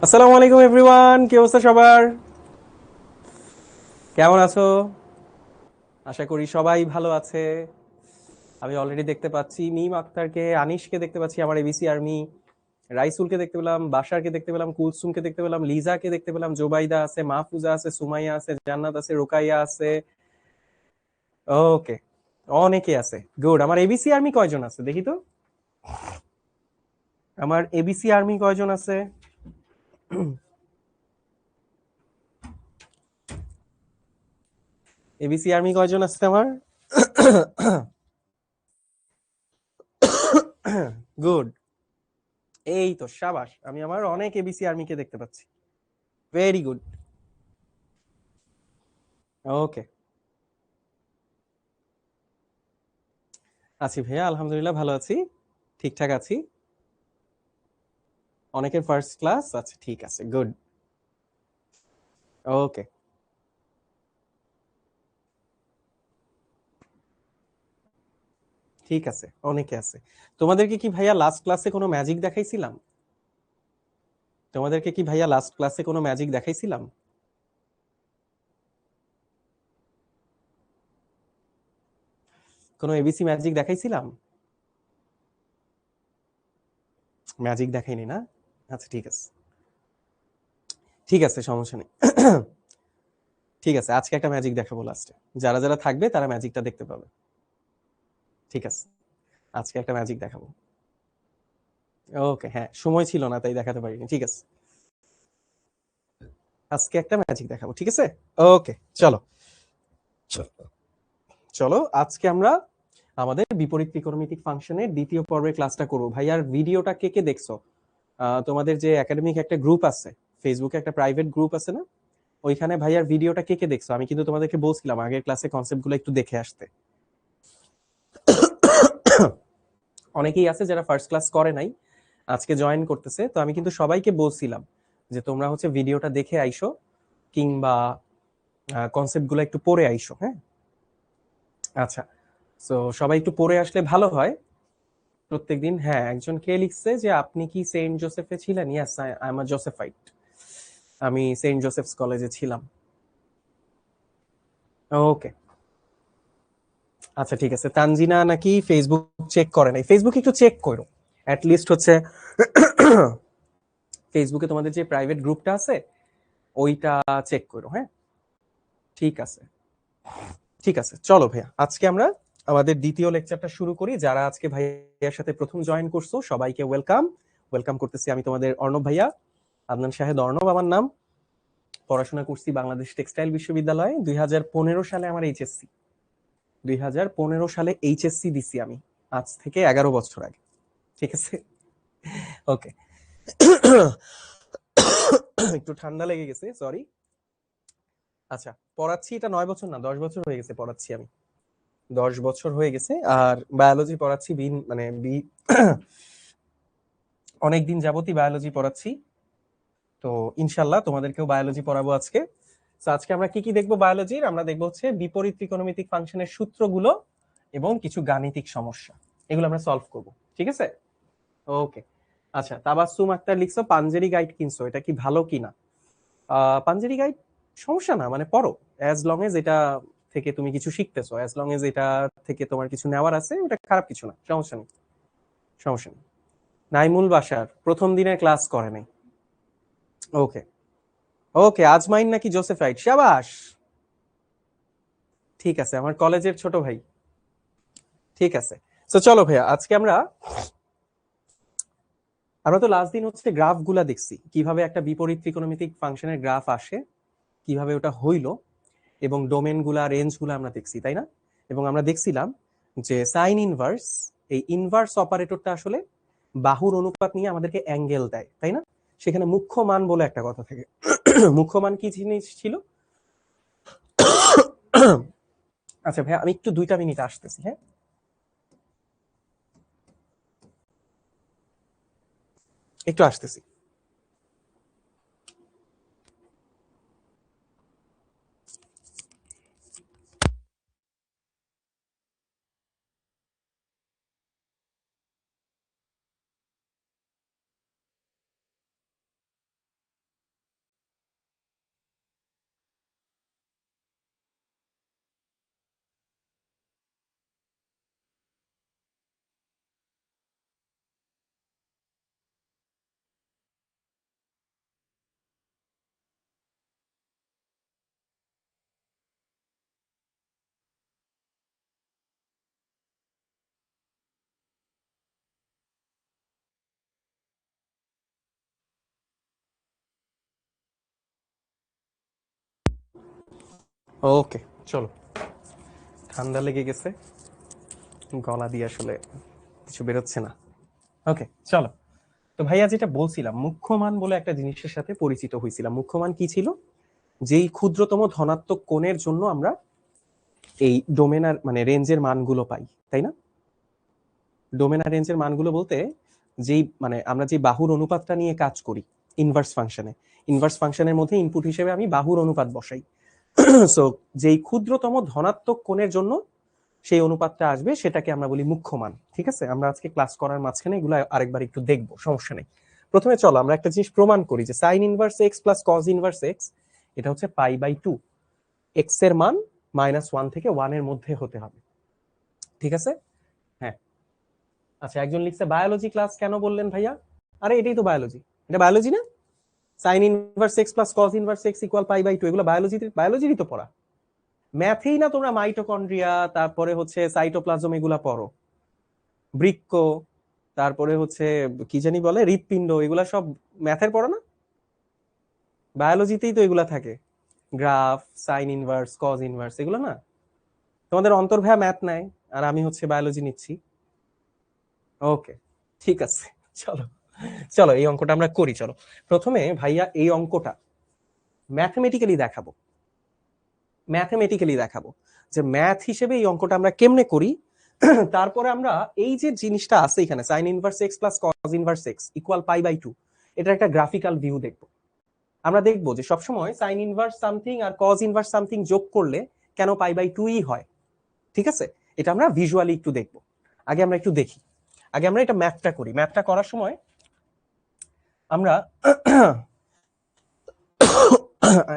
আসসালামু আলাইকুম এভরিওয়ান, কি অবস্থা সবার? কেমন আছো? আশা করি সবাই ভালো আছে। আমি অলরেডি দেখতে পাচ্ছি মিম আক্তারকে, আনিশকে দেখতে পাচ্ছি, আমার এবিসি আর্মি, রাইসুলকে দেখতে পেলাম, বাশারকে দেখতে পেলাম, কুলসুমকে দেখতে পেলাম, লিজাকে দেখতে পেলাম, জোবাইদা আছে, মাহফুজা আছে, সুমাইয়া আছে, জান্নাত আছে, রোকাইয়া আছে। ওকে, অনেকে আছে। গুড। আমার এবিসি আর্মি কয়জন আছে দেখি তো। আমার এবিসি আর্মি কয়জন আছে? এবিসি আর্মি কয়জন আছে আমার? গুড। এই তো সাবাস, আমি আমার অনেক এবিসি আর্মিকে দেখতে পাচ্ছি। Very good. ওকে। আছি ভাইয়া, আলহামদুলিল্লাহ ভালো আছি, ঠিকঠাক আছি। অনেকের ফার্স্ট ক্লাস আছে, ঠিক আছে, গুড। ওকে, ঠিক আছে, অনেকে আছে। তোমাদেরকে কি ভাইয়া লাস্ট ক্লাসে কোনো ম্যাজিক দেখাইছিলাম? তোমাদেরকে কি ভাইয়া লাস্ট ক্লাসে কোনো ম্যাজিক দেখাইছিলাম? কোনো এবিসি ম্যাজিক দেখাইছিলাম? ম্যাজিক দেখাইনি না? আচ্ছা ঠিক আছে, ঠিক আছে, সমস্যা নেই। ঠিক আছে, আজকে একটা ম্যাজিক দেখাবো লাস্টে। যারা যারা থাকবে তারা ম্যাজিকটা দেখতে পাবে। ঠিক আছে, আজকে একটা ম্যাজিক দেখাবো। ওকে, হ্যাঁ, সময় ছিল না তাই দেখাতে পারিনি, ঠিক আছে। আজকে একটা ম্যাজিক দেখাবো, ঠিক আছে। ওকে, চলো। চলো আজকে আমরা আমাদের বিপরীত ত্রিকোণমিতিক ফাংশনের দ্বিতীয় পর্বের ক্লাসটা করবো। ভাইয়ার ভিডিওটা কে কে দেখছো? তোমাদের যে একাডেমিক একটা গ্রুপ আছে, ফেসবুকে একটা প্রাইভেট গ্রুপ আছে না, ওইখানে ভাইয়ার ভিডিওটা কে কে দেখছো? আমি কিন্তু তোমাদেরকে বলছিলাম আগের ক্লাসে কনসেপ্ট গুলো একটু দেখে আসতে। অনেকেই আছে যারা ফার্স্ট ক্লাস করে নাই, আজকে জয়েন করতেছে, তো আমি কিন্তু সবাইকে বলছিলাম যে তোমরা হচ্ছে ভিডিওটা দেখে আইসো, কিংবা কনসেপ্ট গুলো একটু পড়ে আইসো, হ্যাঁ। আচ্ছা, তো সবাই একটু পড়ে আসলে ভালো হয় প্রত্যেকদিন। হ্যাঁ, একজন কে লিখছে যে আপনি কি সেন্ট জোসেফে ছিলেন? Yes, I am a Josephite. আমি সেন্ট জোসেফস কলেজে ছিলাম। ওকে, আচ্ছা ঠিক আছে। তানজিনা নাকি ফেসবুক চেক করে নাই, ফেসবুক একটু চেক করো অ্যাট লিস্ট হচ্ছে। ফেসবুকে তোমাদের যে প্রাইভেট গ্রুপটা আছে ওইটা চেক করো, হ্যাঁ। ঠিক আছে, ঠিক আছে, চলো ভাইয়া আজকে আমরা আমাদের দ্বিতীয় লেকচারটা শুরু করি। যারা আজকে ভাইয়ার সাথে প্রথম জয়েন করছো সবাইকে ওয়েলকাম। ওয়েলকাম করতেছি আমি তোমাদের অর্ণব ভাইয়া, আদনান শাহেদ অর্ণব আমার নাম। পড়াশোনা করছি বাংলাদেশ টেক্সটাইল বিশ্ববিদ্যালয়ে। 2015 সালে আমার এইচএসসি, 2015 সালে এইচএসসি দিছি আমি, আজ থেকে 11 বছর আগে। ঠিক আছে, ওকে। একটু ঠান্ডা লেগে গেছে, সরি। আচ্ছা, পড়াচ্ছি এটা 9 বছর না 10 বছর হয়ে গেছে পড়াচ্ছি আমি, 10 বছর হয়ে গেছে। আর বায়োলজি পড়াচ্ছি অনেকদিন যাবতই বায়োলজি পড়াচ্ছি। তো ইনশাল্লাহ তোমাদেরকেও বায়োলজি পড়াবো আজকে। তো আজকে আমরা কি কি দেখবো বায়োলজির? আমরা দেখবো হচ্ছে বিপরীত ত্রিকোণমিতিক ফাংশনের সূত্রগুলো এবং কিছু গাণিতিক সমস্যা, এগুলো আমরা সলভ করব, ঠিক আছে। ওকে। আচ্ছা, তাবাসসুম আক্তার লিখছো পাঞ্জেরি গাইড কিনছো, এটা কি ভালো কিনা? পাঞ্জেরি গাইড সমস্যা না, মানে পড়ো, অ্যাজ লং এজ এটা থেকে তুমি কিছু শিখতেছো, অ্যাজ লং এজ এটা থেকে তোমার কিছু নেওয়ার আছে, ওটা খারাপ কিছু না, সমস্যা নেই, সমস্যা নেই। নাইমুল বাসার প্রথম দিনের ক্লাস করে নাই। ওকে, ওকে, আজমাইন নাকি জোসেফাইট, শাবাশ। ঠিক আছে, আমার কলেজের ছোট ভাই। ঠিক আছে, তো চলো ভাইয়া আজকে আমরা আমরা তো লাস্ট দিন হচ্ছে গ্রাফ গুলা দেখছি, কিভাবে একটা বিপরীত ত্রিকোণমিতিক ফাংশনের গ্রাফ আসে, কিভাবে ওটা হইলো, এবং ডোমেন গুলা রেঞ্জ গুলা আমরা দেখছি, তাই না? এবং আমরা দেখছিলাম যে সাইন ইনভার্স, এই ইনভার্স অপারেটরটা আসলে বাহুর অনুপাত নিয়ে আমাদেরকে অ্যাঙ্গেল দেয়, তাই না? সেখানে মুখ্য মান বলে একটা কথা থাকে। মুখ্য মান কি জিনিস ছিল? আচ্ছা ভাই, আমি একটু 2টা মিনিট আসতেছি, হ্যাঁ। একটু আসতেছি। ওকে, চলো। ঠান্ডা লেগে গেছে, গলা দিয়ে আসলে কিছু বেরোচ্ছে না। ওকে, চলো। তো ভাইয়া যেটা বলছিলাম, মুখ্যমান বলে একটা জিনিসের সাথে পরিচিত হয়েছিলাম। মুখ্যমান কি ছিল? যেই ক্ষুদ্রতম ধনাত্মক কোণের জন্য আমরা এই ডোমেনার মানে রেঞ্জের মানগুলো পাই, তাই না? ডোমেনার রেঞ্জের মানগুলো বলতে যেই মানে আমরা যে বাহুর অনুপাতটা নিয়ে কাজ করি ইনভার্স ফাংশনে, ইনভার্স ফাংশনের মধ্যে ইনপুট হিসেবে আমি বাহুর অনুপাত বসাই। সো যেই ক্ষুদ্রতম ধনাত্মক কোণের জন্য সেই অনুপাতটা আসবে সেটাকে আমরা বলি মুখ্যমান। ঠিক আছে, আমরা আজকে ক্লাস করার মাঝখানে এগুলো আরেকবার একটু দেখবো, সমস্যা নেই। প্রথমে চলো আমরা একটা জিনিস প্রমাণ করি যে sign inverse x plus cos inverse x এটা হচ্ছে π/2। এক্স এর মান -1 থেকে 1 এর মধ্যে হতে হবে। ঠিক আছে, হ্যাঁ। আচ্ছা, একজন লিখছে বায়োলজি ক্লাস কেন বললেন ভাইয়া? আরে এটাই তো বায়োলজি, এটা বায়োলজি না? Sine inverse x plus cos inverse x equal π/2, এগুলো বায়োলজিরই তো পড়া। ম্যাথেই না তোমরা মাইটোকন্ড্রিয়া, তারপরে হচ্ছে সাইটোপ্লাজম এগুলা পড়ো, বৃক্ক, তারপরে হচ্ছে কি জানি বলে হৃৎপিণ্ড, এগুলা সব ম্যাথের পড়ো না? বায়োলজিতেই তো এগুলা থাকে, graph, sign inverse, cos inverse, এগুলো না? তোমাদের অন্তর্ভা ম্যাথ নেয় আর আমি হচ্ছে বায়োলজি নিচ্ছি। ওকে, ঠিক আছে, চলো চলো এই অঙ্কটা আমরা করি। চলো প্রথমে ভাইয়া এই অঙ্কটা ম্যাথমেটিক্যালি দেখাবো, ম্যাথমেটিক্যালি দেখাবো যে ম্যাথ হিসেবে এই অঙ্কটা আমরা কেমনে করি। তারপরে আমরা এই যে জিনিসটা আছে এখানে sine inverse x plus cos inverse x equal π/2, এটা একটা গ্রাফিক্যাল ভিউ দেখবো। আমরা দেখবো যে সবসময় সাইন ইনভার্স সামথিং আর কজ ইনভার্স সামথিং যোগ করলে কেন π/2ই হয়। ঠিক আছে, এটা আমরা ভিজুয়ালি একটু দেখবো। আগে আমরা একটু দেখি, আগে আমরা এটা ম্যাথটা করি। ম্যাথটা করার সময় আমরা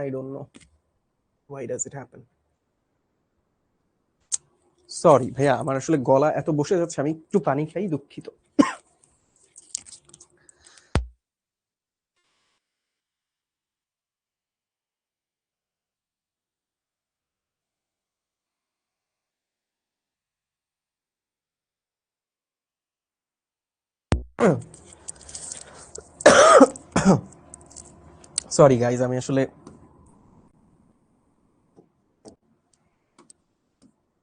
I don't know why does it happen. Sorry ভাইয়া, আমার আসলে গলা এত বসে যাচ্ছে, আমি একটু পানি খাই, দুঃখিত। সরি গাইজ, আমি আসলে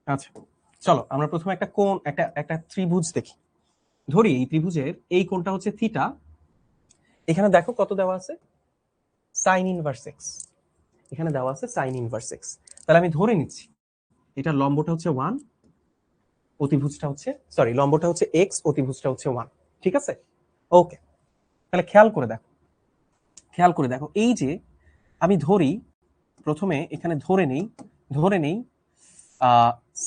আচ্ছা চলো আমরা প্রথমে একটা কোণ, একটা একটা ত্রিভুজ দেখি। ধরি এই ত্রিভুজের এই কোণটা হচ্ছে থিটা। এখানে দেখো কত দেওয়া আছে, সাইন ইনভার্স এক্স। এখানে দেওয়া আছে সাইন ইনভার্স এক্স। তাহলে আমি ধরে নিচ্ছি এটা লম্বটা হচ্ছে 1, অতিভুজটা হচ্ছে সরি লম্বটা হচ্ছে এক্স, অতিভুজটা হচ্ছে 1। ঠিক আছে, ওকে। তাহলে খেয়াল করে দেখো, খেয়াল করে দেখো এই যে আমি ধরি প্রথমে এখানে ধরে নেই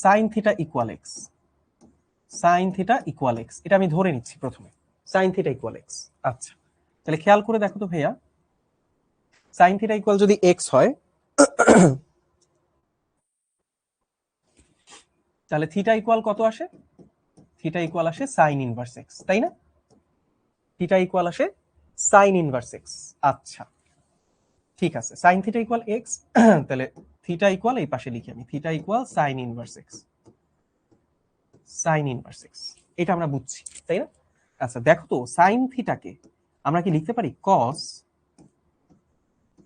sign theta equal x, sign theta equal x, এটা আমি ধরে নিচ্ছি প্রথমে সাইন থিটা ইকুয়াল এক্স। আচ্ছা, তাহলে খেয়াল করে দেখো তো ভাইয়া, সাইন থিটা ইকুয়াল যদি এক্স হয় তাহলে থিটা ইকুয়াল কত আসে? থিটা ইকুয়াল আসে সাইন ইনভার্স এক্স, তাই না? থিটা ইকুয়াল আসে সাইন ইনভার্স এক্স। আচ্ছা ঠিক আছে, সাইন থিটা ইকুয়াল এক্স, তাহলে থিটা ইকুয়াল এই পাশে লিখি আমি, theta equal sine inverse x, sign inverse x, এটা আমরা বুঝছি তাই না? আচ্ছা দেখো তো সাইন থিটাকে আমরা কি লিখতে পারি কস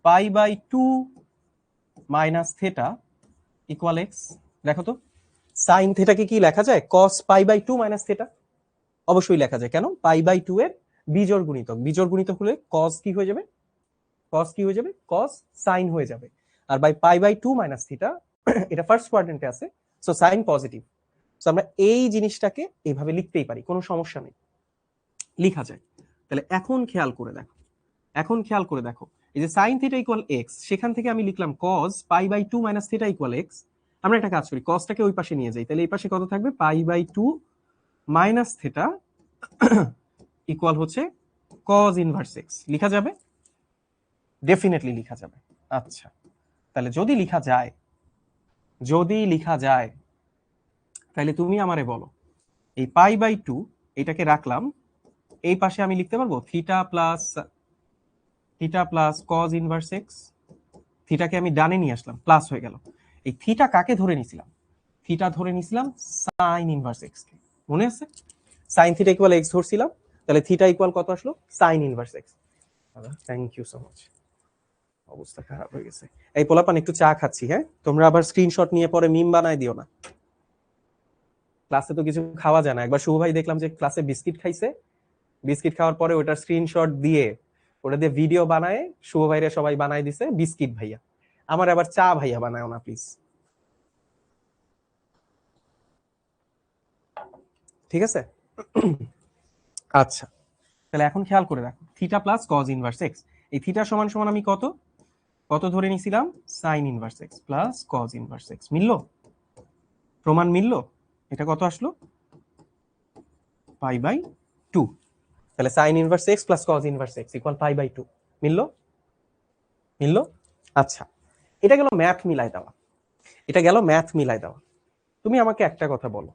π/2 মাইনাস থিটা ইকুয়াল এক্স। দেখো তো সাইন থিটাকে কি লেখা যায় কস π/2 মাইনাস থিটা? অবশ্যই লেখা যায়। কেন? π/2 এর বিজোড় গুণিতক, বিজোড় গুণিতক হলে কস কি হয়ে যাবে, কস কি হয়ে যাবে, কস সাইন হয়ে যাবে। আর বাই π/2 মাইনাস থিটা এটা ফার্স্ট কোয়াড্রেন্টে আছে, সো সাইন পজিটিভ। সো আমরা এই জিনিসটাকে এইভাবে লিখতেই পারি, কোনো সমস্যা নেই, লিখা যায়। তাহলে এখন খেয়াল করে দেখো, এখন খেয়াল করে দেখো এই যে সাইন থিটা ইকুয়াল এক্স, সেখান থেকে আমি লিখলাম কস π/2 মাইনাস থিটা ইকুয়াল এক্স। আমরা একটা কাজ করি, কসটাকে ওই পাশে নিয়ে যাই, তাহলে এই পাশে কত থাকবে, π/2 মাইনাস থিটা ইকুয়াল হচ্ছে কজ ইনভার্স এক্স। লিখা যাবে? ডেফিনেটলি লিখা যাবে। আচ্ছা তাহলে যদি লিখা যায়, যদি লিখা যায় তাহলে তুমি আমারে বলো এই π/2 এটাকে রাখলাম এই পাশে, আমি লিখতে পারবো theta plus cos inverse x. থিটাকে আমি ডানে নিয়ে আসলাম, প্লাস হয়ে গেল। এই থিটা কাকে ধরে নিছিলাম? থিটা ধরে নিছিলাম সাইন ইনভার্স এক্স কে, মনে আছে? সাইন থিটা ইকুয়াল এক্স ধরছিলাম, তাহলে থিটা ইকুয়াল কত আসলো, sine inverse x. Thank you so much. অবস্থা খারাপ হয়ে গেছে। এই পোলাপান একটু চা খাচ্ছি, হ্যাঁ তোমরা আবার স্ক্রিনশট নিয়ে পরে মিম বানাই দিও না। ক্লাসে তো কিছু খাওয়া যায় না। একবার শুভ ভাই দেখলাম যে ক্লাসে বিস্কিট খাইছে, বিস্কিট খাওয়ার পরে ওটার স্ক্রিনশট দিয়ে ওটা দিয়ে ভিডিও বানায় শুভ ভাইরে সবাই বানাই দিছে বিস্কিট ভাইয়া। আমার আবার চা ভাইয়া বানায় না প্লিজ, ঠিক আছে? আচ্ছা, তাহলে এখন খেয়াল করে রাখো theta plus cos inverse x, এই থিটা সমান সমান আমি কত কত ধরে নিছিলাম, sine inverse x plus cos inverse x. মিললো? প্রমাণ মিললো? এটা কত আসলো? Pi by 2। তাহলে sine inverse x plus cos inverse x equal pi by 2। মিললো? মিললো? আচ্ছা, এটা গেল ম্যাথ মিলাই দেওয়া, এটা গেল ম্যাথ মিলাই দেওয়া। তুমি আমাকে একটা কথা বলো,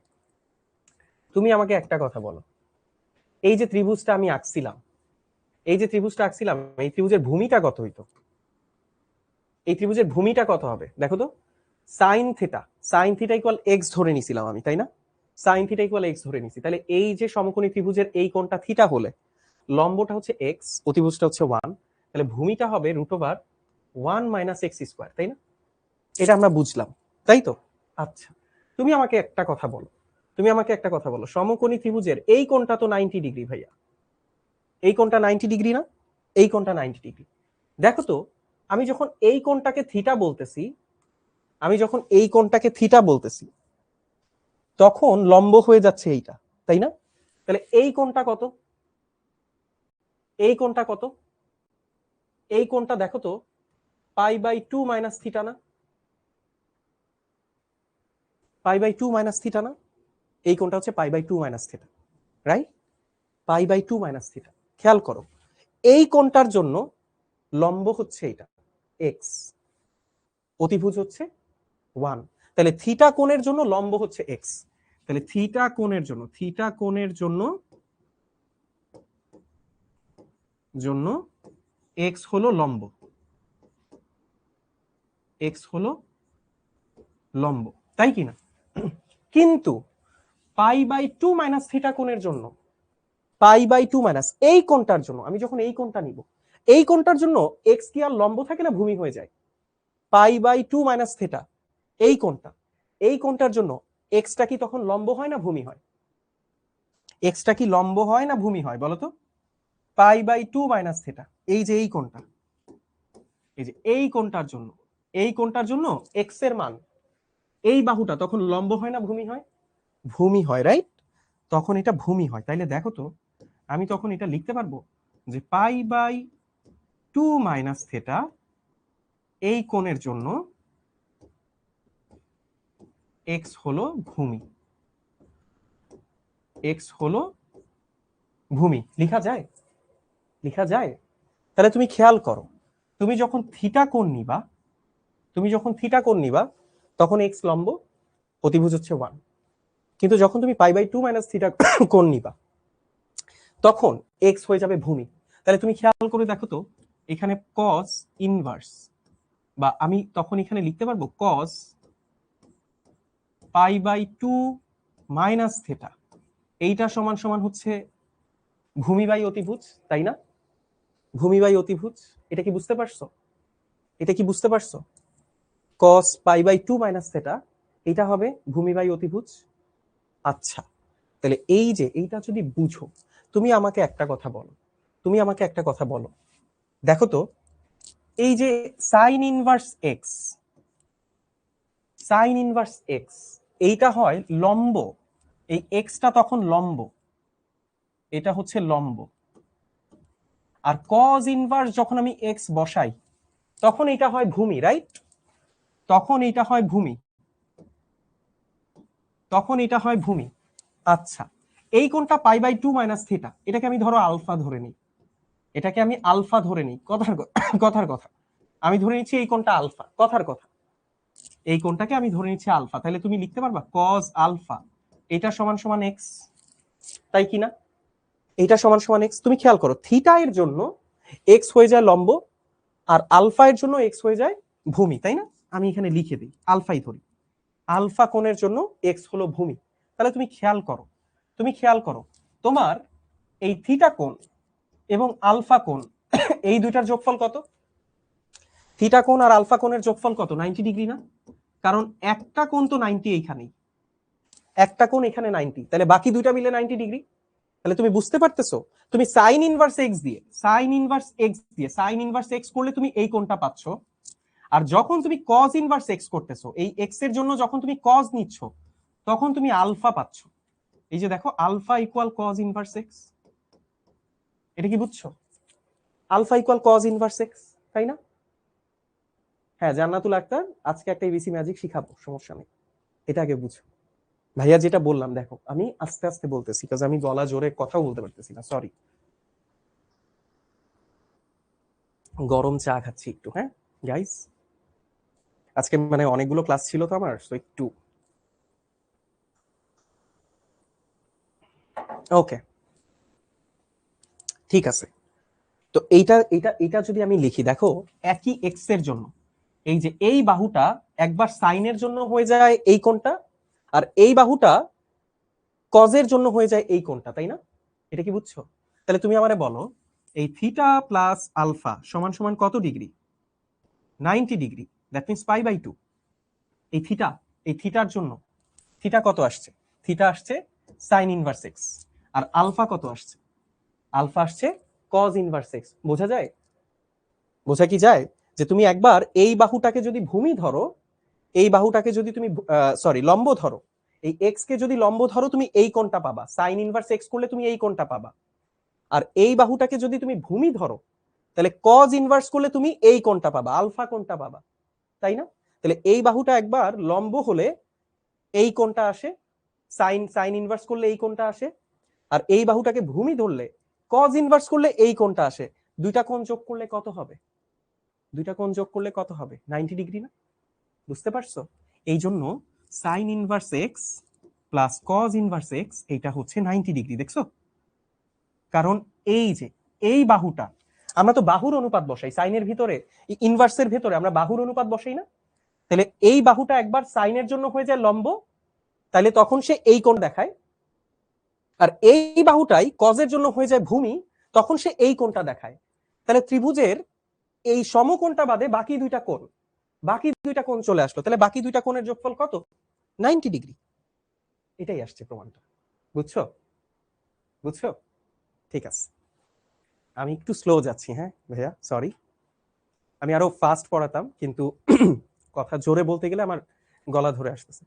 তুমি আমাকে একটা কথা বলো, এই যে ত্রিভুজটা আমি আঁকছিলাম, এই যে ত্রিভুজটা আঁকছিলাম, এই ত্রিভুজের ভূমিটা কত হইতো? এই ত্রিভুজের ভূমিটা কত হবে দেখো তো? Sine theta, sign theta equal x ধরে নিছিলাম আমি, তাই না? সাইন থিটা ইকুয়াল এক্স ধরে নিছি। তাহলে এই যে সমকোণী ত্রিভুজের এই কোণটা থিটা হলে লম্বটা হচ্ছে এক্স, অতিভুজটা হচ্ছে 1, তাহলে ভূমিটা হবে √1 মাইনাস এক্স স্কোয়ার, তাই না? এটা আমরা বুঝলাম, তাই তো? আচ্ছা, তুমি আমাকে একটা কথা বলো, তুমি আমাকে একটা কথা বলো, সমকোণী ত্রিভুজের এই কোণটা তো 90 ডিগ্রি ভাইয়া, এই কোণটা 90 ডিগ্রি না? এই কোণটা 90 ডিগ্রি। দেখো তো, আমি যখন এই কোণটাকে থিটা বলতেছি, আমি যখন এই কোণটাকে থিটা বলতেছি তখন লম্ব হয়ে যাচ্ছে এইটা, তাই না? তাহলে এই কোণটা কত? এই কোণটা কত? এই কোণটা দেখো তো পাই বাই 2 মাইনাস থিটা না? পাই বাই 2 মাইনাস থিটা না? এই কোণটা হচ্ছে pi by 2 minus theta, right? Pi by 2 minus theta. খেয়াল করো, এই কোণটার জন্য লম্ব হচ্ছে এটা এক্স, অতিভুজ হচ্ছে 1, তাহলে থিটা কোণের জন্য লম্ব হচ্ছে এক্স। তাহলে থিটা কোণের জন্য, থিটা কোণের জন্য জন্য এক্স হলো লম্ব, এক্স হলো লম্ব, তাই কি না? কিন্তু পাই বাই 2 মাইনাস থিটা কোণের জন্য, পাই বাই 2 মাইনাস এই কোণটার জন্য, আমি যখন এই কোণটা নিব, এই কোণটার জন্য এক্স কি আর লম্ব থাকে না ভূমি হয়ে যায়? পাই বাই 2 মাইনাস থিটা, এই কোণটা, এই কোণটার জন্য এক্সটা কি তখন লম্ব হয় না ভূমি হয়? এক্সটা কি লম্ব হয় না ভূমি হয় বলো তো? পাই বাই 2 মাইনাস থিটা, এই যে এই কোণটা, এই যে এই কোণটার জন্য, এই কোণটার জন্য এক্স এর মান, এই বাহুটা তখন লম্ব হয় না ভূমি হয়? ভূমি হয়, রাইট? তখন এটা ভূমি হয়। তাইলে দেখো তো, আমি তখন এটা লিখতে পারবো যে পাই বাই 2 মাইনাস থিটা এই কোণের জন্য এক্স হলো ভূমি, এক্স হলো ভূমি। লিখা যায়? লিখা যায়? তাহলে তুমি খেয়াল করো, তুমি যখন থিটা কোণ নিবা, তুমি যখন থিটা কোণ নিবা তখন এক্স লম্ব, অতিভুজ হচ্ছে 1, কিন্তু যখন তুমি পাই বাই 2 মাইনাস থিটা কোণ নিবা তখন এক্স হয়ে যাবে ভূমি। তাহলে তুমি খেয়াল করে দেখো তো, এখানে কস ইনভার্স, বা আমি তখন এখানে লিখতে পারবো কস পাই বাই 2 মাইনাস থিটা, এইটা সমান সমান হচ্ছে ভূমি বাই অতিভুজ, তাই না? ভূমি বাই অতিভুজ। এটা কি বুঝতে পারছো? এটা কি বুঝতে পারছো? কস পাই বাই 2 মাইনাস থিটা এটা হবে ভূমি বাই অতিভুজ। আচ্ছা, তাহলে এই যে এইটা যদি বুঝো, তুমি আমাকে একটা কথা বলো, তুমি আমাকে একটা কথা বলো, দেখো তো, এই যে sign inverse x, sign inverse x এইটা হয় লম্ব, এই এক্সটা তখন লম্ব, এটা হচ্ছে লম্ব। আর কজ ইনভার্স যখন আমি এক্স বসাই তখন এটা হয় ভূমি, রাইট? তখন এটা হয় ভূমি, তখন এটা হয় ভূমি। আচ্ছা, এই কোণটা পাই বাই 2 মাইনাস থিটা, এটাকে আমি ধরো আলফা ধরে নিই, এটাকে আমি আলফা ধরে নিই, কথার কথা আমি ধরে নিচ্ছি এই কোণটা আলফা, কথার কথা এই কোণটাকে আমি ধরে নিচ্ছি আলফা। তাহলে তুমি লিখতে পারবা কজ আলফা এটা সমান সমান এক্স, তাই কিনা? এটা সমান সমান এক্স। তুমি খেয়াল করো, থিটা এর জন্য এক্স হয়ে যায় লম্ব, আর আলফা এর জন্য এক্স হয়ে যায় ভূমি, তাই না? আমি এখানে লিখে দিই, আলফাই ধরি, আলফা কোণের জন্য এক্স হলো ভূমি। তাহলে তুমি খেয়াল করো, তুমি খেয়াল করো, তোমার এই থিটা কোণ এবং আলফা কোণ এই দুইটার যোগফল কত? থিটা কোণ আর আলফা কোণের যোগফল কত? 90 ডিগ্রি না? কারণ একটা কোণ তো 90 এইখানেই, একটা কোণ এখানে 90, তাহলে বাকি দুইটা মিলে 90 ডিগ্রি। তাহলে তুমি বুঝতে পারতেছো, তুমি সাইন ইনভার্স এক্স দিয়ে সাইন ইনভার্স এক্স করলে তুমি এই কোণটা পাচ্ছ, আর যখন তুমি কজ ইনভার্স এক্স করতেছো, এই এক্স এর জন্য যখন তুমি কজ নিচ্ছ, তখন তুমি আলফা পাচ্ছ। এই যে দেখো, alpha equal cos inverse x, এটা কি বুঝছো? Alpha equal cos inverse x, তাই না? হ্যাঁ, জান্নাতুল আক্তার, আজকে একটা এবিসি ম্যাজিক শিখাবো, সমস্যা নেই, এটা আগে বুঝো। ভাইয়া যেটা বললাম, দেখো আমি আস্তে আস্তে বলতেছি, কারণ আমি গলা জোরে কথাও বলতে পারতেছি না, সরি। গরম চা খাচ্ছি একটু, হ্যাঁ গাইস, আজকে মানে অনেকগুলো ক্লাস ছিল তো আমার, তো একটু। ওকে, ঠিক আছে। তো এইটা এটা এটা যদি আমি লিখি, দেখো একই এক্স এর জন্য এই যে এই বাহুটা একবার সাইনের জন্য হয়ে যায় এই কোণটা, আর এই বাহুটা কজের জন্য হয়ে যায় এই কোণটা, তাই না? এটা কি বুঝছো? তাহলে তুমি আমারে বলো, এই থিটা প্লাস আলফা সমান সমান কত ডিগ্রি? 90 degree, that means π/2। এই থিটার জন্য থিটা কত আসছে? থিটা আসছে সাইন ইনভার্স এক্স, আর আলফা কত আসছে? আলফা আসছে কজ ইনভার্স এক্স। বোঝা যায়? বোঝা কি যায় যে তুমি একবার এই বাহুটাকে যদি ভূমি ধরো, এই বাহুটাকে যদি তুমি সরি লম্ব ধরো, এই এক্স কে যদি লম্ব ধরো, তুমি এই কোণটা পাবা, সাইন ইনভার্স এক্স করলে তুমি এই কোণটা পাবা। আর এই বাহুটাকে যদি তুমি ভূমি ধরো, তাহলে কজ ইনভার্স করলে তুমি এই কোণটা পাবা, আলফা কোণটা পাবা, তাই না? তাহলে এই বাহুটা একবার লম্ব হলে এই কোণটা আসে, সাইন ইনভার্স করলে এই কোণটা আসে, আর এই বাহুটাকে ভূমি ধরলে কজ ইনভার্স করলে এই কোণটা আসে। দুইটা কোণ যোগ করলে কত হবে? দুইটা কোণ যোগ করলে কত হবে? 90 ডিগ্রি না? বুঝতে পারছো? এই জন্য sine inverse x plus cos inverse x, এটা হচ্ছে 90 ডিগ্রি, দেখছো? কারণ এই যে এই বাহুটা, আমরা তো বাহুর অনুপাত বসাই সাইনের ভিতরে, ইনভার্সের ভিতরে আমরা বাহুর অনুপাত বসাই না? তাহলে এই বাহুটা একবার সাইনের জন্য হয়ে যায় লম্ব, তাহলে তখন সে এই কোণ দেখায়, আর এই বাহুটাই কজের জন্য হয়ে যায় ভূমি, তখন সে এই কোণটা দেখায়। তাহলে ত্রিভুজের এই সমকোণটা বাদে বাকি দুইটা কোণ চলে আসলো, তাহলে বাকি দুইটা কোণের যোগফল কত? 90 ডিগ্রি। এটাই আসছে প্রমাণটা। বুঝছো? বুঝছো? ঠিক আছে, আমি একটু স্লো যাচ্ছি, হ্যাঁ ভাইয়া, সরি। আমি আরো ফাস্ট পড়াতাম, কিন্তু কথা জোরে বলতে গেলে আমার গলা ধরে আসতেছে,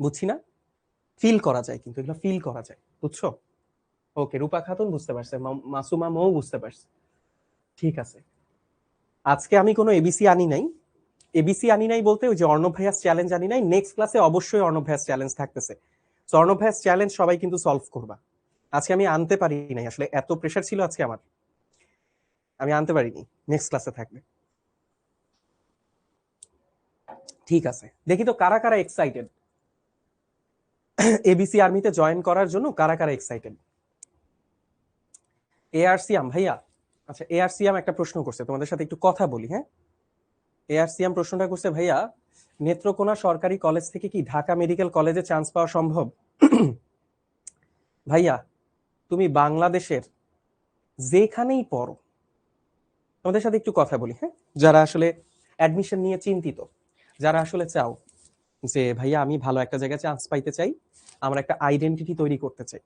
বুঝছি না? ফিল করা যায়, কিন্তু এগুলো ফিল করা যায়, বুঝছো? ওকে, রূপা খাতুন বুঝতে পারছে, মাসুমা মৌ বুঝতে পারছে, ঠিক আছে। আজকে আমি কোনো এবিসি আনি নাই, এবিসি আনি নাই বলতে ওই যে অর্ণব ভাইয়াস চ্যালেঞ্জ আনি নাই, নেক্সট ক্লাসে অবশ্যই অর্ণব ভাইয়াস চ্যালেঞ্জ থাকতেছে। তো অর্ণব ভাইয়াস চ্যালেঞ্জ সবাই কিন্তু সলভ করবা। আজকে আমি আনতে পারি নাই, আসলে এত প্রেশার ছিল আজকে আমার, আমি আনতে পারিনি, নেক্সট ক্লাসে থাকবে। ঠিক আছে, দেখি তো কারা কারা এক্সাইটেড এবিসি আর্মিতে জয়েন করার জন্য, কারা কারা এক্সাইটেড? এআরসিএম ভাইয়া, আচ্ছা এআরসিএম একটা প্রশ্ন করছে, তোমাদের সাথে একটু কথা বলি, হ্যাঁ। এআরসিএম প্রশ্নটা করছে, ভাইয়া নেত্রকোনা সরকারি কলেজ থেকে কি ঢাকা মেডিকেল কলেজে চান্স পাওয়া সম্ভব? ভাইয়া তুমি বাংলাদেশের যেখানেই পড়ো, তোমাদের সাথে একটু কথা বলি, হ্যাঁ, যারা আসলে অ্যাডমিশন নিয়ে চিন্তিত, যারা আসলে চাও যে ভাইয়া আমি ভালো একটা জায়গায় চান্স পাইতে চাই, আমার একটা আইডেন্টিটি তৈরি করতে চাই,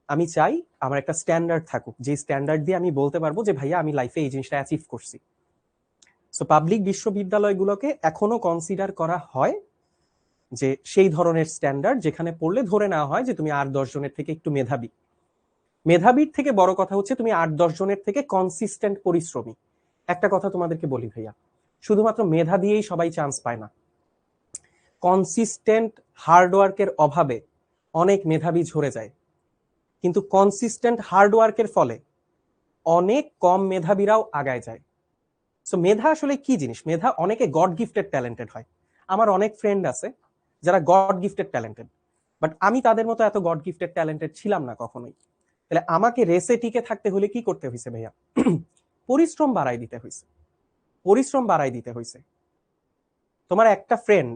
আমি চাই আমার একটা স্ট্যান্ডার্ড থাকুক, যে স্ট্যান্ডার্ড দিয়ে আমি বলতে পারবো যে ভাইয়া আমি লাইফে এই জিনিসটা অ্যাচিভ করছি। সো পাবলিক বিশ্ববিদ্যালয়গুলোকে এখনো কনসিডার করা হয় যে সেই ধরনের স্ট্যান্ডার্ড, যেখানে পড়লে ধরে নেওয়া হয় যে তুমি 8-10 জনের থেকে একটু মেধাবী। মেধাবীর থেকে বড় কথা হচ্ছে তুমি 8-10 জনের থেকে কনসিস্টেন্ট পরিশ্রমী। একটা কথা তোমাদেরকে বলি ভাইয়া, শুধুমাত্র মেধা দিয়েই সবাই চান্স পায় না। কনসিস্টেন্ট হার্ডওয়ার্কের অভাবে অনেক মেধাবী ঝরে যায়, কিন্তু কনসিস্টেন্ট হার্ডওয়ার্কের ফলে অনেক কম মেধাবীরাও আগায় যায়। সো মেধা আসলে কি জিনিস? মেধা, অনেকে গড গিফটেড ট্যালেন্টেড হয়, আমার অনেক ফ্রেন্ড আছে যারা গড গিফটেড ট্যালেন্টেড, বাট আমি তাদের মতো এত গড গিফটেড ট্যালেন্টেড ছিলাম না কখনোই। তাহলে আমাকে রেসে টিকে থাকতে হলে কি করতে হয়েছে ভাইয়া? পরিশ্রম বাড়াই দিতে হয়েছে, পরিশ্রম বাড়াই দিতে হয়েছে। তোমার একটা ফ্রেন্ড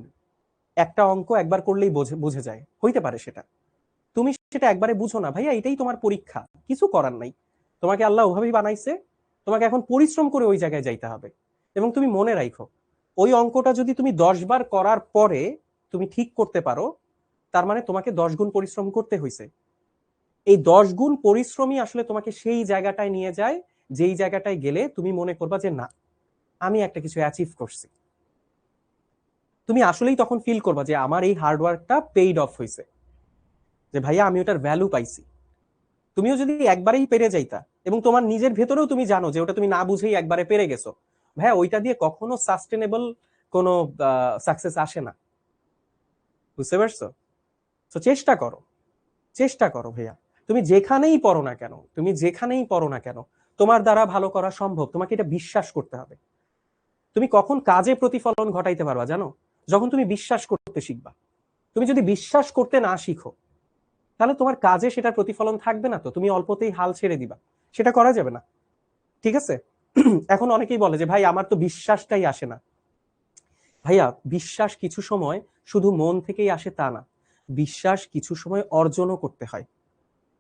একটা অঙ্ক একবার করলেই বুঝে যায়, হইতে পারে সেটা, তুমি সেটা একবারে বুঝো না ভাইয়া, এটাই তোমার পরীক্ষা, কিছু করার নাই, তোমাকে আল্লাহ ওভাবেই বানাইছে, তোমাকে এখন পরিশ্রম করে ওই জায়গায় যাইতে হবে। এবং তুমি মনে রাখো, ওই অঙ্কটা যদি তুমি 10 বার করার পরে তুমি ঠিক করতে পারো, তার মানে তোমাকে 10 গুণ পরিশ্রম করতে হয়েছে। এই 10 গুণ পরিশ্রমই আসলে তোমাকে সেই জায়গাটায় নিয়ে যায়, যেই জায়গাটায় গেলে তুমি মনে করবা যে না, আমি একটা কিছু অ্যাচিভ করছি। তুমি আসলেই তখন ফিল করবা যে আমার এই হার্ডওয়ার্কটা পেইড অফ হয়েছে, যে ভাইয়া আমি ওটার ভ্যালু পাইছি। তুমিও যদি একবারেই পেরে যাইতা, এবং তোমার নিজের ভেতরেও তুমি জানো যে ওটা তুমি না বুঝেই একবারে পেরে গেছো, ভাইয়া ওইটা দিয়ে কখনো সাস্টেনেবল কোনো সাকসেস আসে না। বুঝতে পারছো? তো চেষ্টা করো, চেষ্টা করো ভাইয়া। তুমি যেখানেই পড়ো না কেন, তুমি যেখানেই পড়ো না কেন, তোমার দ্বারা ভালো করা সম্ভব। তোমাকে এটা বিশ্বাস করতে হবে। তুমি কখন কাজে প্রতিফলন ঘটাইতে পারবা জানো? যখন তুমি বিশ্বাস করতে শিখবা। তুমি যদি বিশ্বাস করতে না শিখো, তাহলে তোমার কাজে সেটার প্রতিফলন থাকবে না। তো তুমি অল্পতেই হাল ছেড়ে দিবা, সেটা করা যাবে না। ঠিক আছে? এখন অনেকেই বলে যে ভাই আমার তো বিশ্বাসটাই আসে না। ভাইয়া বিশ্বাস কিছু সময় শুধু মন থেকেই আসে তা না, বিশ্বাস কিছু সময় অর্জনও করতে হয়।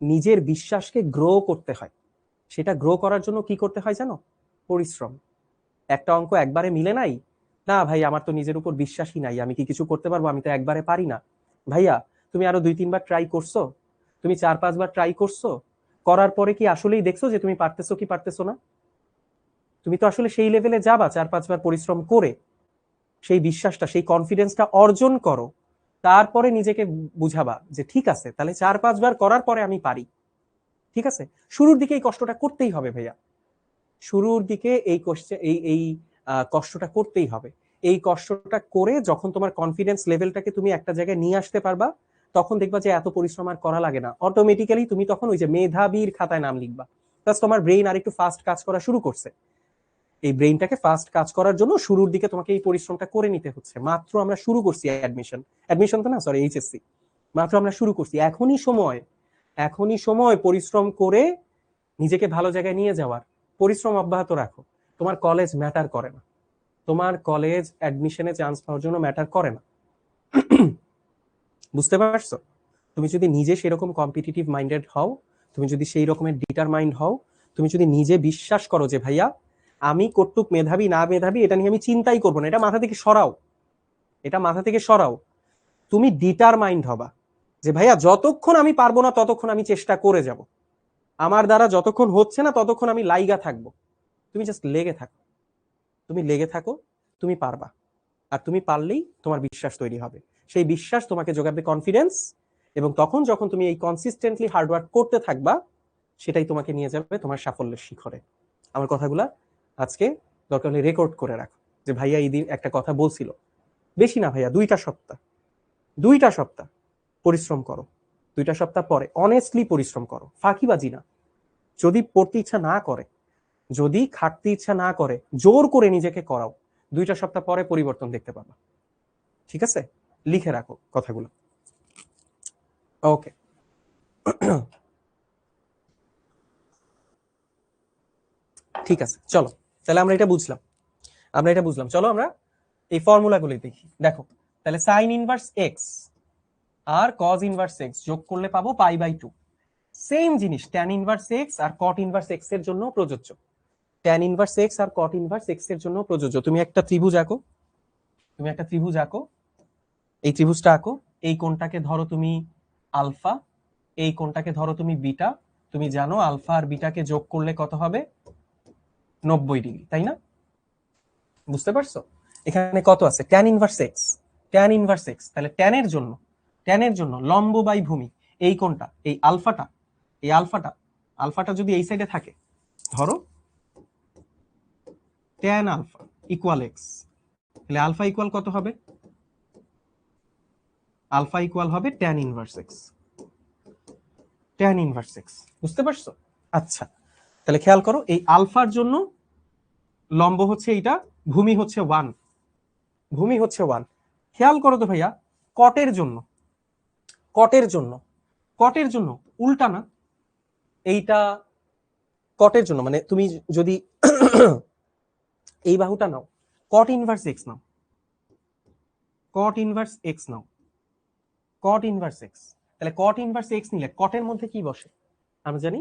নিজের বিশ্বাসকে গ্রো করতে হয়। সেটা গ্রো করার জন্য কি করতে হয় জানো? পরিশ্রম। একটা অঙ্ক একবারে মিলে নাই, না ভাই আমার তো নিজের উপর বিশ্বাসই নাই, আমি কি কিছু করতে পারবো, আমি তো একবারে পারি না। ভাইয়া তুমি আরো 2-3 বার ট্রাই করছো, তুমি 4-5 বার ট্রাই করছো, করার পরে কি আসলেই দেখছো যে তুমি পারতেছো কি পারতেছো না? তুমি তো আসলে সেই লেভেলে যাবা 4-5 বার পরিশ্রম করে, সেই বিশ্বাসটা, সেই কনফিডেন্সটা অর্জন করো। তারপরে নিজেকে বুঝাবা যে ঠিক আছে, তাহলে 4-5 বার করার পরে আমি পারি। ঠিক আছে? শুরুর দিকে এই কষ্টটা করতেই হবে ভাইয়া। শুরুর দিকে এই এই কষ্টটা করতেই হবে। এই কষ্টটা করে যখন তোমার কনফিডেন্স লেভেলটাকে তুমি একটা জায়গায় নিয়ে আসতে পারবা, তখন দেখবা যে এত পরিশ্রম আর করা লাগে না। অটোমেটিক্যালি তুমি তখন ওই যে মেধাবীর খাতায় নাম লিখবা। প্লাস তোমার ব্রেইন আর একটু ফাস্ট কাজ করা শুরু করছে। এই ব্রেইনটাকে ফাস্ট কাজ করার জন্য শুরুর দিকে তোমাকে এই পরিশ্রমটা করে নিতে হচ্ছে। মাত্র আমরা শুরু করছি অ্যাডমিশন, অ্যাডমিশন তো না, সরি, এইচএসসি। মাত্র আমরা শুরু করছি, এখনই সময়, এখনই সময় পরিশ্রম করে নিজেকে ভালো জায়গায় নিয়ে যাওয়ার। পরিশ্রম অব্যাহত রাখো। তোমার কলেজ ম্যাটার করে না, তোমার কলেজ অ্যাডমিশনে চান্স পাওয়ার জন্য ম্যাটার করে না। বুঝতে পারছো? তুমি যদি নিজে সেরকম কম্পিটিটিভ মাইন্ডেড হও, তুমি যদি সেই রকমের ডিটারমাইন্ড হও, তুমি যদি নিজে বিশ্বাস করো যে ভাইয়া আমি কতটুক মেধাবী না মেধাবী এটা নিয়ে আমি চিন্তাই করবো না, এটা মাথা থেকে সরাও, এটা মাথা থেকে সরাও। তুমি ডিটারমাইন্ড হবা যে ভাইয়া যতক্ষণ আমি পারবো না ততক্ষণ আমি চেষ্টা করে যাব, আমার দ্বারা যতক্ষণ হচ্ছে না ততক্ষণ আমি লাইগা থাকবো। তুমি জাস্ট লেগে থাকো, তুমি লেগে থাকো, তুমি পারবা। আর তুমি পারলেই তোমার বিশ্বাস তৈরি হবে। সেই বিশ্বাস তোমাকে যোগাবে কনফিডেন্স, এবং তখন যখন তুমি এই কনসিস্টেন্টলি হার্ডওয়ার্ক করতে থাকবা, সেটাই তোমাকে নিয়ে যাবে তোমার সাফল্যের শিখরে। আমার কথাগুলা আজকে দরকার হলে রেকর্ড করে রাখো, যে ভাইয়া এই দিন একটা কথা বলছিল। বেশি না ভাইয়া, 2টা সপ্তাহ, 2টা সপ্তাহ পরিশ্রম করো। 2টা সপ্তাহ পরে অনেস্টলি পরিশ্রম করো, ফাঁকিবাজি না। যদি পড়তে ইচ্ছা না করে, যদি খাটতে ইচ্ছা না করে, জোর করে নিজেকে করাও। 2টা সপ্তাহ পরে পরিবর্তন দেখতে পাবা। ঠিক আছে? লিখে রাখো কথাগুলো। ওকে। ঠিক আছে, চলো তাহলে আমরা এটা বুঝলাম, আমরা এটা বুঝলাম। চলো আমরা এই ফর্মুলাগুলি দেখি। দেখো তাহলে সাইন ইনভার্স এক্স আর কজ ইনভার্স এক্স যোগ করলে পাবো পাই/2। সেম জিনিস ট্যান ইনভার্স এক্স আর কট ইনভার্স এক্স এর জন্য প্রযোজ্য। ট্যান ইনভার্স এক্স আর কট ইনভার্স এক্স এর জন্য প্রযোজ্য। তুমি একটা ত্রিভুজ আঁকো, তুমি একটা ত্রিভুজ আঁকো, এই ত্রিভুজটা আঁকো। এই কোণটাকে ধরো তুমি আলফা, এই কোণটাকে ধরো তুমি বিটা। তুমি জানো আলফা আর বিটাকে যোগ করলে কত হবে? 90 ডিগ্রি, তাই না? বুঝতে পারছো? এখানে কত আছে? Tan inverse x, tan inverse x. তাহলে ট্যানের জন্য, ট্যানের জন্য লম্ব বাই ভূমি, এই কোণটা, এই আলফাটা, এই আলফাটা, আলফাটা যদি এই সাইডে থাকে, ধরো ট্যান আলফা ইকুয়াল এক্স, তাহলে আলফা ইকুয়াল কত হবে? আলফা ইকুয়াল হবে tan inverse x, tan inverse x. বুঝতে পারছো? আচ্ছা, তাহলে খেয়াল করো, এই আলফার জন্য লম্ব হচ্ছে এইটা, ভূমি হচ্ছে 1, ভূমি হচ্ছে 1। খেয়াল করো তো ভাইয়া, কটের জন্য, কটের জন্য, কটের জন্য উল্টা না? এইটা কটের জন্য মানে তুমি যদি এই বাহুটা নাও, কট ইনভার্স এক্স নাও, কট ইনভার্স এক্স নাও, কট ইনভার্স এক্স। তাহলে কট ইনভার্স এক্স নিলে কটের মধ্যে কি বসে? আমরা জানি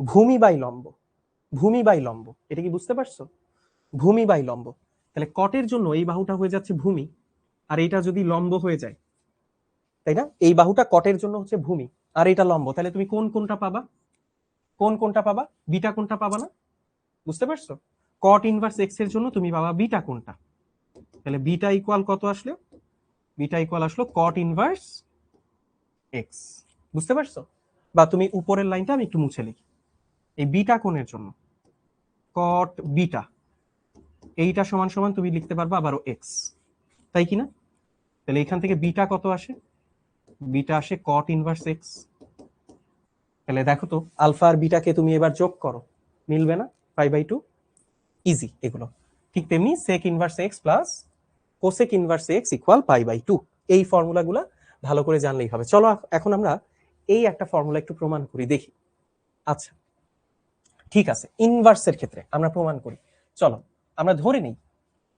ভূমি বাই লম্ব, ভূমি বাই লম্ব, এটা কি বুঝতে পারছো? ভূমি বাই লম্ব, তাহলে কটের জন্য এই বাহুটা হয়ে যাচ্ছে ভূমি, আর এটা যদি লম্ব হয়ে যায়, তাই না? এই বাহুটা কটের জন্য হচ্ছে ভূমি আর এটা লম্ব, তাহলে তুমি কোন কোনটা পাবা? কোন কোনটা পাবা? বিটা কোনটা পাবা না? বুঝতে পারছো? কট ইনভার্স এক্স এর জন্য তুমি পাবা বিটা কোনটা, তাহলে বিটা ইকুয়াল কত আসলো? বিটা ইকুয়াল আসলো কট ইনভার্স এক্স। বুঝতে পারছো? বা তুমি উপরের লাইনটা আমি একটু মুছে লিখি, এই বিটা কোণের জন্য কট বিটা, এইটা সমান সমান তুমি লিখতে পারবা আবারও এক্স, তাই কি না? তাহলে এখান থেকে বিটা কত আসে? বিটা আসে কট ইনভার্স এক্স। তাহলে দেখো তো আলফা আর বিটাকে তুমি এবার যোগ করো, মিলবে না? পাই/2, ইজি এগুলো। ঠিক তেমনি sec inverse x plus cosec inverse x equal পাই/2, এই ফর্মুলাগুলা ভালো করে জানলেই হবে। চলো এখন আমরা এই একটা ফর্মুলা একটু প্রমাণ করি দেখি। আচ্ছা ঠিক আছে, ইনভার্সের ক্ষেত্রে আমরা প্রমাণ করি। চলো আমরা ধরে নেই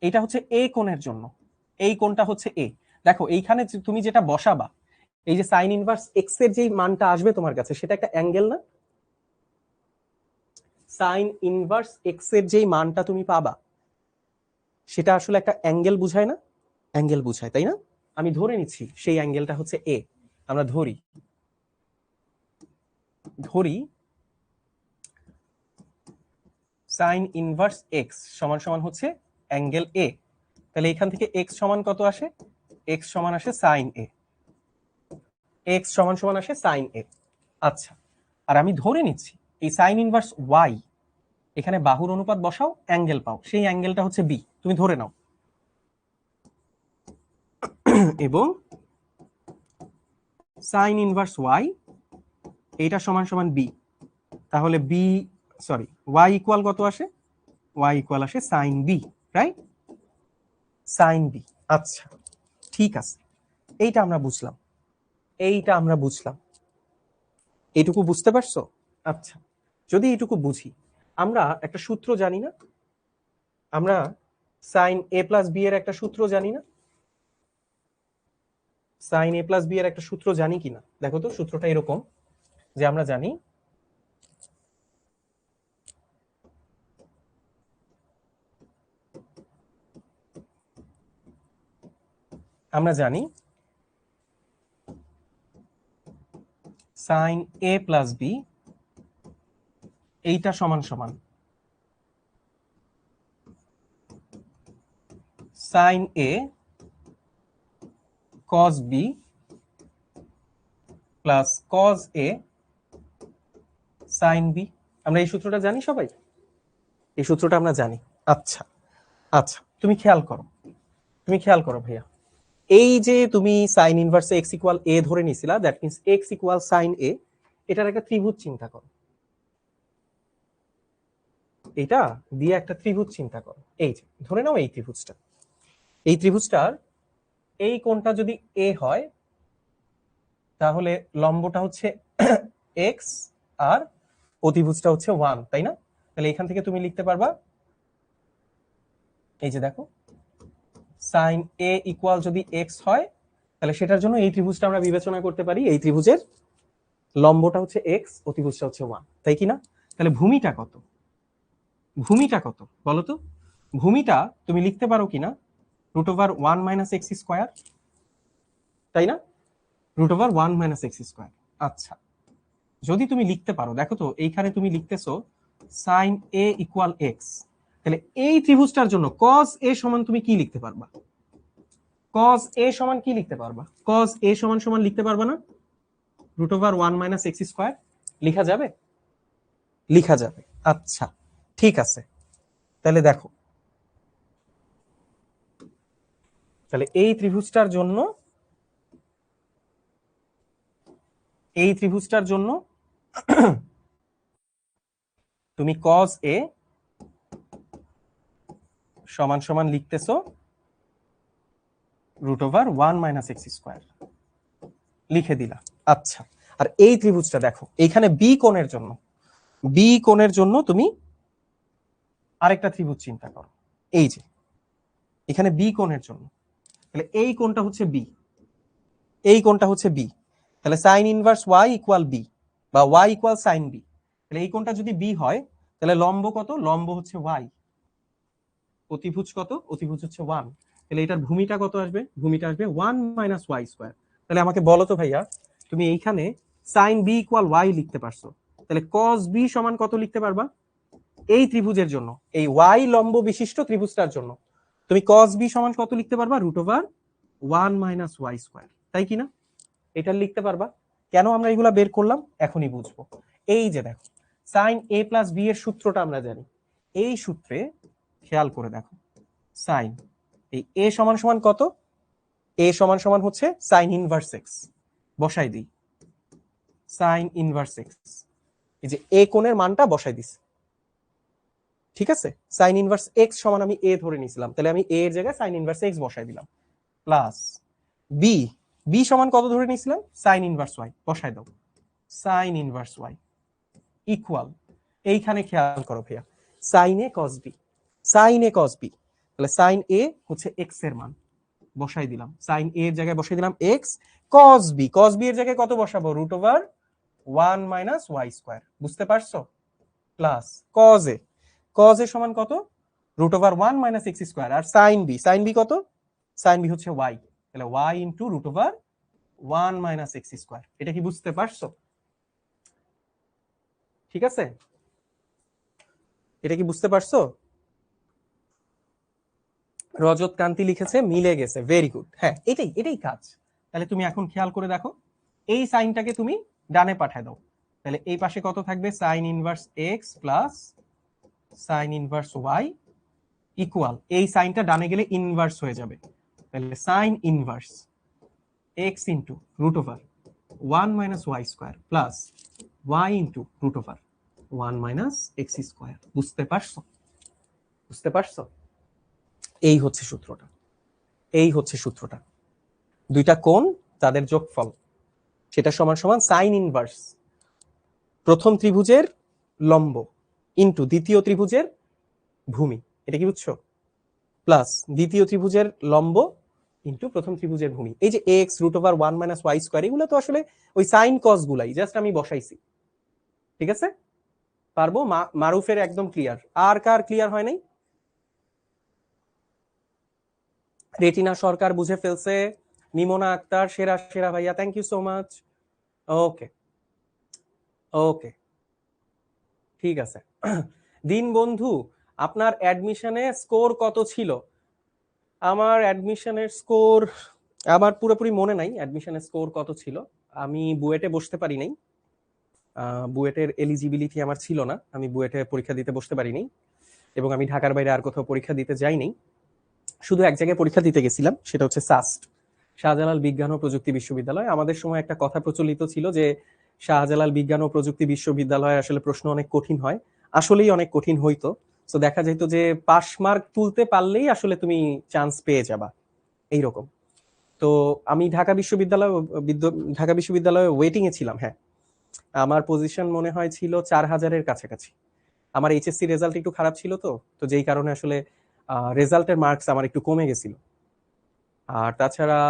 এটা হচ্ছে এ কোণের জন্য, এই কোণটা হচ্ছে এ। দেখো এইখানে তুমি যেটা বসাবা, এই যে সাইন ইনভার্স এক্স এর যে মানটা আসবে তোমার কাছে, সেটা একটা অ্যাঙ্গেল না? সাইন ইনভার্স এক্স এর যে মানটা তুমি পাবা, সেটা আসলে একটা অ্যাঙ্গেল বুঝায় না? অ্যাঙ্গেল বুঝায়, তাই না? আমি ধরে নিচ্ছি সেই অ্যাঙ্গেলটা হচ্ছে এ। আমরা ধরি ধরি সাইন ইনভার্স এক্স সমান সমান হচ্ছে অ্যাঙ্গেল এ। তাহলে এখান থেকে এক্স সমান কত আসে? এক্স সমান আসে সাইন এ, এক্স সমান সমান আসে সাইন এ। আচ্ছা, আর আমি ধরে নিচ্ছি এই সাইন ইনভার্স ওয়াই, এখানে বাহুর অনুপাত বসাও, অ্যাঙ্গেল পাও, সেই অ্যাঙ্গেলটা হচ্ছে বি, তুমি ধরে নাও। এবং সাইন ইনভার্স ওয়াই এইটা সমান সমান বি, তাহলে বি সরি ওয়াই ইকুয়াল কত আসে? ওয়াই ইকুয়াল আসে sine b, right? Sine b. আচ্ছা ঠিক আছে, এইটা আমরা বুঝলাম, এইটা আমরা বুঝলাম। এইটুকু বুঝতে পারছো? আচ্ছা, যদি এইটুকু বুঝি, আমরা একটা সূত্র জানি না? আমরা সাইন এ প্লাস বি এর একটা সূত্র জানি না? সাইন এ প্লাস বি এর একটা সূত্র জানি কিনা দেখো তো। সূত্রটা এরকম যে আমরা জানি সাইন এ প্লাস বি এইটা সমান সমান সাইন এ কস বি প্লাস কস এ সাইন বি। আমরা এই সূত্রটা জানি সবাই, এই সূত্রটা আমরা জানি। আচ্ছা আচ্ছা, তুমি খেয়াল করো, তুমি খেয়াল করো ভাইয়া, এই যে তুমি সাইন ইনভার্সে এক্স ইকুয়াল এ ধরে নিছিলা, that means x equal sine a, এটার একটা ত্রিভুজ চিন্তা করো। এটা দিয়ে একটা ত্রিভুজ চিন্তা করো। এই যে ধরে নাও এই ত্রিভুজটা, এই ত্রিভুজটার এই কোণটা যদি এ হয়, তাহলে লম্বটা হচ্ছে এক্স আর অতিভুজটা হচ্ছে 1, তাই না? তাহলে এখান থেকে তুমি লিখতে পারবা, এই যে দেখো সাইন এ ইকুয়াল যদি এক্স হয়, তাহলে সেটার জন্য এই ত্রিভুজটা আমরা বিবেচনা করতে পারি, এই ত্রিভুজের লম্বটা হচ্ছে এক্স, অতিভুজটা হচ্ছে 1, তাই কি না? তাহলে ভূমিটা কত? ভূমিটা কত বলো তো? ভূমিটা তুমি লিখতে পারো কিনা √1 - x², তাই না? √1 - x²। আচ্ছা, যদি তুমি লিখতে পারো, দেখো তো এইখানে তুমি লিখতেছো সাইন এ ইকুয়াল এক্স, তাহলে এই ত্রিভুজটার জন্য কস এ সমান তুমি কি লিখতে পারবা? কস এ সমান কি লিখতে পারবা? কস এ সমান সমান লিখতে পারবা না? √1 - x², লিখা যাবে? লিখা যাবে। আচ্ছা ঠিক আছে, তাহলে দেখো, তাহলে এই ত্রিভুজটার জন্য, এই ত্রিভুজটার জন্য তুমি কস এ সমান সমান লিখতেছো √1 - x², লিখে দিলা। আচ্ছা, আর এই ত্রিভুজটা দেখো, এইখানে বি কোণের জন্য, বি কোণের জন্য তুমি আরেকটা ত্রিভুজ চিন্তা করো। এই যে এখানে বি কোণের জন্য, তাহলে এই কোণটা হচ্ছে বি, এই কোণটা হচ্ছে বি, তাহলে sine inverse y equal b বা ওয়াই ইকুয়াল সাইন বি। তাহলে এই কোণটা যদি বি হয়, তাহলে লম্ব কত? লম্ব হচ্ছে ওয়াই। অতিভুজ কত? অতিভুজ হচ্ছে 1। তাহলে এটার ভূমিটা কত আসবে? ভূমিটা আসবে 1 মাইনাস ওয়াই স্কোয়ার। তাহলে আমাকে বলো তো ভাইয়া, তুমি এইখানে সাইন বি ইকুয়াল ওয়াই লিখতে পারছো, তাহলে কস বি সমান কত লিখতে পারবা? এই ত্রিভুজের জন্য, এই ওয়াই লম্ব বিশিষ্ট ত্রিভুজটার জন্য তুমি কস বি সমান কত লিখতে পারবা? Root over 1 minus y square, তাই কিনা? এটা লিখতে পারবা। কেন আমরা এগুলা বের করলাম এখনই বুঝবো। এই যে দেখো, সাইন এ প্লাস বি এর সূত্রটা আমরা জানি। এই সূত্রে খেয়াল করে দেখো, সাইন এই এ সমান সমান কত? এ সমান সমান হচ্ছে সাইন ইনভার্স এক্স। বসাই দিই সাইন ইনভার্স এক্স, এই যে এ কোণের মানটা বসাই দিছি, ঠিক আছে? সাইন ইনভার্স এক্স সমান আমি এ ধরে নিয়েছিলাম, তাহলে আমি এ এর জায়গায় সাইন ইনভার্স এক্স বসাই দিলাম, প্লাস বি, বি সমান কত ধরে নিয়েছিলাম? সাইন ইনভার্স ওয়াই, বসাই দাও সাইন ইনভার্স ওয়াই ইকুয়াল, এইখানে খেয়াল করো ভাইয়া, সাইন এ কস বি, সাইন এ কস বি, তাহলে সাইন এ হচ্ছে এক্স এর মান, বসাই দিলাম সাইন এ এর জায়গায় বসাই দিলাম x, cos b, cos b এর জায়গায় কত বসাবো? Root over 1 minus y square, বুঝতে পারছো? Plus cos a, cos a সমান কত? Root over 1 minus x square. আর সাইন বি, সাইন বি কত? সাইন বি হচ্ছে ওয়াই, তাহলে y into root over 1 minus x square. এটা কি বুঝতে পারছো? ঠিক আছে, এটা কি বুঝতে পারছো? রজত কান্তি লিখেছে মিলে গেছে, ভেরি গুড। হ্যাঁ, এটাই এটাই কাজ। তাহলে তুমি এখন খেয়াল করে দেখো, এই সাইনটাকে তুমি ডানে পাঠায় দাও, তাহলে এই পাশে কত থাকবে? Sine inverse x plus sine inverse y equal, এই সাইনটা ডানে গেলে ইনভার্স হয়ে যাবে, তাহলে sine inverse x into root over 1 minus y square plus y into root over 1 minus x square. বুঝতে পারছো? বুঝতে পারছো? এই হচ্ছে সূত্রটা, এই হচ্ছে সূত্রটা। দুইটা কোণ, তাদের যোগফল, সেটা সমান সমান সাইন ইনভার্স প্রথম ত্রিভুজের লম্ব ইন্টু দ্বিতীয় ত্রিভুজের ভূমি, এটা কি বুঝছো? প্লাস দ্বিতীয় ত্রিভুজের লম্ব ইন্টু প্রথম ত্রিভুজের ভূমি। এই যে x root over 1 minus y square, এগুলো তো আসলে ওই সাইন কস গুলাই, জাস্ট আমি বসাইছি। ঠিক আছে, পারবো? মারুফের একদম ক্লিয়ার, আর কার ক্লিয়ার হয় নাই? রেটিনা সরকার বুঝে ফেলছে, মিমোনা আক্তার সেরা সেরা ভাইয়া, থ্যাংক ইউ সো মাচ। ওকে ওকে, ঠিক আছে। দিন বন্ধু, আপনার অ্যাডমিশনে স্কোর কত ছিল? আমার অ্যাডমিশনের স্কোর আমার পুরোপুরি মনে নাই, অ্যাডমিশনের স্কোর কত ছিল। আমি বুয়েটে বসতে পারি নাই, বুয়েটের এলিজিবিলিটি আমার ছিল না, আমি বুয়েটে পরীক্ষা দিতে বসতে পারিনি, এবং আমি ঢাকার বাইরে আর কোথাও পরীক্ষা দিতে যাইনি। শুধু এক জায়গায় পরীক্ষা দিতে গেছিলাম, সেটা হচ্ছে সাস্ট, শাহজালাল বিজ্ঞান ও প্রযুক্তি বিশ্ববিদ্যালয়। আমাদের সময় একটা কথা প্রচলিত ছিল যে শাহজালাল বিজ্ঞান ও প্রযুক্তি বিশ্ববিদ্যালয়ে আসলে প্রশ্ন অনেক কঠিন হয়, আসলেই অনেক কঠিন হইতো। তো দেখা যেত যে পাস মার্ক তুলতে পারলেই আসলে তুমি চান্স পেয়ে যাবা, এইরকম। তো আমি ঢাকা বিশ্ববিদ্যালয়ে ওয়েটিং এ ছিলাম। হ্যাঁ, আমার পজিশন মনে হয় ছিল 4000-এর কাছাকাছি। আমার এইচএসসি রেজাল্ট একটু খারাপ ছিল, তো তো যেই কারণে আসলে রেজাল্টের মার্কস আমার একটু কমে গেছিল। আর তাছাড়া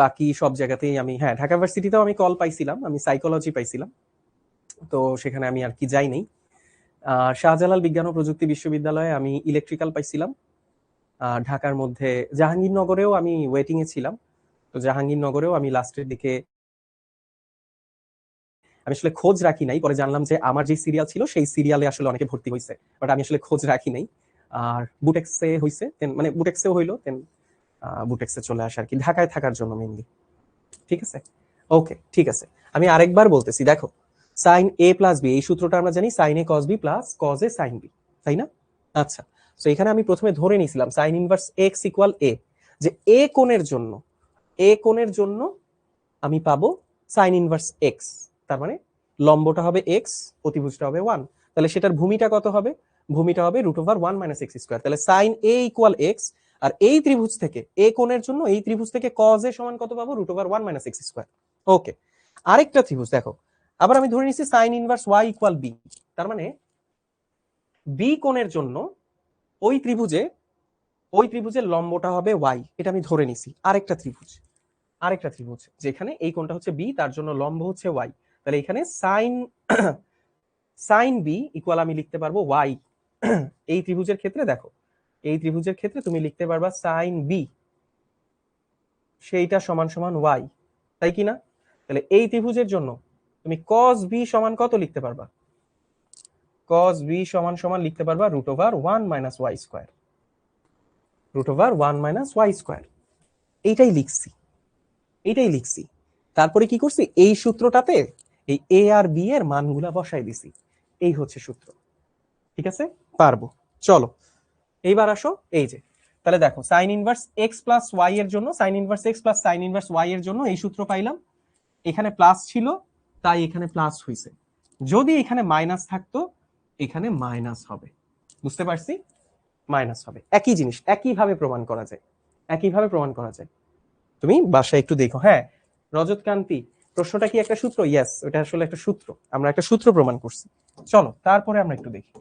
বাকি সব জায়গাতেই আমি, হ্যাঁ, ঢাকা ভার্সিটিতেও আমি কল পাইছিলাম, আমি সাইকোলজি পাইছিলাম, তো সেখানে আমি আর কি যাই নাই। শাহজালাল বিজ্ঞান ও প্রযুক্তি বিশ্ববিদ্যালয়ে আমি ইলেকট্রিক্যাল পাইছিলাম। ঢাকার মধ্যে জাহাঙ্গীরনগরেও আমি ওয়েটিং এ ছিলাম, তো জাহাঙ্গীরনগরেও আমি লাস্টের দিকে, আমি আসলে খোঁজ রাখি নাই, পরে জানলাম যে আমার যে সিরিয়াল ছিল সেই সিরিয়ালে আসলে অনেকে ভর্তি হয়েছে, বাট আমি আসলে খোঁজ রাখি নাই। আর বুটেক্সে হয়েছে, মানে বুটেক্সেও হইলো, দেন বুটেক্সে চলে আসে আর কি, ঢাকায় থাকার জন্য মেইনলি। ঠিক আছে, ওকে, ঠিক আছে। আমি আরেকবার বলতেছি, দেখো, সাইন এ প্লাস বি, এই সূত্রটা আমরা জানি, সাইন এ কস বি প্লাস কস এ সাইন বি, তাই না? আচ্ছা, তো এখানে আমি প্রথমে ধরে নিয়েছিলাম সাইন ইনভার্স এক্স ইকুয়াল এ, যে এ কোণের জন্য, এ কোণের জন্য আমি পাবো সাইন ইনভার্স এক্স, তার মানে লম্বটা হবে এক্স, অতিভুজটা হবে 1, তাহলে সেটার ভূমিটা কত হবে? ভূমিটা হবে root over 1 minus x square. তাহলে সাইন এ ইকুয়াল এক্স, আর এই ত্রিভুজ থেকে, এ কোণের জন্য এই ত্রিভুজ থেকে কজ এ সমান কত পাবো? Root over 1 minus x square. Okay, আরেকটা ত্রিভুজ দেখো, আবার আমি ধরে নিচ্ছি sine inverse y equal b, তার মানে বি কোণের জন্য ওই ত্রিভুজে, ওই ত্রিভুজের লম্বটা হবে ওয়াই, এটা আমি ধরে নিছি। আরেকটা ত্রিভুজ যেখানে এই কোণটা হচ্ছে বি, তার জন্য লম্ব হচ্ছে ওয়াই, তাহলে এখানে সাইন সাইন বি ইকুয়াল আমি লিখতে পারবো ওয়াই। এই ত্রিভুজের ক্ষেত্রে দেখো, এই ত্রিভুজের ক্ষেত্রে তুমি লিখতে পারবা সাইন বি সেইটা সমান সমান ওয়াই, তাই কি না? তাহলে এই ত্রিভুজের জন্য তুমি কস বি সমান কত লিখতে পারবা? কস বি সমান সমান লিখতে পারবা root over 1 minus y square, root over 1 minus y square. এইটাই লিখছি, এইটাই লিখছি। তারপরে কি করছি, এই সূত্রটাতে এই এ আর বি এর মানগুলা বসাই দিছি। এই হচ্ছে সূত্র, ঠিক আছে? পারবো। চলো এইবার আসো, এই যে তাহলে দেখো sine inverse x plus y এর জন্য, sine inverse x plus sine inverse y এর জন্য এই সূত্র পাইলাম। এখানে প্লাস ছিল তাই এখানে প্লাস হইছে, যদি এখানে মাইনাস থাকতো এখানে মাইনাস হবে। বুঝতে পারছি? মাইনাস হবে। একই জিনিস একইভাবে প্রমাণ করা যায়, একইভাবে প্রমাণ করা যায়। তুমি বাসায় একটু দেখো। হ্যাঁ রজত কান্তি, প্রশ্নটা কি একটা সূত্র? ইয়েস, ওটা আসলে একটা সূত্র, আমরা একটা সূত্র প্রমাণ করছি। চলো তারপরে আমরা একটু দেখি।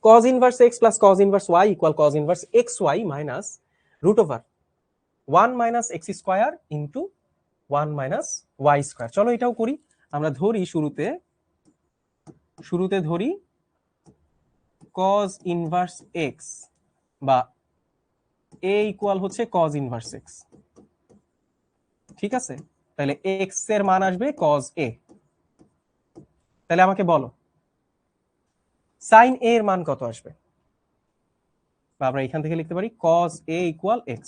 cos inverse x plus cos inverse y equal cos inverse xy minus root over 1 minus x square into 1 minus y square। চলো এটাও করি। আমরা ধরি শুরুতে ধরি cos inverse x বা a ইকুয়াল হচ্ছে cos inverse x, ঠিক আছে? তাহলে x এর মান আসবে cos a। তাহলে আমাকে বলো sin a এর মান কত আসবে? বা আমরা এখান থেকে লিখতে পারি cos a equal x,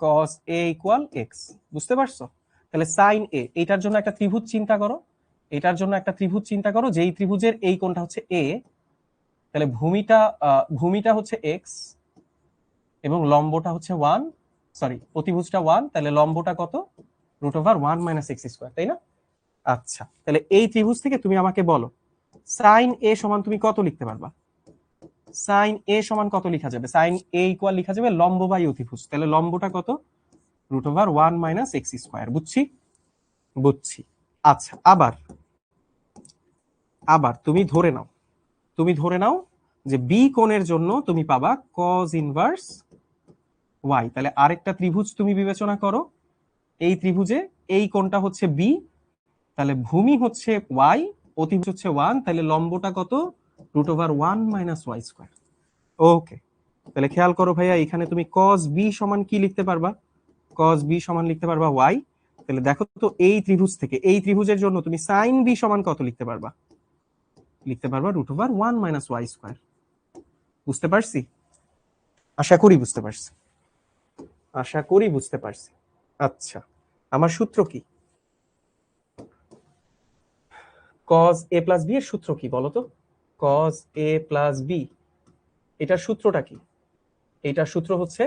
cos a equal x। বুঝতে পারছো? তাহলে sin a, এটার জন্য একটা ত্রিভুজ চিন্তা করো, এটার জন্য একটা ত্রিভুজ চিন্তা করো, যেই ত্রিভুজের এই কোণটা হচ্ছে a, তাহলে ভূমিটা হচ্ছে x এবং লম্বটা হচ্ছে 1, সরি অতিভুজটা 1, তাহলে লম্বটা কত? Root over 1 minus x square, তাই না? আচ্ছা তাহলে এই ত্রিভুজ থেকে তুমি আমাকে বলো সাইন এ সমান তুমি কত লিখতে পারবা? সাইন এ সমান কত লেখা যাবে? সাইন এ ইকুয়াল লেখা যাবে লম্ব বাই অতিভুজ, তাহলে লম্বটা কত? Root over 1 minus x square. বুঝছি? বুঝছি। আচ্ছা আবার তুমি ধরে নাও যে বি কোণের জন্য তুমি পাবা cos ইনভার্স ওয়াই। তাহলে আরেকটা ত্রিভুজ তুমি বিবেচনা করো, এই ত্রিভুজে এই কোণটা হচ্ছে বি, তাহলে ভূমি হচ্ছে ওয়াই, অতিভুজ হচ্ছে 1, তাহলে লম্বটা কত? Root over 1 minus y square. Okay, তাহলে খেয়াল করো ভাইয়া, এখানে তুমি cos বি সমান কি লিখতে পারবা? cos বি সমান লিখতে পারবা ওয়াই। তাহলে দেখো তো এই ত্রিভুজ থেকে এই ত্রিভুজের জন্য তুমি সাইন বি সমান কত লিখতে পারবা? লিখতে পারবা root over 1 minus y square. বুঝতে পারছি? আশা করি বুঝতে পারছি, আশা করি বুঝতে পারছি। আচ্ছা আমার সূত্র কি? cos a প্লাস বি এর সূত্র কি বলো তো? cos a প্লাস বি, এটার সূত্রটা কি? এটার সূত্র হচ্ছে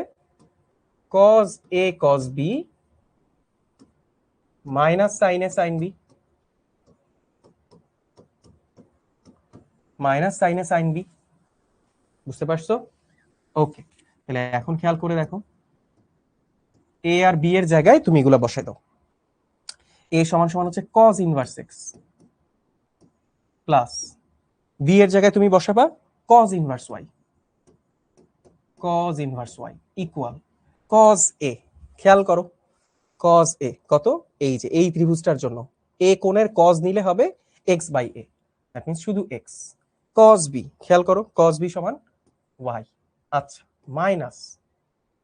cos a cos b minus sine a sine b, minus sine a sine b. বুঝতে পারছো? ওকে, তাহলে এখন খেয়াল করে দেখো, এ আর বি এর জায়গায় তুমি এগুলা বসাই দাও। এ সমান সমান হচ্ছে cos inverse x plus b এর জায়গায় তুমি বসাবা cos inverse y, cos inverse y equal cos a. খেয়াল করো cos এ কত? এই যে এই ত্রিভুজটার জন্য এ কোণের cos নিলে হবে x by a, that means শুধু x। cos বি, খেয়াল করো cos বি সমান y। আচ্ছা মাইনাস,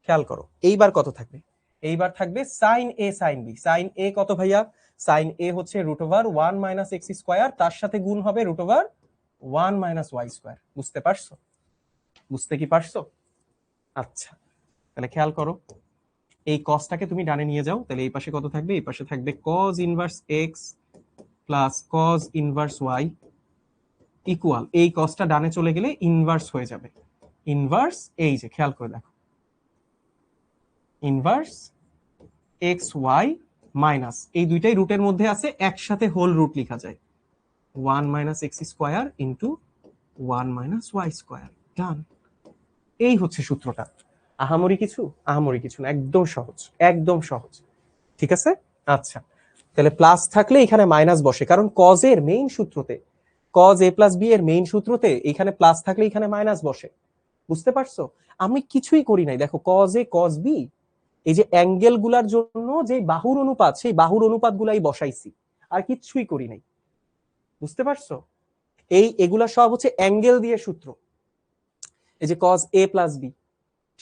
খেয়াল করো এইবার কত থাকবে? এইবার থাকবে sine a sine b. Sine a কত ভাইয়া? সাইন এ হচ্ছে root over 1 minus x square, তার সাথে গুণ হবে root over 1 minus y square. বুঝতে পারছো? বুঝতে কি পারছো? আচ্ছা তাহলে খেয়াল করো, এই কসটাকে তুমি ডানে নিয়ে যাও, তাহলে এই পাশে কত থাকবে? এই পাশে থাকবে cos inverse x plus cos inverse y equal, এই কসটা ডানে চলে গেলে ইনভার্স হয়ে যাবে। ইনভার্স, এই যে খেয়াল করে দেখো, ইনভার্স এক্স ওয়াই মাইনাস, এই দুইটাই রুটের মধ্যে আছে, একসাথে হোল রুট লেখা যায় 1 minus x square into 1 minus y square. Done. এই হচ্ছে সূত্রটা। আহামরি কিছু না, একদম সহজ, একদম সহজ। ঠিক আছে? আচ্ছা তাহলে প্লাস থাকলে এখানে মাইনাস বসে, কারণ cos এর মেইন সূত্রতে, cos a প্লাস b এর মেইন সূত্রতে এখানে প্লাস থাকলে এখানে মাইনাস বসে। বুঝতে পারছো? আমি কিছুই করি নাই, দেখো cos a cos b, এই যে অ্যাঙ্গেল গুলার জন্য যে বাহুর অনুপাত, সেই বাহুর অনুপাত গুলাই বসাইছি, আর কিচ্ছুই করি নাই। বুঝতে পারছো? এগুলা সব হচ্ছে অ্যাঙ্গেল দিয়ে সূত্র। এই যে cos a প্লাস বি,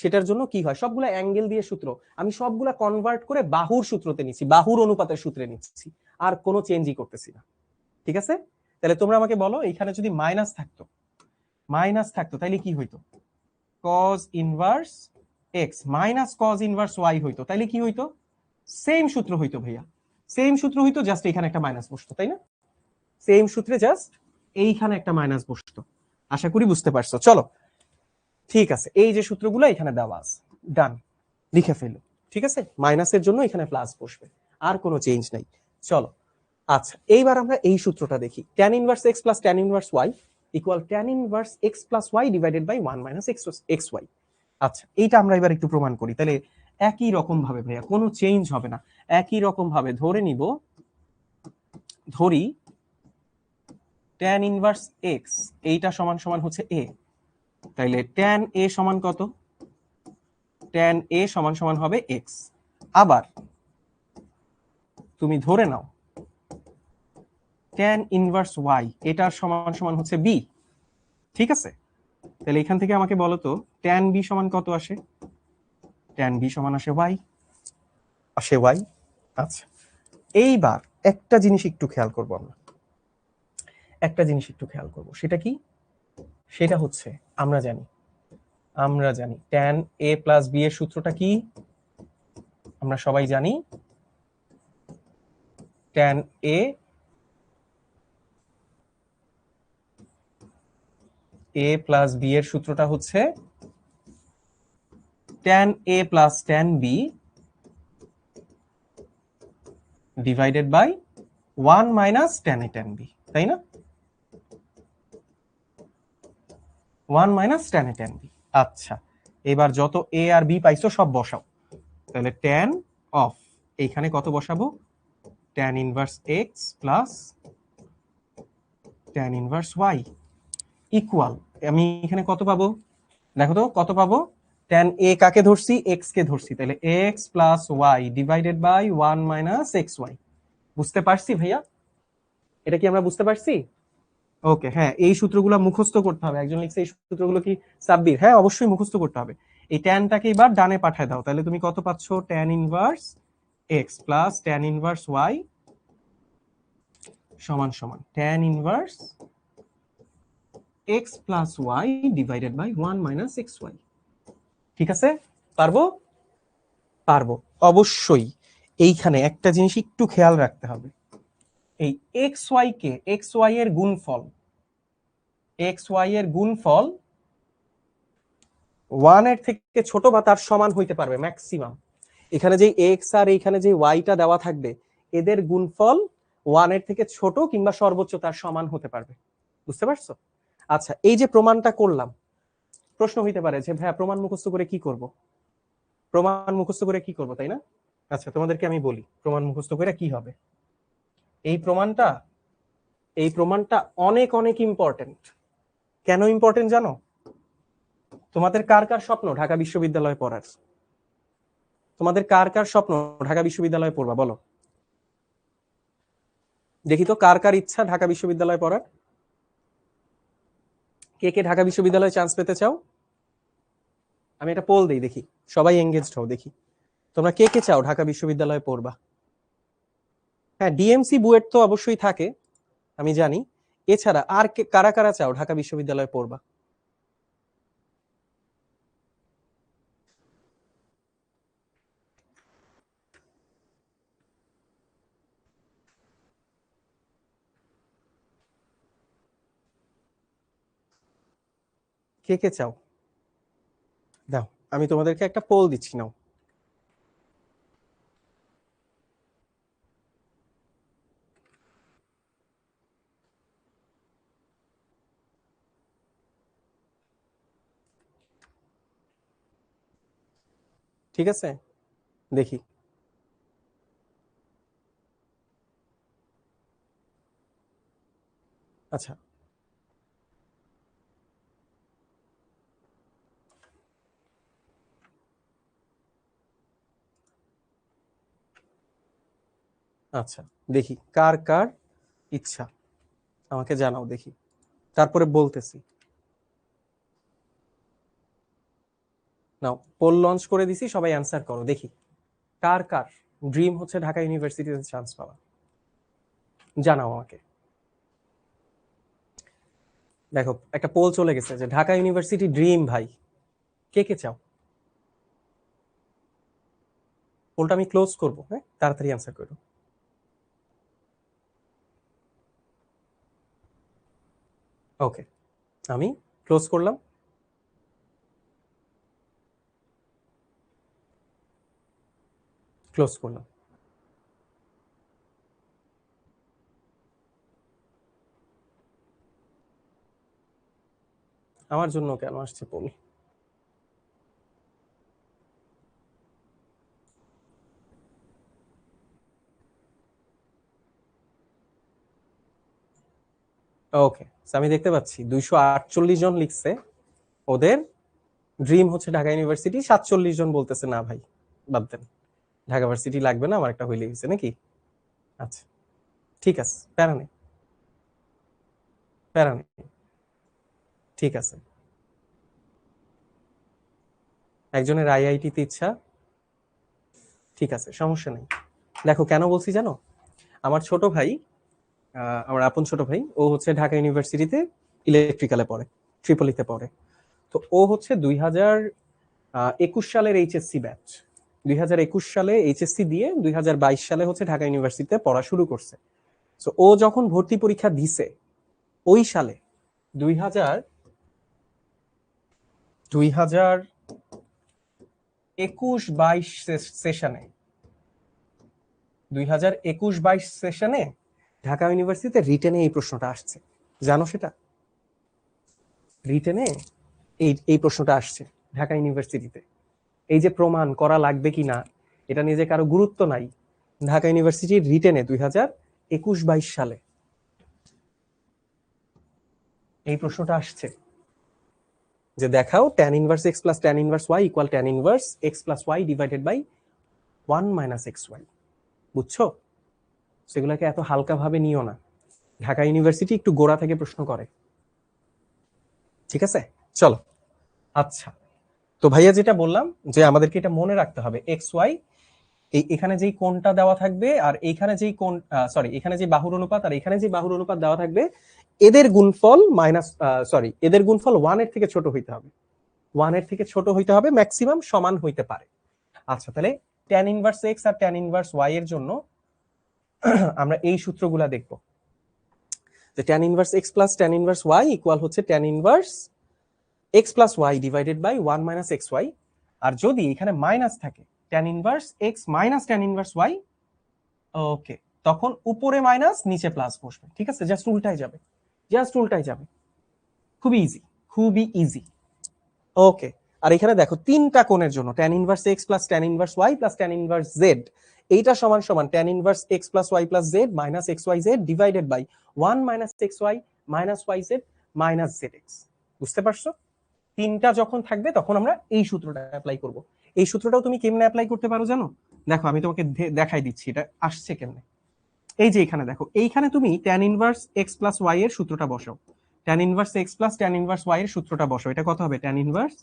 সেটার জন্য কি হয়, সবগুলা অ্যাঙ্গেল দিয়ে সূত্র। আমি সবগুলা কনভার্ট করে বাহুর সূত্রতে নিচ্ছি, বাহুর অনুপাতের সূত্রে নিচ্ছি, আর কোনো চেঞ্জই করতেছি না। ঠিক আছে? তাহলে তোমরা আমাকে বলো, এখানে যদি মাইনাস থাকতো তাহলে কি হইতো? cos inverse x minus cos inverse y হইতো, তাইলে কি হইতো? সেম সূত্র হইতো ভাইয়া, সেম সূত্র হইতো, জাস্ট এখানে একটা মাইনাস বসতো, তাই না? সেম সূত্রে জাস্ট এইখানে একটা মাইনাস বসতো। আশা করি বুঝতে পারছো। চলো ঠিক আছে, এই যে সূত্রগুলো এখানে দেওয়া আছে, ডান, লিখে ফেলো। ঠিক আছে, মাইনাসের জন্য এখানে প্লাস বসবে, আর কোনো চেঞ্জ নাই। চলো, আচ্ছা এইবার আমরা এই সূত্রটা দেখি, tan inverse x plus tan inverse y equal tan inverse x plus y divided by 1 minus xy। আচ্ছা এইটা আমরা এবার একটু প্রমাণ করি। তাহলে একই রকম ভাবে ভাইয়া, কোনো চেঞ্জ হবে না, একই রকম ভাবে ধরি tan ইনভার্স x এইটা সমান সমান হচ্ছে a, তাইলে tan a সমান কত? tan a সমান সমান হবে x। আবার তুমি ধরে নাও tan ইনভার্স y এটার সমান সমান হচ্ছে b। ঠিক আছে, তাহলে এখান থেকে আমাকে বলো তো tan b সমান কত আসে? tan b সমান আসে y। আচ্ছা এইবার একটা জিনিস একটু খেয়াল করবো আমরা, সেটা কি? সেটা হচ্ছে আমরা জানি tan a প্লাস b এর সূত্রটা কি? আমরা সবাই জানি tan a প্লাস b এর সূত্রটা হচ্ছে tan a plus tan b divided by 1 minus tan a tan b, তাই না? 1 minus tan a tan b। আচ্ছা এবার যত a আর b পাইছো সব বসাও। তাহলে tan অফ এইখানে কত বসাবো? tan inverse x plus tan inverse y equal, আমি এখানে কত পাবো? দেখো তো কত পাবো? tan a কাকে ধরছি? x কে ধরছি, তাহলে x plus y divided by 1 minus xy। বুঝতে পারছি ভাইয়া? এটা কি আমরা বুঝতে পারছি? ওকে, হ্যাঁ এই সূত্রগুলো মুখস্থ করতে হবে। একজন লিখছে এই সূত্রগুলো কি সাব্বির? হ্যাঁ অবশ্যই মুখস্থ করতে হবে। এই ট্যানটাকে এবার ডানে পাঠায় দাও, তাহলে তুমি কত পাচ্ছ? tan inverse x plus tan inverse y সমান সমান tan inverse x plus y divided by 1 minus xy। ঠিক আছে, পারবো? পারবো অবশ্যই। এইখানে একটা জিনিস একটু খেয়াল রাখতে হবে, এই xy এর গুণফল 1 এর থেকে ছোট বা তার সমান হইতে পারবে ম্যাক্সিমাম। এখানে যে x আর এখানে যে y-টা দেওয়া থাকবে, এদের গুণফল 1 এর থেকে ছোট কিংবা সর্বোচ্চ তার সমান হতে পারবে। বুঝতে পারছো? আচ্ছা এই যে প্রমাণটা করলাম, প্রশ্ন হইতে পারে যে ভাইয়া প্রমাণ মুখস্থ করে কি করব? তাই না? আচ্ছা তোমাদেরকে আমি বলি প্রমাণ মুখস্থ করে কি হবে। এই প্রমাণটা অনেক অনেক ইম্পর্টেন্ট। কেন ইম্পর্টেন্ট জানো? তোমাদের কার কার স্বপ্ন ঢাকা বিশ্ববিদ্যালয়ে পড়ার? তোমাদের কার কার স্বপ্ন ঢাকা বিশ্ববিদ্যালয়ে পড়বা বলো দেখি তো, কার কার ইচ্ছা ঢাকা বিশ্ববিদ্যালয়ে পড়ার? কে কে ঢাকা বিশ্ববিদ্যালয়ে চান্স পেতে চাও? আমি একটা পোল দেই, দেখি সবাই এঙ্গেজড হও, দেখি তোমরা কে কে চাও ঢাকা বিশ্ববিদ্যালয়ে পড়বা। হ্যাঁ ডিএমসি বুয়েট তো অবশ্যই থাকে, আমি জানি। এছাড়া আর কারা কারা চাও ঢাকা বিশ্ববিদ্যালয়ে পড়বা? কে কে চাও? দাও, আমি তোমাদেরকে একটা পোল দিচ্ছি, নাও। ঠিক আছে, দেখি। আচ্ছা আচ্ছা দেখি কার কার ইচ্ছা। আমাকে জানাও দেখি, তারপরে বলতেছি। নাও পোল লঞ্চ করে দিছি, সবাই অ্যান্সার করো দেখি কার কার ড্রিম হচ্ছে ঢাকা ইউনিভার্সিটিতে চান্স পাওয়া, জানাও আমাকে। দেখো একটা পোল চলে গেছে যে ঢাকা ইউনিভার্সিটি ড্রিম ভাই, কে কে চাও? পোলটা আমি ক্লোজ করবো, হ্যাঁ তাড়াতাড়ি অ্যান্সার করো। ওকে, আমি ক্লোজ করলাম। ক্লোজ করলাম। আমার জন্য কেন আসছে পোল? ওকে, আমি দেখতে পাচ্ছি 248 জন লিখছে ওদের ড্রিম হচ্ছে ঢাকা ইউনিভার্সিটি, 47 জন বলতেছে না ভাই বাদ দেন, ঢাকা ভার্সিটি লাগবে না, আমার একটা হইলে গেছে নাকি। আচ্ছা ঠিক আছে, প্যারা নেই, প্যারা নেই, ঠিক আছে। একজনের আইআইটিতে ইচ্ছা, ঠিক আছে সমস্যা নেই। দেখো কেন বলছি জানো, আমার ছোট ভাই, আমার আপন ছোট ভাই, ও হচ্ছে ঢাকা ইউনিভার্সিটিতে ইলেকট্রিক্যালে পড়ে, ট্রিপলিতে পড়ে। তো ও হচ্ছে 2021 সালের এইচএসসি ব্যাচ, 2021 সালে এইচএসসি দিয়ে 2022 সালে হচ্ছে ঢাকা ইউনিভার্সিটিতে পড়া শুরু করছে। তো ও যখন ভর্তি পরীক্ষা দিছে ওই সালে, 2021-22 সেশনে, 2021-22 সেশনে ঢাকা ইউনিভার্সিটিতে রিটেনে এই প্রশ্নটা আসছে, জানো সেটা? রিটেনে এই এই প্রশ্নটা আসছে ঢাকা ইউনিভার্সিটিতে। এই যে প্রমাণ করা লাগবে কিনা এটা নিয়ে যে কারো গুরুত্ব নাই, ঢাকা ইউনিভার্সিটির রিটেনে 2021-22 সালে এই প্রশ্নটা আসছে যে দেখাও tan inverse x plus tan inverse y equal tan inverse x plus y divided by 1 minus xy। বুঝছো? সেগুলোকে এত হালকা ভাবে নিও না, ঢাকা ইউনিভার্সিটি একটু গোড়া থেকে প্রশ্ন করে। ঠিক আছে, চলো। আচ্ছা, তো ভাইয়া যেটা বললাম যে আমাদেরকে এটা মনে রাখতে হবে, এক্স ওয়াই এখানে যেই কোণটা দেওয়া থাকবে আর এইখানে যেই কোণ, সরি এখানে যে বাহুর অনুপাত আর এখানে যে বাহুর অনুপাত দেওয়া থাকবে, এদের গুণফল মাইনাস, সরি এদের গুণফল 1 এর থেকে ছোট হইতে হবে, 1 এর থেকে ছোট হইতে হবে, ম্যাক্সিমাম সমান হইতে পারে। আচ্ছা তাহলে tan ইনভার্স এক্স আর tan ইনভার্স ওয়াই এর জন্য আমরা এই সূত্রগুলা দেখব, যে tan inverse x plus tan inverse y equal হচ্ছে tan inverse x plus y divided by 1 minus x y. আর যদি এখানে মাইনাস থাকে, tan inverse x minus tan inverse y, okay, তখন উপরে মাইনাস নিচে প্লাস বসবে। ঠিক আছে, জাস্ট উল্টাই যাবে, জাস্ট উল্টাই যাবে, খুবই ইজি, খুবই ইজি। ওকে, আর এখানে দেখো তিনটা কোণের জন্য tan inverse x plus tan inverse y plus tan inverse z, এইটা সমান সমান tan inverse x plus y plus z minus x y z divided by 1 minus x y minus y z minus z x. বুঝতে পারছো? তিনটা যখন থাকবে তখন আমরা এই সূত্রটা অ্যাপ্লাই করব। এই সূত্রটাও তুমি কেমনে অ্যাপ্লাই করতে পারো জানো? দেখো আমি তোমাকে দেখাই দিচ্ছি এটা আসছে কেমনে। এই যে এখানে দেখো, এইখানে তুমি tan inverse x plus y এর সূত্রটা বসাও, tan inverse x plus tan inverse y এর সূত্রটা বসাও, এটা কত হবে? tan inverse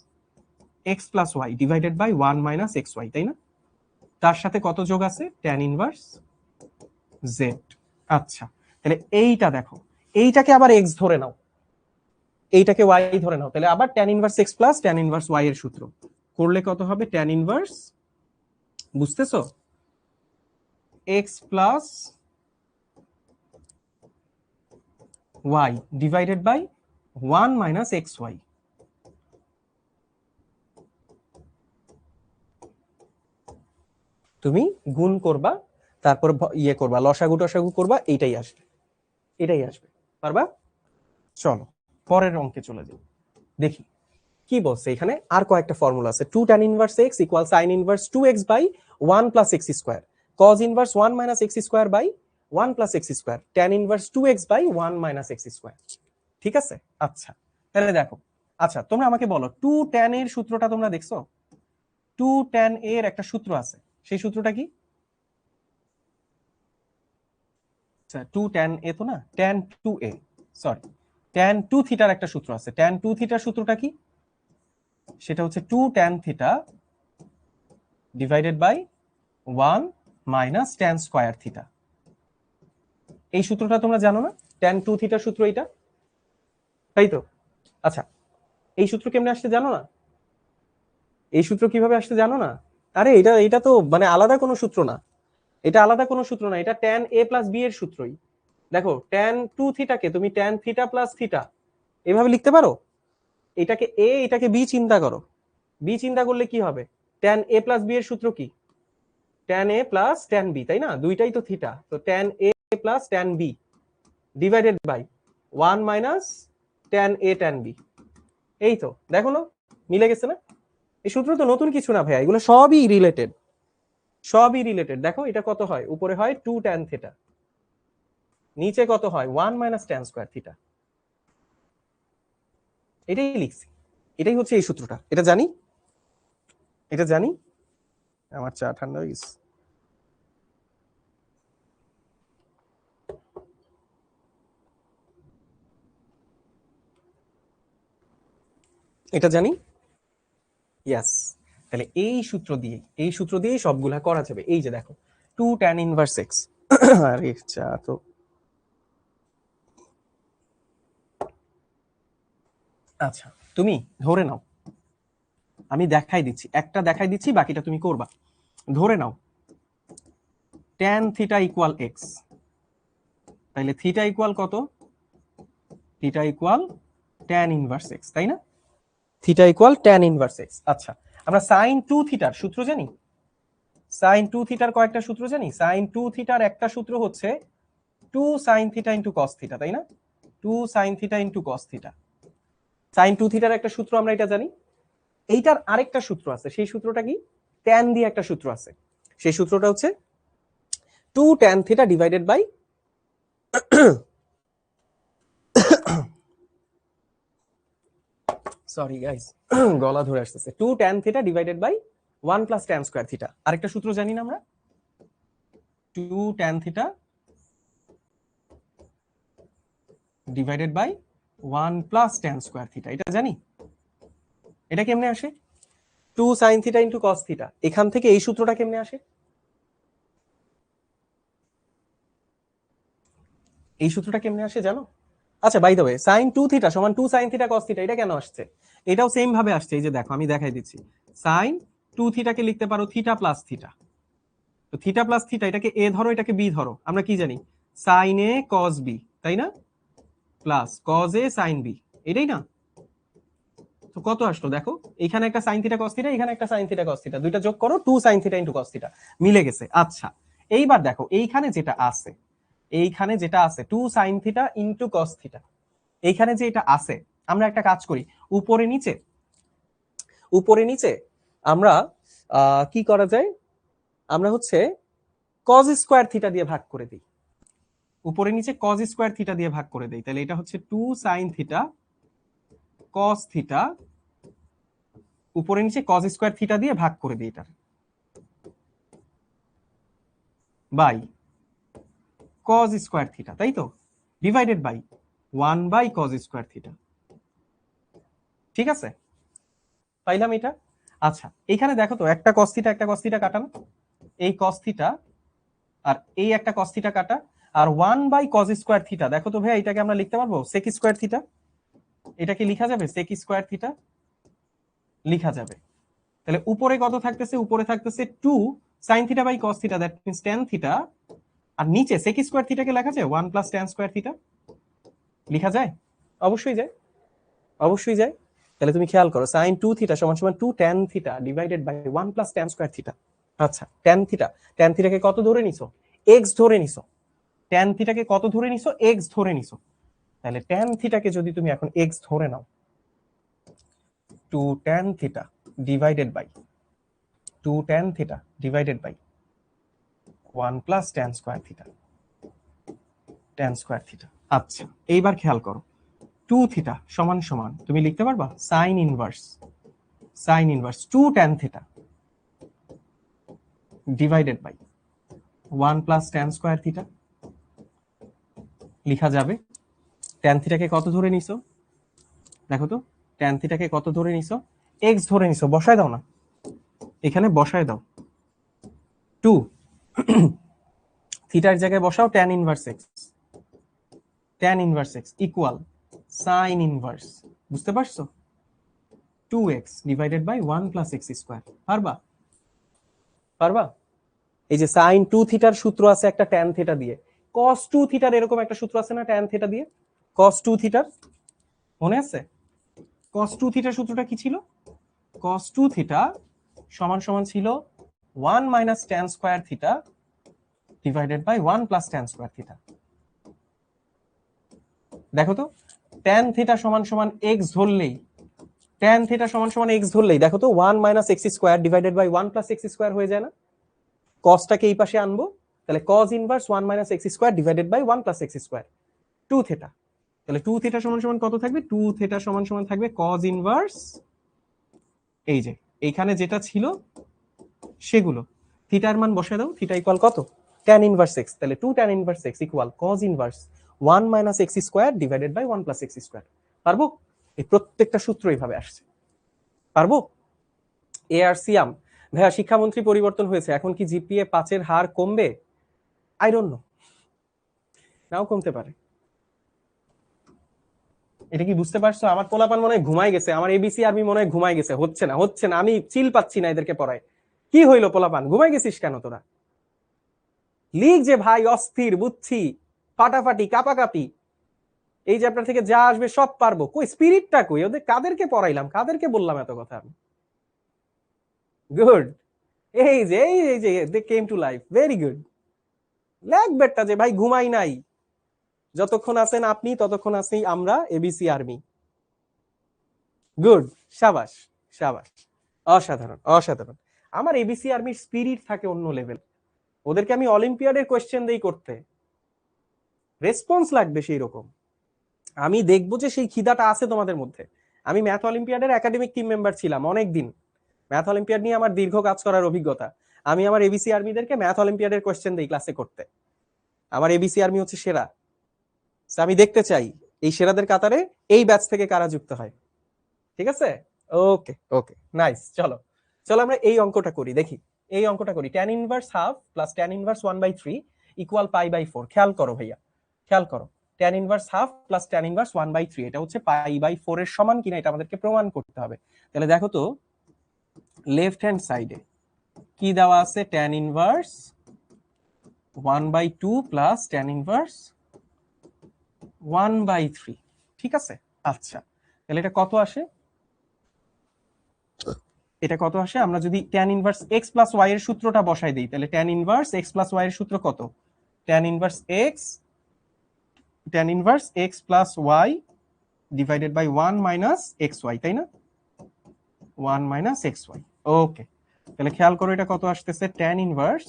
x plus y divided by 1 minus xy, তাই না? তার সাথে কত যোগ আছে? tan inverse z। আচ্ছা তাহলে এইটা দেখো, এইটাকে আবার x ধরে নাও, এইটাকে y ধরে নাও, তাহলে আবার tan inverse x plus tan inverse y এর সূত্র করলে কত হবে? tan ইনভার্স, বুঝতেছো, x plus y divided by 1 minus xy। তুমি গুণ করবা, তারপর ইয়ে করবা, লসাগু টসাগু করবা, এইটাই আসবে, এটাই আসবে। পারবা? চলো পরের অঙ্কে চলে যাই, দেখি কি বলছে এখানে। আর কয়েকটা ফর্মুলা আছে, 2 tan inverse x equal sin inverse 2x by 1 plus x square, cos inverse 1 minus x square by 1 plus x square, tan inverse 2x by 1 minus x square. ঠিক আছে, আচ্ছা তাহলে দেখো, আচ্ছা তোমরা আমাকে বলো 2 tan এর সূত্রটা তোমরা দেখছো? 2 tan এর একটা সূত্র আছে, সেই সূত্রটা কি? 2 tan a তো না, tan 2a, সরি tan 2 থিটার একটা সূত্র আছে। tan 2 থিটার সূত্রটা কি? সেটা হচ্ছে 2 tan theta divided by 1 minus tan square theta. এই সূত্রটা তোমরা জানো না? tan 2 থিটার সূত্র এটা, তাই তো? আচ্ছা, এই সূত্র কেমনে আসছে জানো না? এই সূত্র কিভাবে আসছে জানো না? আরে এটা এটা তো মানে আলাদা কোনো সূত্র না, এটা আলাদা কোনো সূত্র না, এটা tan a প্লাস b এর সূত্রই। দেখো tan 2 থিটাকে তুমি tan থিটা প্লাস থিটা এভাবে লিখতে পারো। এটাকে a এটাকে b চিন্তা করো, b চিন্তা করলে কি হবে? tan a প্লাস b এর সূত্র কি? tan a plus tan b, তাই না? দুইটাই তো থিটা, তো tan a plus tan b divided by 1 minus tan a tan b। এই তো দেখো না, মিলে গেছে না? এই সূত্র তো নতুন কিছু না ভাইয়া, এগুলো সবই রিলেটেড, সবই রিলেটেড। দেখো এটা কত হয়, উপরে হয় 2 tan থিটা, নিচে কত হয় 1 মাইনাস tan স্কয়ার থিটা। এটাই লিখছি, এটাই হচ্ছে এই সূত্রটা। এটা জানি, এটা জানি। আমার চা ঠান্ডা হয়ে গেছে। এটা জানি, ইয়াস। তাহলে এই সূত্র দিয়েই সবগুলা করা যাবে। এই যে দেখো 2 tan ইনভার্স x। আরে চা তো আচ্ছা, তুমি ধরে নাও, আমি দেখাই দিচ্ছি, একটা দেখাই দিচ্ছি, বাকিটা তুমি করবা। ধরে নাও tan থিটা ইকুয়াল x, তাহলে থিটা ইকুয়াল কত? Theta equal tan inverse x, তাই না? Theta equal tan inverse x। আচ্ছা, আমরা sin 2 থিটার সূত্র জানি। sin 2 থিটার কয়েকটা সূত্র জানি। sin 2 থিটার একটা সূত্র হচ্ছে 2 sin theta into cos theta, তাই না? 2 sin theta into cos theta. sin 2 থিটার একটা সূত্র আমরা এটা জানি। এইটার আরেকটা সূত্র আছে, সেই সূত্রটা কি? tan দিয়ে একটা সূত্র আছে, সেই সূত্রটা হচ্ছে 2 tan theta divided by sorry guys, গলা ধরে আসতেছে। 2 tan theta divided by 1 plus tan square theta. আরেকটা সূত্র জানি না আমরা? 2 tan theta divided by 1 plus tan square theta, এটা জানি। এটা কেমনে আসে? 2 sin theta into cos theta, এখান থেকে এই সূত্রটা কেমনে আসে? এই সূত্রটা কেমনে আসে জানো? আচ্ছা, by the way, sin 2 theta সমান 2 sin থিটা cos থিটা, এটা কেন আসছে? এটাও সেম ভাবে আসছে। এই যে দেখো আমি দেখাই দিচ্ছি। sin 2 থিটাকে লিখতে পারো থিটা প্লাস থিটা, তো থিটা প্লাস থিটা, এটাকে a ধরো এটাকে b ধরো, আমরা কি জানি? sin a cos b, তাই না? Plus cos a sin b, এটাই না? তো কত আসলো দেখো, এখানে একটা sin থিটা cos থিটা, এখানে একটা sin থিটা cos থিটা, দুইটা যোগ করো 2 sin theta into cos theta, মিলে গেছে। আচ্ছা, এইবার দেখো এইখানে যেটা আছে, এইখানে যেটা আছে 2 sin theta into cos theta, এইখানে যে এটা আছে, আমরা একটা কাজ করি, উপরে নিচে, উপরে নিচে আমরা কি করা যায়, আমরা হচ্ছে cos স্কয়ার থিটা দিয়ে ভাগ করে দিই। উপরে নিচে cos স্কয়ার থিটা দিয়ে ভাগ করে দেই, তাহলে এটা হচ্ছে 2 sin থিটা cos থিটা, উপরে নিচে cos স্কয়ার থিটা দিয়ে ভাগ করে দিই, এটা বাই cos স্কয়ার থিটা, তাই তো? Divided by 1 by cos square theta. ঠিক আছে, পাইলাম এটা। আচ্ছা, এখানে দেখো তো একটা cos থিটা একটা cos থিটা কাটা না? এই cos থিটা আর এই একটা cos থিটা কাটা, আর 1 বাই cos স্কয়ার থিটা, দেখো তো ভাইয়া এটাকে আমরা লিখতে পারবো sec স্কয়ার থিটা। এটা কি লিখা যাবে sec স্কয়ার থিটা? লিখা যাবে। তাহলে উপরে কত থাকতেছে? উপরে থাকতেছে 2 sin theta by cos theta, that means tan theta. আর নিচে sec স্কয়ার থিটাকে লেখা যায় 1 প্লাস tan স্কয়ার থিটা, লেখা যায়? অবশ্যই যায়, অবশ্যই যায়। তাহলে তুমি খেয়াল করো sin 2 থিটা সমান সমান 2 tan theta divided by 1 plus tan square theta. আচ্ছা, tan থিটা, tan থিটাকে কত ধরে নিছো? x ধরে নিছো। tan থিটাকে কত ধরে নিছো? x ধরে নিছো। তাহলে tan থিটাকে যদি তুমি এখন x ধরে নাও, 2 tan theta divided by 2 tan theta divided by 1 plus tan square theta, tan square theta. আচ্ছা, এইবার খেয়াল করো 2 থিটা সমান সমান তুমি লিখতে পারবা sin inverse 2 tan theta divided by 1 plus tan square theta, লেখা যাবে। ট্যান থিটাকে কত ধরে নিছো? দেখো তো ট্যান থিটাকে কত ধরে নিছো? এক্স ধরে নিছো, বসায় দাও না, এখানে বসায় দাও 2, থিটার জায়গায় বসাও tan inverse x, tan inverse x equal sine inverse, বুঝতে পারছো? 2x divided by 1 plus x square. পারবা? পারবা? এই যে সাইন 2 থিটার সূত্র আছে একটা ট্যান থিটা দিয়ে, কস 2 থিটার এরকম একটা সূত্র আছে না ট্যান থিটা দিয়ে, কস 2 থিটার মনে আছে? কস 2 থিটার সূত্রটা কি ছিল? কস 2 থিটা সমান সমান ছিল 1 minus tan square theta divided by 1 plus tan square theta. দেখো তো ট্যান থিটা সমান সমান এক্স ধরলেই, ট্যান থিটা সমান সমান এক্স ধরলেই দেখো তো 1 minus x square divided by 1 plus x square হয়ে যায় না? কসটাকে এই পাশে আনবো, তাহলে cos inverse 1 minus x square divided by 1 plus x square 2 theta. তাহলে 2 থিটা সমান সমান কত থাকবে? 2 থিটা সমান সমান থাকবে কস ইনভার্স, এই যে এইখানে যেটা ছিল সেগুলো, থিটার মান বসায় দাও, থিটা ইকুয়াল কত? tan ইনভার্স x, তাহলে 2 tan inverse x equal cos inverse 1 minus x square divided by 1 plus x square. পারবো? এই প্রত্যেকটা সূত্র এইভাবে আসছে, পারবো? এ আর সিয়াম ভাইয়া শিক্ষামন্ত্রী পরিবর্তন হয়েছে, এখন কি জিপিএ 5 এর হার কমবে? আই ডোন্ট নো, নাও কমতে পারে। এটা কি বুঝতে পারছো? আমার পোলাপান মনে হয় ঘুমাই গেছে, আমার এবিসি আর্মি মনে হয় ঘুমাই গেছে, হচ্ছে না হচ্ছে না, আমি চিল পাচ্ছি না এদেরকে পড়ায়। কি হইলো পোলাপান, ঘুমাই গেছিস কেন তোরা? লিগ যে ভাই অস্থির, বুঝছি, ফাটাফাটি কাপাকাপি, এই চ্যাপ্টার থেকে যা আসবে সব পারবো, কই স্পিরিটটা কই ওদের? কাদেরকে পড়াইলাম, কাদেরকে বললাম এত কথা আমি? গুড, এই যে they came to life, very good. লাগবেটা যে ভাই ঘুমাই নাই, যতক্ষণ আছেন আপনি ততক্ষণ আছি আমরা এবিসি আর্মি। গুড, শাবাশ শাবাশ, অসাধারণ অসাধারণ। আমার এবিসি আর্মির স্পিরিট থাকে অন্য লেভেল, ওদেরকে আমি অলিম্পিয়াডের কোয়েশ্চেন দেই করতে, রেসপন্স লাগবে সেই রকম। আমি দেখবো যে সেই খিদাটা আছে তোমাদের মধ্যে। আমি ম্যাথ অলিম্পিয়াডের একাডেমিক টিম মেম্বার ছিলাম অনেক দিন, ম্যাথ অলিম্পিয়াড নিয়ে আমার দীর্ঘ কাজ করার অভিজ্ঞতা। আমি আমার এবিসি আর্মিদেরকে ম্যাথ অলিম্পিয়াডের কোয়েশ্চেন দেই ক্লাসে করতে, আমার এবিসি আর্মি হচ্ছে সেরা। আমি দেখতে চাই এই সেরাদের কাতারে এই ব্যাচ থেকে কারা যুক্ত হয়। ঠিক আছে, ওকে ওকে, নাইস। চলো চলো আমরা এই অঙ্কটা করি, দেখি এই অঙ্কটা করি। tan inverse half plus tan inverse 1/3 equal pi by 4। খেয়াল করো ভাইয়া, খেয়াল করো, tan inverse half plus tan inverse 1/3 এটা হচ্ছে পাই বাই 4 এর সমান কিনা এটা আমাদেরকে প্রমাণ করতে হবে। তাহলে দেখো তো লেফট হ্যান্ড সাইডে কি দেওয়া আছে? tan inverse 1/2 plus tan inverse 1/3, ঠিক আছে? আচ্ছা, তাহলে এটা কত আসে? এটা কত আসে? আমরা যদি tan inverse x plus y এর সূত্রটা বসাই দেই, তাহলে tan inverse x plus y এর সূত্র কত? tan inverse x plus y divided by 1 minus xy, তাই না? 1 মাইনাস xy, ওকে। তাহলে খেয়াল করো এটা কত আসতেছে? tan ইনভার্স,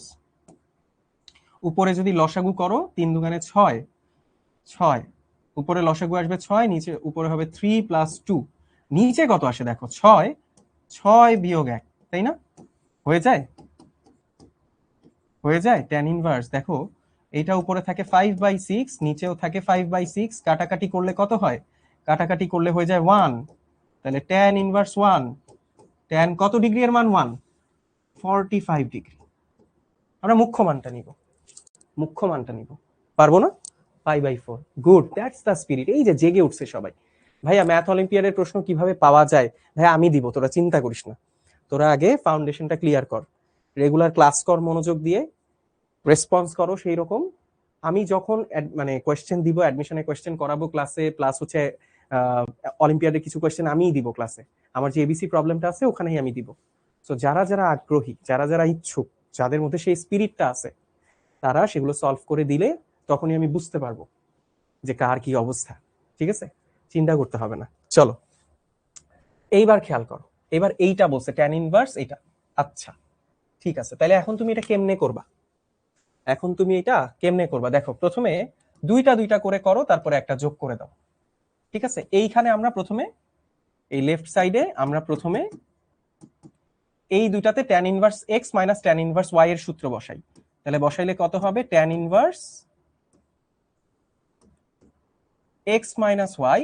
উপরে যদি লসাগু করো 3 দুগুণে 6, 6 উপরে লসাগু আসবে 6, নিচে উপরে হবে 3 প্লাস 2, নিচে কত আসে দেখো? 6, 6 বিয়োগ 1, তাই না? হয়ে যায়, হয়ে যায়। tan ইনভার্স দেখো এটা উপরে থাকে 5/6, নিচেও থাকে 5/6, কাটাকাটি করলে কত হয়? কাটাকাটি করলে হয়ে যায় 1, তাহলে tan ইনভার্স 1, tan কত ডিগ্রি এর মান? 1, 45 ডিগ্রি। আমরা মুখ্য মানটা নিব, মুখ্য মানটা নিব, পারবো না? পাই/4, গুড, দ্যাটস দ্য স্পিরিট। এই যে জেগে উঠছে সবাই। ভাইয়া ম্যাথ অলিম্পিয়াডের প্রশ্ন কিভাবে পাওয়া যায়? ভাইয়া আমি দিব, তোরা চিন্তা করিস না, তোরা আগে ফাউন্ডেশনটা ক্লিয়ার কর, রেগুলার ক্লাস কর মনোযোগ দিয়ে, রেসপন্স করো সেই রকম। আমি যখন মানে কোয়েশ্চেন দিব, অ্যাডমিশনে কোয়েশ্চেন করাবো ক্লাসে, প্লাস হচ্ছে অলিম্পিয়াডের কিছু কোয়েশ্চেন আমিই দিব ক্লাসে, আমার যে এবিসি প্রবলেমটা আছে ওখানেই আমি দিব। সো যারা যারা আগ্রহী, যারা যারা ইচ্ছুক, যাদের মধ্যে সেই স্পিরিটটা আছে, তারা সেগুলো সলভ করে দিলে তখনই আমি বুঝতে পারবো যে কার কি অবস্থা। ঠিক আছে, চিন্তা করতে হবে না। চলো এইবার খেয়াল করো, এবার এইটা বলছে tan ইনভার্স এটা। আচ্ছা ঠিক আছে, তাহলে এখন তুমি এটা কেমনে করবা? এখন তুমি এটা কেমনে করবা? দেখো প্রথমে দুইটা দুইটা করে করো, তারপরে একটা যোগ করে দাও। ঠিক আছে, এইখানে আমরা প্রথমে এই লেফট সাইডে আমরা প্রথমে এই দুইটাতে tan inverse x minus tan inverse y এর সূত্র বসাই। তাহলে বসাইলে কত হবে? tan inverse x minus y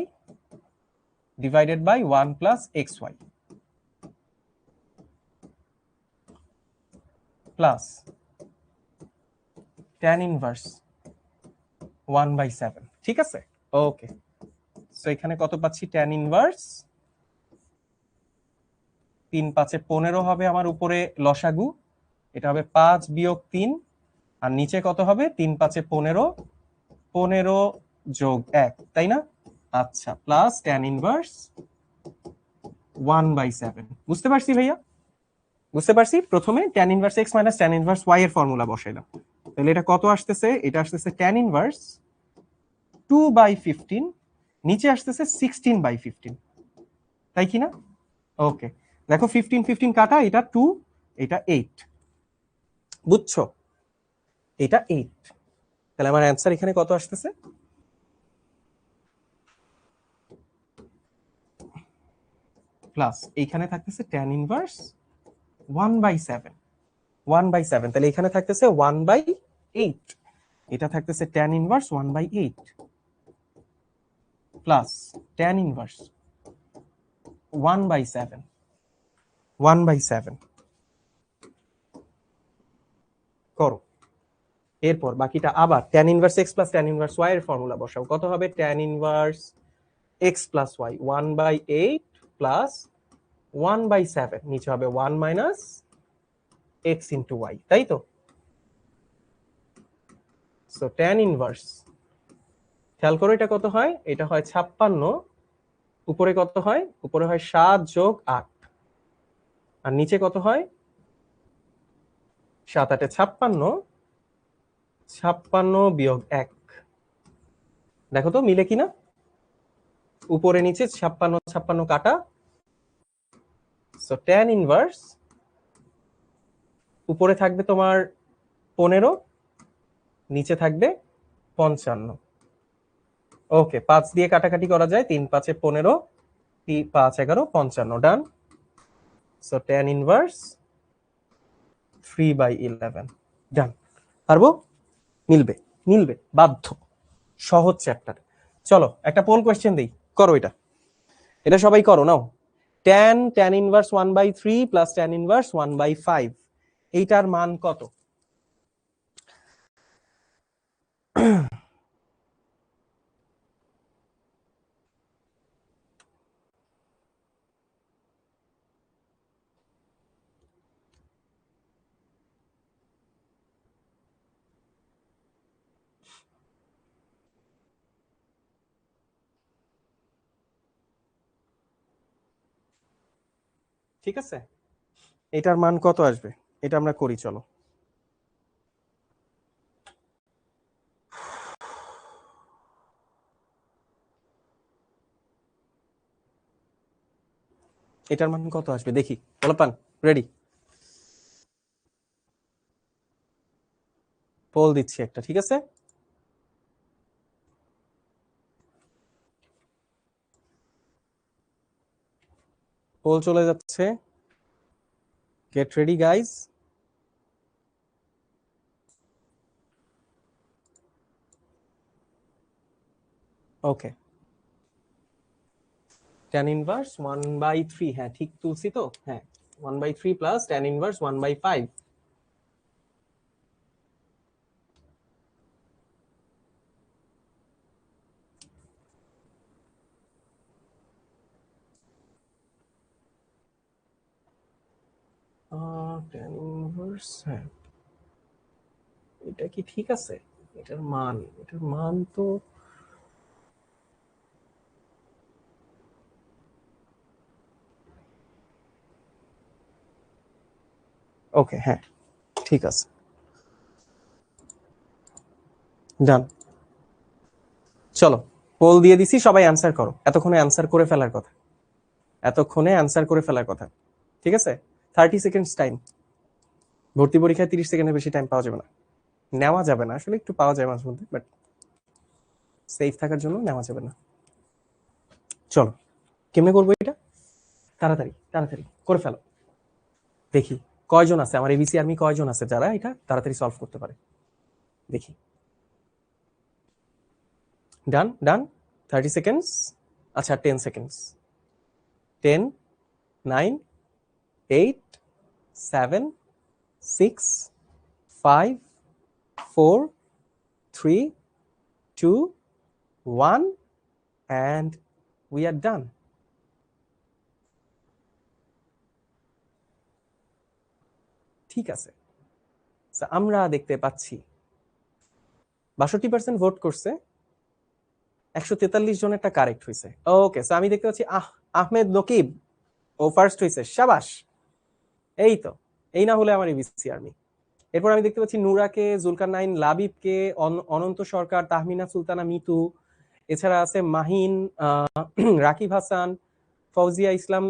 divided by 1 plus xy plus tan inverse 1/7, ঠিক আছে? ওকে, সো এখানে কত পাচ্ছি? tan inverse 3 5 15 হবে আমার উপরে লসাগু, এটা হবে 5 বিয়োগ 3, আর নিচে কত হবে? 3 5 15, 15 যোগ 1, তাই না? আচ্ছা, প্লাস tan inverse 1/7। বুঝতে পারছি ভাইয়া? বুঝতে পারছি। প্রথমে tan inverse x minus tan inverse y এর ফর্মুলা বসাইলাম, তাহলে এটা কত আসতেছে? এটা আসতেছে tan inverse 2/15, নিচে আসতেছে 16/15, তাই কি না? ওকে, দেখো 15 15 কাটা, এটা 2, এটা 8, বুঝছো? এটা 8, তাহলে আমার অ্যান্সার এখানে কত আসতেছে? প্লাস এইখানে থাকতেছে tan ইনভার্স 1/7, 1/7, তাহলে এখানে থাকতেছে 1/8, এটা থাকতেছে tan inverse 1/8 plus tan inverse 1/7, 1/7 করো। এরপর বাকিটা আবার tan inverse x plus tan inverse y এর ফর্মুলা বসাও। কত হবে? tan inverse x plus y 1/8 plus 1/7, নিচে হবে 1 মাইনাস x ইন্টু y, তাই তো? সো tan ইনভার্স, খেয়াল করো এটা কত হয়? এটা হয় 56, উপরে কত হয়? উপরে হয় 7 যোগ 8, আর নিচে কত হয়? 7 8 56, 56 বিয়োগ 1, দেখো তো মিলে কিনা? উপরে নিচে 56 56 কাটা, সো tan ইনভার্স উপরে থাকবে তোমার 15, নিচে থাকবে 55। ওকে, 5 দিয়ে কাটাকাটি করা যায়, 3 5 15, 5 11 55, ডান। সো tan ইনভার্স 3/11, ডান। পারবো? মিলবে, মিলবে, বাধ্য, সহজ চ্যাপ্টার। চলো একটা পোল কোয়েশ্চেন দেই, করো এটা, এটা সবাই করো নাও। tan inverse 1/3 plus tan inverse 1/5, এইটার মান কত? ঠিক আছে, এটার মান কত আসবে? এটা আমরা করি, চলো। এটার মান কত আসবে দেখি, পোলাপান রেডি? পোল দিচ্ছি একটা, ঠিক আছে? পোল চলে যাচ্ছে, গেট রেডি গাইজ। ওকে, tan ইনভার্স 1/3, হ্যাঁ ঠিক তুলছি তো, হ্যাঁ 1/3 plus tan inverse 1/5, tan inverse, হ্যাঁ এটা কি ঠিক আছে? এটার মান তো ওকে, হ্যাঁ ঠিক আছে, ডান। চলো পোল দিয়ে দিছি, সবাই অ্যান্সার করো, এতক্ষণে অ্যান্সার করে ফেলার কথা, এতক্ষণে অ্যান্সার করে ফেলার কথা, ঠিক আছে? 30 সেকেন্ডস টাইম, ভর্তি পরীক্ষায় 30 সেকেন্ডের বেশি টাইম পাওয়া যাবে না, নেওয়া যাবে না, আসলে একটু পাওয়া যায় মাঝে মধ্যে, বাট সেফ থাকার জন্য নেওয়া যাবে না। চলো কেমনে করবো এটা? তাড়াতাড়ি তাড়াতাড়ি করে ফেলো, দেখি কয়জন আছে আমার এবিসি আর্মি, কয়জন আছে যারা এটা তাড়াতাড়ি সলভ করতে পারে, দেখি। ডান ডান, 30 সেকেন্ডস, আচ্ছা 10 seconds. 10, 9, 8, 7, 6, 5, 4, 3, 2, 1 and we are done. ঠিক আছে, আমরা দেখতে পাচ্ছি 62% ভোট করছে, 143 জনেরটা কারেক্ট হয়েছে। ওকে, সো আমি দেখতে পাচ্ছি আহমেদ নকিব ও ফার্স্ট হয়েছে, শাবাশ। এই তো, এই না হলে আমার এবিসি আর্মি। এরপর আমি দেখতে পাচ্ছি নুরাকে, জুলকারনাইন, লাবিবকে, অনন্ত সরকার, তাহমিনা সুলতানা মিতু, এছাড়া আছে মাহিন, রাকিব হাসান, ফৌজিয়া ইসলাম,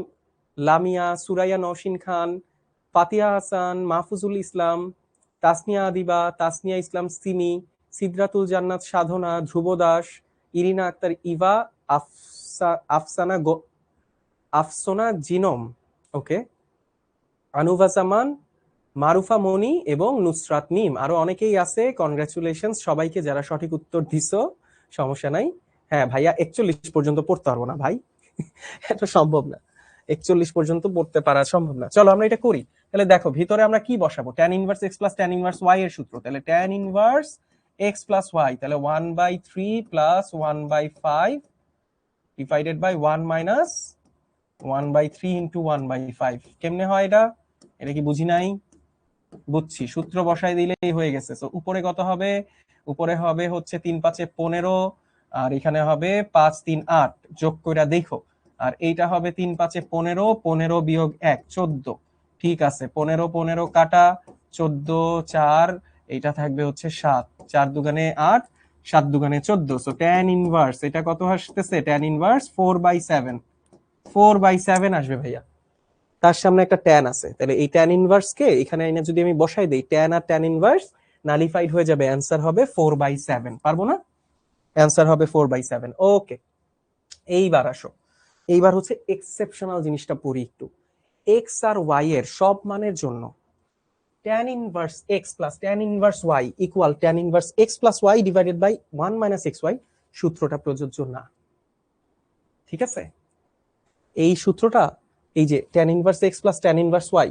লামিয়া, সুরাইয়া নওশিন খান, ফাতিহা হাসান, মাহফুজুল ইসলাম, তাসনিয়া আদিবা, তাসনিয়া ইসলাম সিমি, সিদরাতুল জান্নাত সাধনা, ধ্রুব দাস, ইরিনা আক্তার ইভা, আফসোনা জিনোম, ওকে, আনুভা জামান, মারুফা মনি এবং নুসরাত মিম। আরো অনেকেই আছে, কনগ্রাচুলেশন সবাইকে যারা সঠিক উত্তর দিছো, সমস্যা নাই। হ্যাঁ ভাইয়া, 41 পর্যন্ত পড়তে পারবো না ভাই, এটা সম্ভব না, 41 পর্যন্ত পড়তে পারা সম্ভব না। চলো আমরা এটা করি। তাহলে দেখো ভিতরে আমরা কি বসাবো, tan inverse x plus tan inverse y এর সূত্র। তাহলে tan inverse x plus y, তাহলে 1/3 plus 1/5 divided by 1 minus 1/3 into 1/5। কেমনে হয় এটা, এটা কি বুঝি নাই? বুঝছি, সূত্র বসাই দিলেই হয়ে গেছে। তো উপরে কত হবে, উপরে হবে হচ্ছে 3 5 15, আর এখানে হবে 5 3 8, যোগ করে দেখো। আর এইটা হবে 3 5 15, 15 বিয়োগ 1 14। ঠিক আছে, 15 15 কাটা, 14 4, এইটা থাকবে হচ্ছে 7, 4 দুগুণে 8, 7 দুগুণে 14। সো tan ইনভার্স এটা কত আসতেছে, tan ইনভার্স 4/7, 4/7 আসবে ভাইয়া। তার সামনে একটা ট্যান আছে, তাহলে এই ট্যান ইনভার্স কে এখানে এনে যদি আমি বসাই দেই, ট্যান আর ট্যান ইনভার্স নালিফাইড হয়ে যাবে, অ্যান্সার হবে 4/7। পারবো না, অ্যান্সার হবে 4/7। ওকে, এইবার আসো, এইবার হচ্ছে এক্সেপশনাল জিনিসটা পড়ি একটু। এক্স আর ওয়াই এর সব মানের জন্য tan inverse x plus tan inverse y equal tan inverse x plus y divided by 1 minus xy সূত্রটা প্রযোজ্য না। ঠিক আছে, এই সূত্রটা, এই যে tan inverse x plus tan inverse y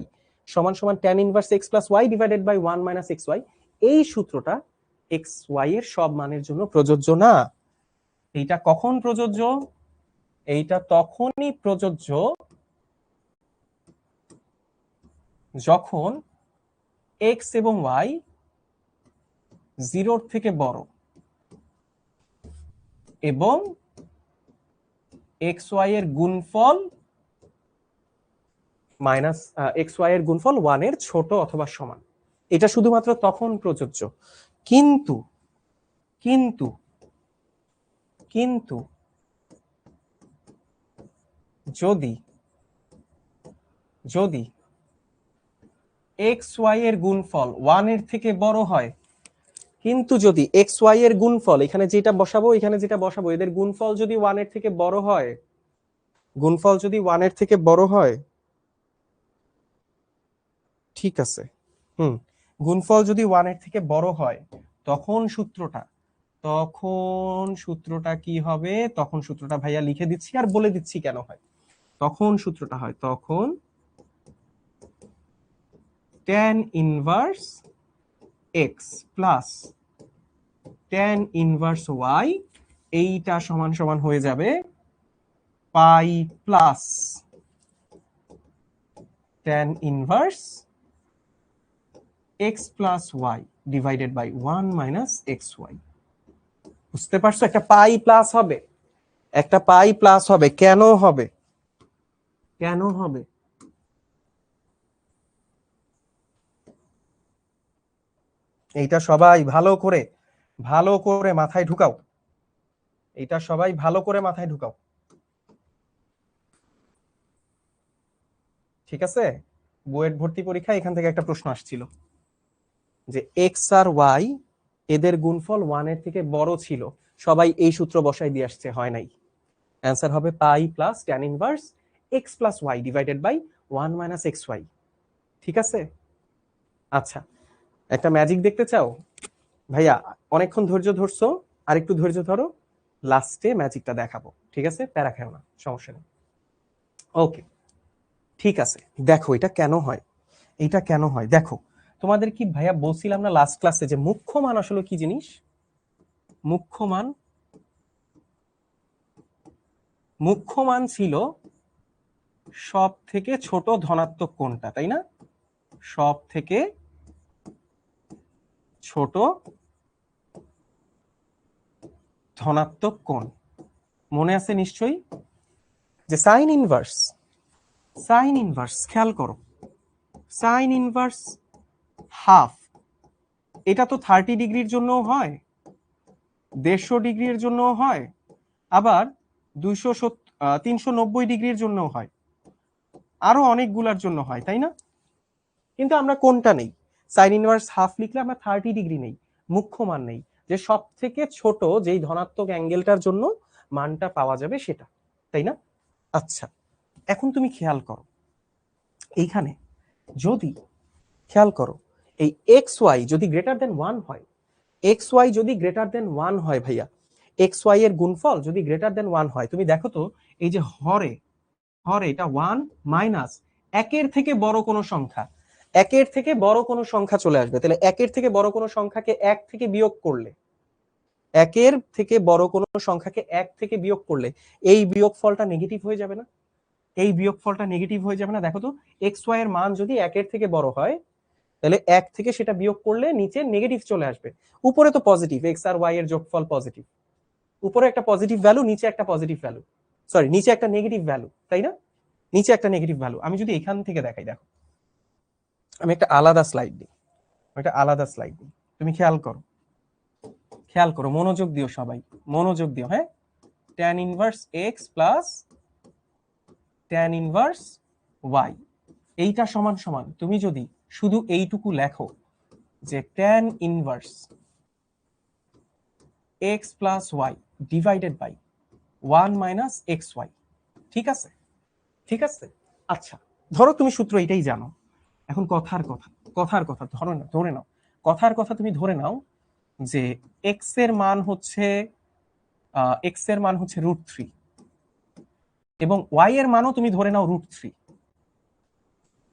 সমান সমান tan inverse x plus y divided by 1 minus xy, এই সূত্রটা x y এর সব মানের জন্য প্রযোজ্য না। এইটা কখন প্রযোজ্য, এইটা তখনই প্রযোজ্য যখন x এবং y 0 থেকে বড় এবং xy এর গুণফল মাইনাস xy এর গুণফল 1 এর ছোট অথবা সমান। এটা শুধুমাত্র তখন প্রযোজ্য। কিন্তু কিন্তু কিন্তু যদি যদি xy এর গুণফল 1 এর থেকে বড় হয়, কিন্তু যদি xy এর গুণফল, এখানে যেটা বসাবো এখানে যেটা বসাবো, এদের গুণফল যদি 1 এর থেকে বড় হয়, গুণফল যদি 1 এর থেকে বড় হয়, ঠিক আছে, গুণফল যদি 1 এর থেকে বড় হয়, তখন সূত্রটা কি হবে, তখন সূত্রটা ভাইয়া লিখে দিচ্ছি আর বলে দিচ্ছি কেন হয়। তখন সূত্রটা হয়, তখন tan inverse x plus tan inverse y, এইটা সমান সমান হয়ে যাবে pi plus tan inverse x plus y divided by 1 minus xy। বুঝতে পারছো, একটা পাই প্লাস হবে, একটা পাই প্লাস হবে। কেন হবে, কেন হবে, এইটা সবাই ভালো করে মাথায় ঢুকাও, এটা সবাই ভালো করে মাথায় ঢুকাও। ঠিক আছে, বুয়েট ভর্তি পরীক্ষা এখান থেকে একটা প্রশ্ন আসছিল যে এক্স আর ওয়াই এদের গুণফল 1 এর থেকে বড় ছিল, সবাই এই সূত্র বসাই দিয়ে আসছে, হয় নাই। অ্যান্সার হবে pi plus tan inverse x plus y divided by 1 minus xy। ঠিক আছে, আচ্ছা, একটা ম্যাজিক দেখতে চাও ভাইয়া? অনেকক্ষণ ধৈর্য ধরছো, আর একটু ধৈর্য ধরো। লাস্টে ম্যাজিকটা দেখাবো, ঠিক আছে? প্যারা খেও না, সমস্যা নেই। ওকে, ঠিক আছে। দেখো এটা কেন হয়, এটা কেন হয় দেখো। তোমাদের কি ভাইয়া বলছিলাম না লাস্ট ক্লাসে যে মুখ্য মান আসলে কি জিনিস? মুখ্য মান, মুখ্য মান ছিল সব থেকে ছোট ধনাত্মক কোণটা, তাই না? সব থেকে ছোট ধনাত্মক কোণ, মনে আছে নিশ্চয়ই? যে সাইন ইনভার্স, সাইন ইনভার্স খেয়াল করো, সাইন ইনভার্স হাফ, এটা তো 30 ডিগ্রির জন্যও হয়, 150 ডিগ্রির জন্যও হয়, আবার 390 ডিগ্রির জন্যও হয়, আরো অনেকগুলার জন্য হয়, তাই না? কিন্তু আমরা কোনটা নেই? সাইন ইনভার্স হাফ লিখলে আমরা 30 ডিগ্রি নেই, মুখ্য মান নেই, যে সব থেকে ছোট যেই ধনাত্মক অ্যাঙ্গেলটার জন্য মানটা পাওয়া যাবে সেটা, তাই না? আচ্ছা, এখন তুমি খেয়াল করো এইখানে, যদি খেয়াল করো এই এক্স ওয়াই যদি গ্রেটার দেন 1 হয়, এক্স ওয়াই যদি গ্রেটার দেন 1 হয় ভাইয়া, এক্স ওয়াই এর গুণফল যদি গ্রেটার দেন 1 হয়, তুমি দেখো তো এই যে হরে, হরে এটা 1 মাইনাস একের থেকে বড় কোনো সংখ্যা, একের থেকে বড় কোনো সংখ্যা চলে আসবে, তাহলে একের থেকে বড় কোনো সংখ্যাকে এক থেকে বিয়োগ করলে, একের থেকে বড় কোনো সংখ্যাকে এক থেকে বিয়োগ করলে এই বিয়োগফলটা নেগেটিভ হয়ে যাবে না? এই বিয়োগফলটা নেগেটিভ হয়ে যাবে না? দেখো তো এক্স ওয়াই এর মান যদি একের থেকে বড় হয়, তাহলে এক থেকে সেটা বিয়োগ করলে নিচে নেগেটিভ চলে আসবে, উপরে তো পজিটিভ, এক্স আর ওয়াই এর যোগফল পজিটিভ, উপরে একটা পজিটিভ ভ্যালু, নিচে একটা পজিটিভ ভ্যালু, সরি নিচে একটা নেগেটিভ ভ্যালু, তাই না? নিচে একটা নেগেটিভ ভ্যালু। আমি যদি এখান থেকে দেখাই, দেখো আমি একটা আলাদা স্লাইড দিই, একটা আলাদা স্লাইড দিই, তুমি খেয়াল করো, খেয়াল করো, মনোযোগ দিও সবাই, মনোযোগ দিও, হ্যাঁ? tan inverse x plus tan inverse y, এইটা সমান সমান তুমি যদি শুধু এইটুকু লেখো যে tan inverse x plus y divided by 1 minus x y, ঠিক আছে? ঠিক আছে, আচ্ছা ধরো তুমি সূত্র এটাই জানো, এখন কথার কথা, কথার কথা ধরো না, ধরে নাও, কথার কথা তুমি ধরে নাও যে এক্স এর মান হচ্ছে এক্স এর মান হচ্ছে √3 এবং ওয়াই এর মানও তুমি ধরে নাও √3,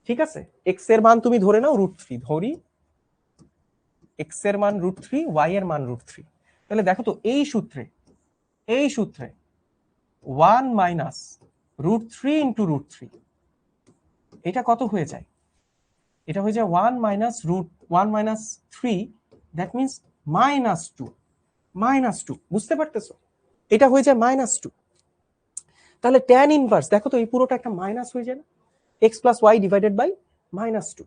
ঠিক আছে? এক্স এর মান তুমি ধরে নাও √3, ধরি এক্স এর মান √3, ওয়াই এর মান √3, তাহলে দেখো তো এই সূত্রে, এই সূত্রে 1 মাইনাস √3 ইন্টু √3, এটা কত হয়ে যায়? এটা হয়ে যায় 1 মাইনাস √1 মাইনাস 3, দ্যাট মিনস -2, -2, বুঝতে পারতেছো? এটা হয়ে যায় -2। তাহলে tan ইনভার্স দেখো তো এই পুরোটা একটা মাইনাস হয়ে যায় না, x plus y divided by -2,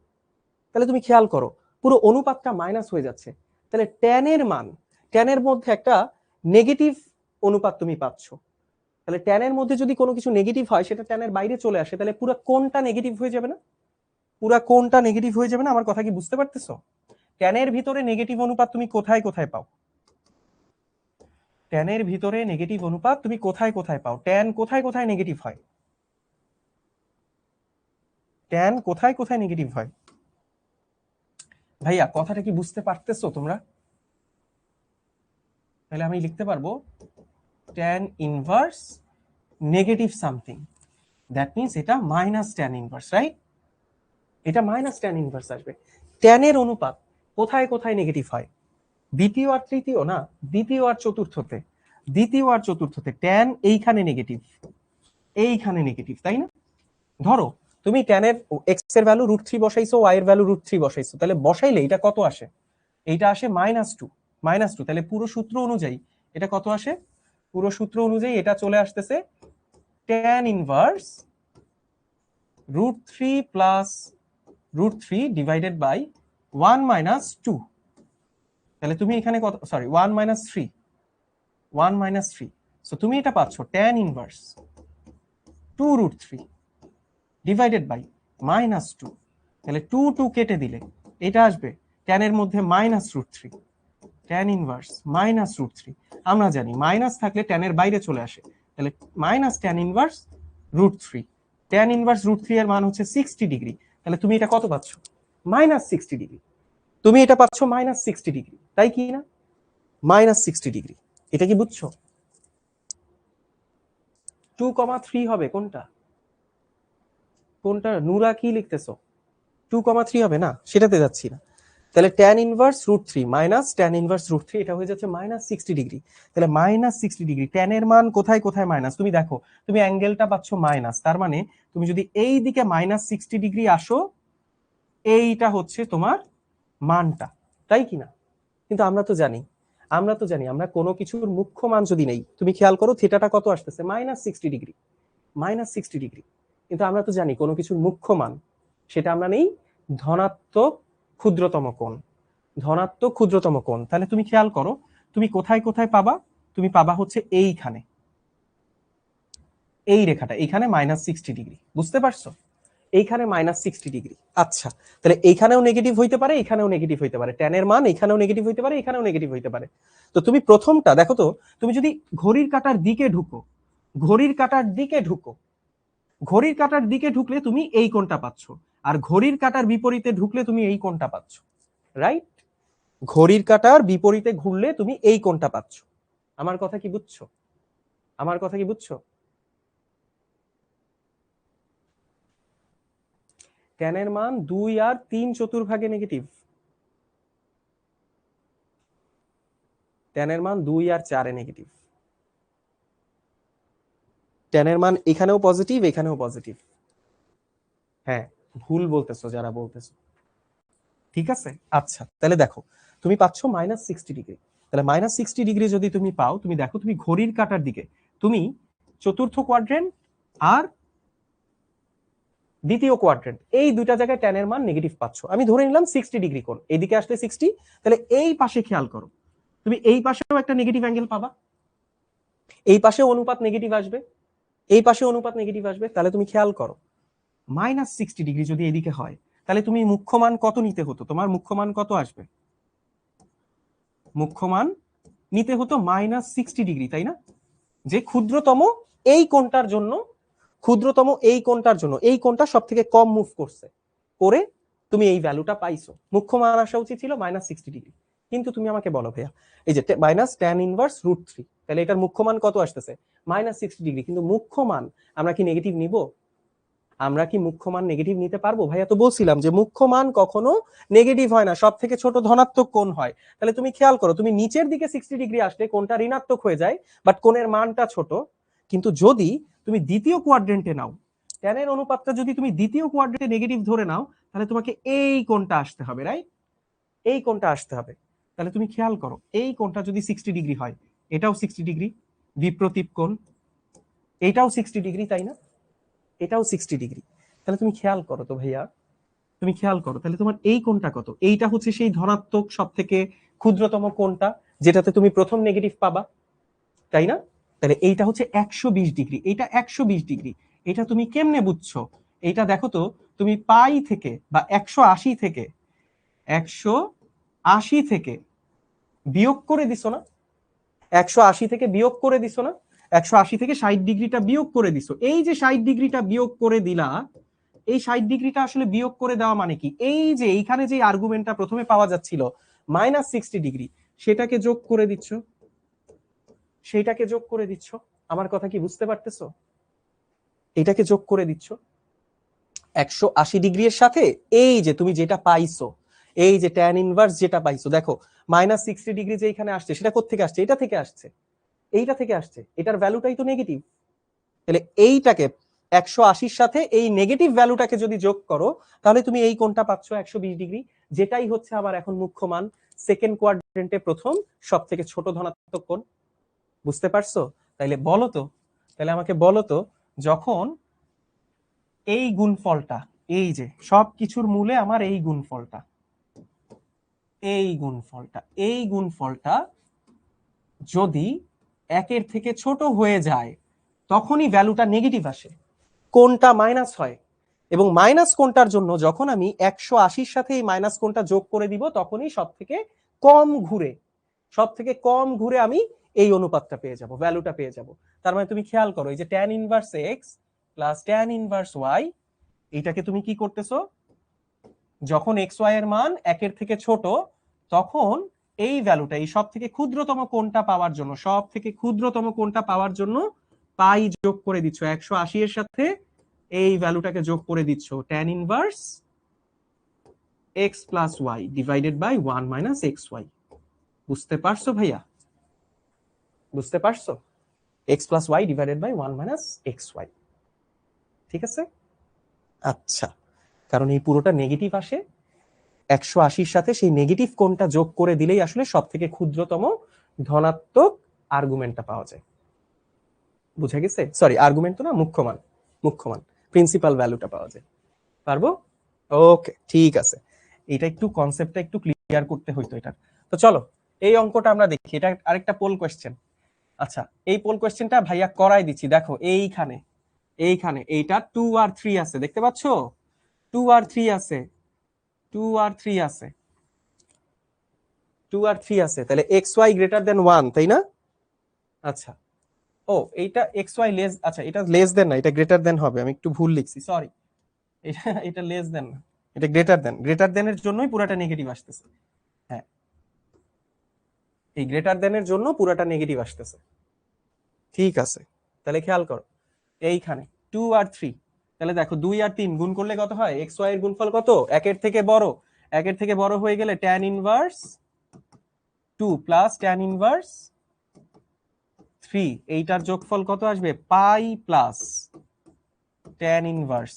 তাহলে তুমি খেয়াল করো পুরো অনুপাতটা মাইনাস হয়ে যাচ্ছে, তাহলে tan এর মান, tan এর মধ্যে একটা নেগেটিভ অনুপাত তুমি পাচ্ছ, তাহলে tan এর মধ্যে যদি কোনো কিছু নেগেটিভ হয় সেটা tan এর বাইরে চলে আসে, তাহলে পুরো কোণটা নেগেটিভ হয়ে যাবে না? পুরো কোণটা নেগেটিভ হয়ে যাবে না? আমার কথা কি বুঝতে পারতেছো? tan এর ভিতরে নেগেটিভ অনুপাত তুমি কোথায় কোথায় পাও? tan এর ভিতরে নেগেটিভ অনুপাত তুমি কোথায় কোথায় পাও? tan কোথায় কোথায় নেগেটিভ হয়? tan কোথায় কোথায় নেগেটিভ হয়? ভাইয়া কথাটা কি বুঝতে পারতেছো তোমরা? তাহলে আমি লিখতে পারবো tan inverse negative something, that means এটা মাইনাস tan ইনভার্স, রাইট? এটা মাইনাস tan ইনভার্স আসবে। tan এর অনুপাত কোথায় কোথায় নেগেটিভ হয়? দ্বিতীয় আর তৃতীয় না, দ্বিতীয় আর চতুর্থতে, দ্বিতীয় আর চতুর্থতে tan এইখানে নেগেটিভ, এইখানে নেগেটিভ, তাই না? ধরো তুমি tan এর এক্স এর ভ্যালু √3 বসাইছো, ওয়াই এর ভ্যালু √3 বসাইছো, তাহলে বসাইলে এটা কত আসে? এইটা আসে -2, -2, তাহলে পুরো সূত্র অনুযায়ী এটা কত আসে? পুরো সূত্র অনুযায়ী এটা চলে আসতেছে tan inverse √3 plus √3 divided by 1 minus 2, তাহলে তুমি এখানে কত, সরি 1 মাইনাস 3, 1 মাইনাস 3, সো তুমি এটা পাচ্ছ tan ইনভার্স 2√3 ডিভাইডেড বাই -2, তাহলে 2 2 কেটে দিলে এটা আসবে tan এর মধ্যে -√3, tan ইনভার্স -√3, আমরা জানি মাইনাস থাকলে tan এর বাইরে চলে আসে, তাহলে minus tan inverse √3, tan inverse √3 এর মান হচ্ছে 60 ডিগ্রি, তাহলে তুমি এটা কত পাচ্ছ? -60 ডিগ্রি, তুমি এটা পাচ্ছ -60 ডিগ্রি, তাই কি না? -60 ডিগ্রি, এটা কি বুঝছো? 2,3 হবে কোনটা? কোনটা নুরা কি লিখতেছো? 2,3 হবে না, সেটাতে যাচ্ছি না। তাহলে tan inverse √3 minus tan inverse √3 এটা হয়ে যাচ্ছে -60 ডিগ্রি। তাহলে -60 ডিগ্রি, tan এর মান কোথায় কোথায় মাইনাস? তুমি দেখো, তুমি অ্যাঙ্গেলটা পাচ্ছ মাইনাস, তার মানে তুমি যদি এই দিকে -60 ডিগ্রি আসো, এইটা হচ্ছে তোমার মানটা, তাই কি না? কিন্তু আমরা তো জানি আমরা কোনো কিছুর মুখ্য মান যদি নেই, তুমি খেয়াল করো থিটাটা কত আসতেছে, -60 ডিগ্রি, -60 ডিগ্রি। কিন্তু আমরা তো জানি কোনো কিছুর মুখ্য মান, সেটা আমরা নেই ধনাত্মক ক্ষুদ্রতম কোণ, ধনাত্মক ক্ষুদ্রতম কোণ। তাহলে তুমি খেয়াল করো, তুমি কোথায় কোথায় পাবা? তুমি পাবা হচ্ছে এইখানে, এই রেখাটা এইখানে -60 ডিগ্রি, বুঝতে পারছো? এইখানে -60 ডিগ্রি। আচ্ছা, তাহলে এইখানেও নেগেটিভ হইতে পারে, এখানেও নেগেটিভ হইতে পারে, tan এর মান এখানেও নেগেটিভ হইতে পারে, এখানেও নেগেটিভ হইতে পারে। তো তুমি প্রথমটা দেখো তো, তুমি যদি ঘড়ির কাঁটার দিকে ঢুকো, ঘড়ির কাঁটার দিকে ঢুকো, ঘড়ির কাঁটার দিকে ঢুকলে তুমি এই কোণটা পাচ্ছ, আর ঘড়ির কাঁটার বিপরীতে ঢুকলে তুমি এই কোণটা পাচ্ছ, রাইট? ঘড়ির কাঁটার বিপরীতে ঘুরলে তুমি এই কোণটা পাচ্ছ। আমার কথা কি বুঝছো? আমার কথা কি বুঝছো? tan এর মান 2 আর 3/4 নেগেটিভ, tan এর মান 2 আর 4 নেগেটিভ, tan এর মান এখানেও পজিটিভ, এখানেও পজিটিভ। হ্যাঁ, ভুল বলতেছো যারা বলতেছো, ঠিক আছে। আচ্ছা, তাহলে দেখো তুমি পাচ্ছ -60 ডিগ্রি। তাহলে -60 ডিগ্রি যদি তুমি পাও, তুমি দেখো তুমি ঘড়ির কাঁটার দিকে, তুমি চতুর্থ কোয়াড্রেন্ট আর দ্বিতীয় কোয়াড্রেন্ট, এই দুইটা জায়গায় tan এর মান নেগেটিভ পাচ্ছ। আমি ধরে নিলাম 60 ডিগ্রি কোণ, এইদিকে আসলে 60, তাহলে এই পাশে খেয়াল করো, তুমি এই পাশেও একটা নেগেটিভ অ্যাঙ্গেল পাবা, এই পাশে অনুপাত নেগেটিভ আসবে, এই পাশে অনুপাত নেগেটিভ আসবে। তাহলে তুমি খেয়াল করো, -60 ডিগ্রি যদি এদিকে হয়, তাহলে তুমি মুখ্য মান কত নিতে হতো? তোমার মুখ্য মান কত আসবে? মুখ্য মান নিতে হতো -60 ডিগ্রি, তাই না? যে ক্ষুদ্রতম এই কোণটার জন্য, ক্ষুদ্রতম এই কোণটার জন্য এই কোণটা সব থেকে কম মুভ করছে, করে তুমি এই ভ্যালুটা পাইছো। মুখ্য মান আসা উচিত ছিল -60 ডিগ্রি। কিন্তু তুমি আমাকে বলো ভাইয়া, এই যে মাইনাস tan ইনভার্স √3, তাহলে এটার মুখ্য মান কত আসতেছে? -60 ডিগ্রি। কিন্তু মুখ্য মান আমরা কি নেগেটিভ নিব? আমরা কি মুখ্য মান নেগেটিভ নিতে পারবো? ভাইয়া তো বলছিলাম যে মুখ্য মান কখনো নেগেটিভ হয় না, সব থেকে ছোট ধনাত্মক কোণ হয়। তাহলে তুমি খেয়াল করো, তুমি নিচের দিকে 60 ডিগ্রি আসলে কোণটা ঋণাত্মক হয়ে যায়, বাট কোণের মানটা ছোট। কিন্তু যদি তুমি দ্বিতীয় কোয়াড্রেন্টে নাও, tan এর অনুপাতটা যদি তুমি দ্বিতীয় কোয়াড্রেন্টে নেগেটিভ ধরে নাও, তাহলে তোমাকে এই কোণটা আসতে হবে, রাইট? এই কোণটা আসতে হবে। তাহলে তুমি খেয়াল করো, এই কোণটা যদি 60 ডিগ্রি হয়, এটাও 60 ডিগ্রি, বিপ্রতীপ কোণ, এটাও 60 ডিগ্রি, তাই না? এটাও 60 ডিগ্রি। তাহলে তুমি খেয়াল করো তো ভাইয়া, তুমি খেয়াল করো, তাহলে তোমার এই কোণটা কত? এইটা হচ্ছে সেই ধনাত্মক সব থেকে ক্ষুদ্রতম কোণটা, যেটাতে তুমি প্রথম নেগেটিভ পাবা, তাই না? তাহলে এইটা হচ্ছে 120 ডিগ্রি, এটা 120 ডিগ্রি। এটা তুমি কেমনে বুঝছো? এইটা দেখো তো, তুমি পাই থেকে বা 180 থেকে, 180 থেকে বিয়োগ করে দিছো না? 180 থেকে বিয়োগ করে দিছো না? 180 থেকে 60 ডিগ্রিটা বিয়োগ করে দিছো। এই যে 60 ডিগ্রিটা বিয়োগ করে দিলা, এই 60 ডিগ্রিটা আসলে বিয়োগ করে দেওয়া মানে কি? এই যে এইখানে যে আর্গুমেন্টটা প্রথমে পাওয়া যাচ্ছিল -60 ডিগ্রি, সেটাকে যোগ করে দিচ্ছ, সেইটাকে যোগ করে দিচ্ছ। আমার কথা কি বুঝতে পারতেছো? এটাকে যোগ করে দিচ্ছ 180 ডিগ্রি এর সাথে, এই যে তুমি যেটা পাইছো, এই যে tan ইনভার্স যেটা পাইছো, দেখো -60 ডিগ্রি যে এখানে আসছে, সেটা কোত্থেকে আসছে? এটা থেকে আসছে, এইটা থেকে আসছে, এটার ভ্যালুটাই তো নেগেটিভ। তাহলে এইটাকে 180-র সাথে এই নেগেটিভ ভ্যালুটাকে যদি যোগ করো, তাহলে তুমি এই কোণটা পাচ্ছ 120 ডিগ্রি, যেটাই হচ্ছে আবার এখন মুখ্য মান, সেকেন্ড কোয়াড্রেন্টে প্রথম সব থেকে ছোট ধনাত্মক কোণ। বুঝতে পারছো? তাইলে বলো তো, তাহলে আমাকে বলো তো, যখন এই গুণফলটা, এই যে সব কিছুর মূলে আমার এই গুণফলটা, এই গুণফলটা, এই গুণফলটা যদি 1-এর থেকে ছোট হয়ে যায়, তখনই ভ্যালুটা নেগেটিভ আসে, কোণটা মাইনাস হয়। এবং মাইনাস কোণটার জন্য যখন আমি 180-র সাথে এই মাইনাস কোণটা যোগ করে দিব, তখনই সব থেকে কম ঘুরে, সব থেকে কম ঘুরে আমি এই অনুপাতটা পেয়ে যাব, ভ্যালুটা পেয়ে যাব। তার মানে তুমি খেয়াল করো, এই যে tan inverse x plus tan inverse y, এইটাকে তুমি কি করতেছো? যখন xy এর মান 1-এর থেকে ছোট, তখন এই ভ্যালুটা, এই সব থেকে ক্ষুদ্রতম কোণটা পাওয়ার জন্য, সব থেকে ক্ষুদ্রতম কোণটা পাওয়ার জন্য পাই যোগ করে দিচ্ছ 180 এর সাথে এই ভ্যালুটাকে যোগ করে দিচ্ছ tan inverse x plus y divided by 1 minus x y. বুঝতে পারছো ভাইয়া? বুঝতে পারছো? x plus y divided by 1 minus x y. ঠিক আছে? আচ্ছা, কারণ এই পুরোটা নেগেটিভ আসে, 180 সাথে সেই নেগেটিভ কোণটা যোগ করে দিলেই আসলে সব থেকে ক্ষুদ্রতম ধনাত্মক আর্গুমেন্টটা পাওয়া যায়। বুঝা গেছে? সরি, আর্গুমেন্ট তো না, মুখ্যমান, মুখ্যমান প্রিন্সিপাল ভ্যালুটা পাওয়া যায়। পারবো? ওকে, ঠিক আছে। এটা একটু কনসেপ্টটা একটু ক্লিয়ার করতে হইতো এটা। তো চলো এই অঙ্কটা আমরা দেখি, এটা আরেকটা পোল কোশ্চেন। আচ্ছা, এই পোল কোশ্চেনটা ভাইয়া করাই দিচ্ছি। দেখো এইখানে এইখানে এইটা 2 আর 3 আছে, দেখতে পাচ্ছো? 2 আর 3 আছে, 2 আর 3 আছে, 2 আর 3 আছে, তাহলে xy গ্রেটার দেন 1, তাই না? আচ্ছা, ও এইটা xy লেস, আচ্ছা এটা লেস দেন না, এটা গ্রেটার দেন হবে, আমি একটু ভুল লিখছি, সরি। এটা এটা লেস দেন না, এটা গ্রেটার দেন। গ্রেটার দেনের জন্যই পুরাটা নেগেটিভ আসতেছে। হ্যাঁ, এই গ্রেটার দেনের জন্য পুরাটা নেগেটিভ আসতেছে। ঠিক আছে, তাহলে খেয়াল করো এইখানে 2 আর 3, তাহলে দেখো 2 আর 3 গুণ করলে কত হয়? xy এর গুণফল কত? একের থেকে বড়, একের থেকে বড় হয়ে গেলে tan inverse 2 plus tan inverse 3, এইটার যোগফল কত আসবে? Pi plus tan inverse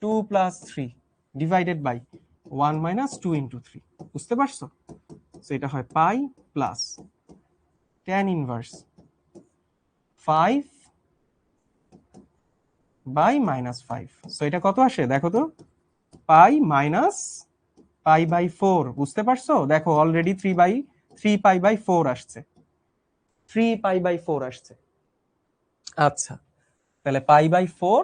2 plus 3 divided by 1 minus 2 into 3। বুঝতে পারছো? সো এটা হয় pi plus tan inverse 5 by minus 5। So এটা কত আসে দেখো তো? Pi minus pi by 4। বুঝতে পারছো? দেখো অলরেডি 3 পাই বাই 4 আসছে, 3 পাই বাই 4 আসছে। আচ্ছা, তাহলে pi by 4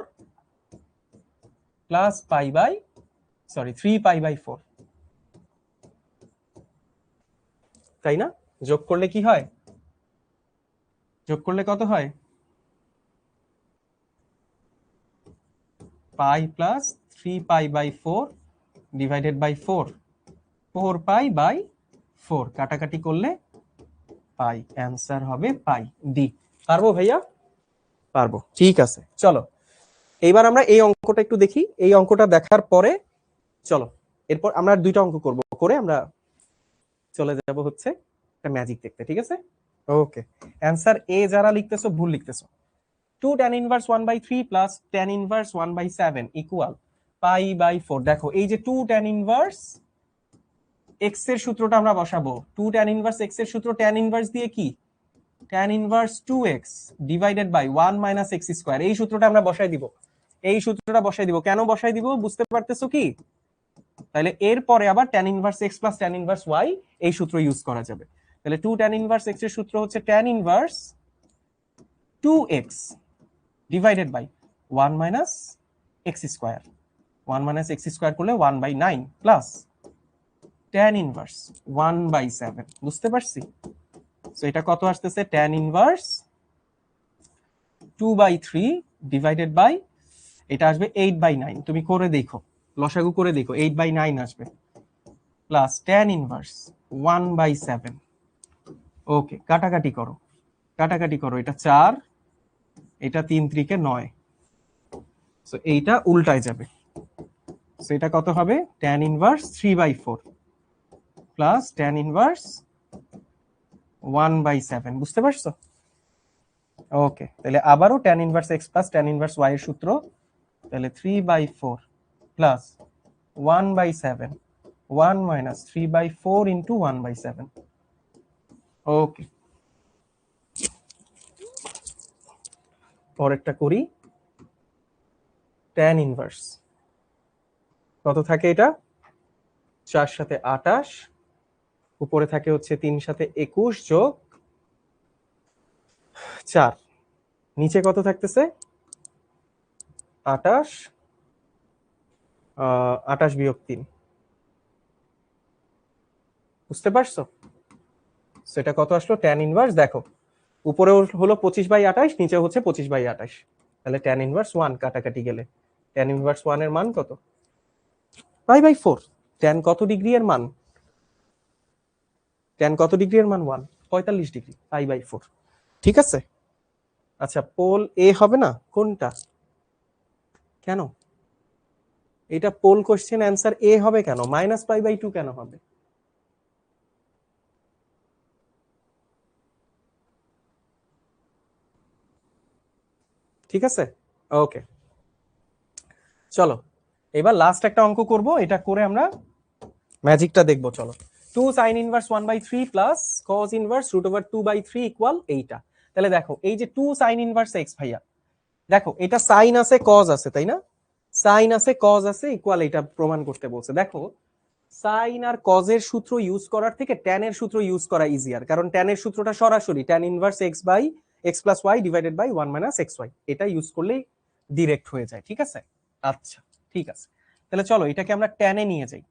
plus pi by, sorry 3 pi by 4, তাই না? যোগ করলে কি হয়? যোগ করলে কত হয়? Pi plus 3 pi by 4 divided by 4, 4 pi by 4, কাটাকাটি করলে পাই, অ্যান্সার হবে পাই, ডি। পারবো ভাইয়া? পারবো, ঠিক আছে। চলো এইবার আমরা এই অঙ্কটা একটু দেখি। এই অঙ্কটা দেখার পরে চলো এরপর আমরা দুইটা অঙ্ক করব, করে আমরা চলে যাব হচ্ছে একটা ম্যাজিক দেখতে। ঠিক আছে? ওকে, অ্যান্সার এ যারা লিখতেছো ভুল লিখতেছো। 2 tan inverse 1/3 plus tan inverse 1/7 equal pi by 4। দেখো এই যে 2 tan ইনভার্স x এর সূত্রটা আমরা বসাবো। 2 tan ইনভার্স x এর সূত্র tan ইনভার্স দিয়ে কি? tan inverse 2x divided by 1 minus x square, এই সূত্রটা আমরা বসাই দিব। এই সূত্রটা বসাই দিব, কেন বসাই দিব বুঝতে পারতেছো কি? তাহলে এরপরে আবার tan inverse x plus tan inverse y এই সূত্র ইউজ করা যাবে। তাহলে 2 tan ইনভার্স x এর সূত্র হচ্ছে tan inverse 2x divided by 1 minus x square, 1 minus x square করলে 1/9 প্লাস tan ইনভার্স 1/7। বুঝতে পারছি? সো এটা কত আসতেছে? tan ইনভার্স 2/3 ডিভাইডেড বাই, এটা আসবে 8/9। তুমি করে দেখো, লসাগু করে দেখো, 8/9 আসবে প্লাস tan ইনভার্স 1/7। ওকে, কাটাকাটি করো, কাটাকাটি করো, এটা 4, এটা 3 3 9, সো এইটা উল্টায় যাবে। সো এটা কত হবে? tan inverse 3/4 plus tan inverse 1/7। বুঝতে পারছো? ওকে, তাহলে আবারও tan inverse x plus tan inverse y এর সূত্র, তাহলে 3/4 প্লাস 1/7, 1 মাইনাস 3/4 ইন্টু 1/7। ওকে, পরেরটা করি। tan ইনভার্স কত থাকে? এটা 4 সাথে 28, উপরে থাকে হচ্ছে 3 সাথে 21 যোগ 4, নিচে কত থাকতেছে? 28, 28 বিয়োগ 3। বুঝতে পারছো? সেটা কত আসলো? tan ইনভার্স দেখো উপরে হলো 25/28, নিচে হচ্ছে 25/28, তাহলে tan ইনভার্স 1, কাটাকাটি গেলে tan ইনভার্স 1 এর মান কত? পাই/4। tan কত ডিগ্রি এর মান? tan কত ডিগ্রি এর মান? 1, 45 ডিগ্রি, পাই/4। ঠিক আছে? আচ্ছা পোল এ হবে না, কোনটা, কেন এটা পোল কোশ্চেন অ্যান্সার এ হবে কেন, -π/2 কেন হবে? ঠিক আছে, ওকে চলো এবার লাস্ট একটা অঙ্ক করব, এটা করে আমরা ম্যাজিকটা দেখবো। চলো 2 sin inverse 1/3 plus cos inverse √2/3 equal এইটা। তাহলে দেখো এই যে 2 sin ইনভার্স x ভাইয়া, দেখো এটা সাইন আছে কজ আছে তাই না, সাইন আছে কজ আছে ইকুয়াল এটা প্রমাণ করতে বলছে। দেখো সাইন আর কজের সূত্র ইউজ করার থেকে ট্যান এর সূত্র ইউজ করা ইজিয়ার, কারণ ট্যান এর সূত্রটা সরাসরি tan inverse x plus y divided by 1 minus x y, এটা ইউজ করলেই ডিরেক্ট হয়ে যায়। ঠিক আছে, আচ্ছা ঠিক আছে, তাহলে চলো এটাকে আমরা ট্যানে নিয়ে যাই।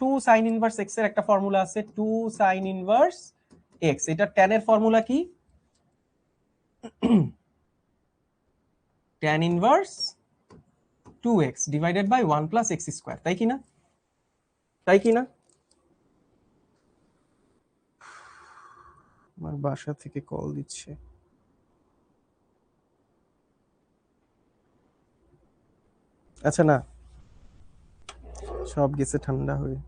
টু সাইন ইনভার্স এক্স এর একটা ফর্মুলা আছে, 2 সাইন ইনভার্স এক্স, এটা ট্যান এর ফর্মুলা কি, tan inverse 2x divided by 1 plus x square, তাই কি না, তাই কি না? আমার বাসা থেকে কল দিচ্ছে, আচ্ছা না সব গেছে ঠান্ডা হয়ে,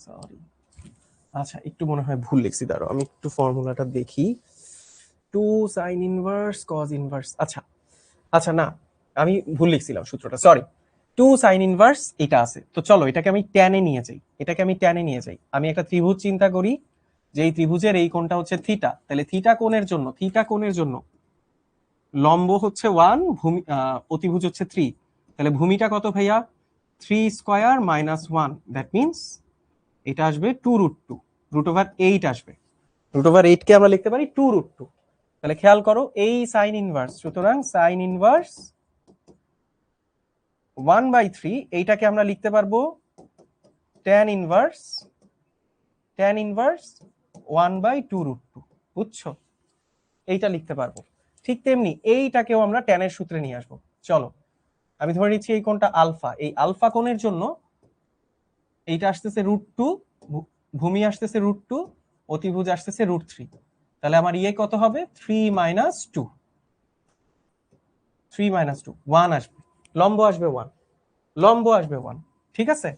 সরি। আচ্ছা একটু মনে হয় ভুল লিখছি, দাঁড়াও আমি একটু ফর্মুলাটা দেখি। 2 সাইন ইনভার্স কজ ইনভার্স, আচ্ছা আচ্ছা না আমি ভুল লিখছিলাম সূত্রটা, সরি। 2 সাইন ইনভার্স এটা আছে, তো চলো এটাকে আমি ট্যানে নিয়ে যাই, এটাকে আমি ট্যানে নিয়ে যাই। আমি একটা ত্রিভুজ চিন্তা করি, যে এই ত্রিভুজের এই কোণটা হচ্ছে থিটা, তাহলে থিটা কোণের জন্য, থিটা কোণের জন্য লম্ব হচ্ছে 1, ভূমি অতিভুজ হচ্ছে 3, তাহলে ভূমিটা কত ভাইয়া, 3 স্কয়ার মাইনাস 1, দ্যাট মিন্স এটা আসবে 2√2, √8 আসবে, √8 কে আমরা লিখতে পারি 2√2। তাহলে খেয়াল করো এই সাইন ইনভার্স, সুতরাং সাইন ইনভার্স 1/3 এইটাকে আমরা লিখতে পারবো tan ইনভার্স 1/2√2, বুঝছো, এইটা লিখতে পারবো। ঠিক তেমনি এইটাকেও আমরা tan এর সূত্রে নিয়ে আসবো। চলো আমি ধরে নিচ্ছি এই কোণটা আলফা, এই আলফা কোণের জন্য এইটা আসতেছে √2, ভূমি আসতেছে √2, অতিভুজ আসতেছে √3, তাহলে আমার ইয়ে কত হবে, 3 - 2, 1 আসবে, লম্ব আসবে 1, লম্ব আসবে 1, ঠিক আছে,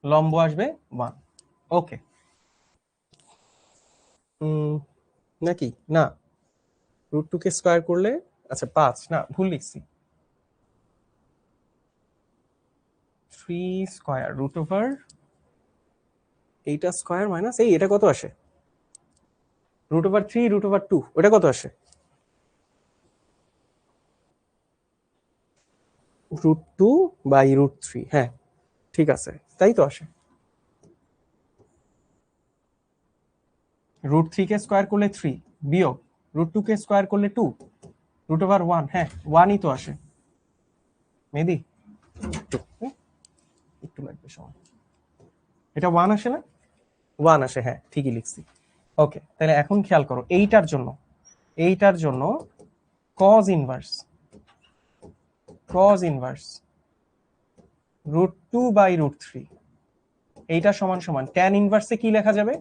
লম্ব আসবে 1, ওকে। নাকি না, √2 কে স্কয়ার করলে, আচ্ছা 5 না ভুল লিখছি, 3 স্কয়ার এইটা স্কয়ার মাইনাস এই, এটা কত আসে, √3 √2, ওটা কত আসে, √2/√3, হ্যাঁ ঠিক আছে তাই তো আসে। √3 কে স্কয়ার করলে 3 বিয়োগ √2 কে স্কয়ার করলে 2, √1, হ্যাঁ 1ই তো আসে। মেহেদি একটু লাগবে সময়, এটা 1 আসে না, 1 আসে, হ্যাঁ ঠিকই লিখছি। ওকে তাহলে এখন খেয়াল করো এইটার জন্য cos ইনভার্স √2/√3, এইটা সমান সমান tan ইনভার্সে কি লেখা যাবে,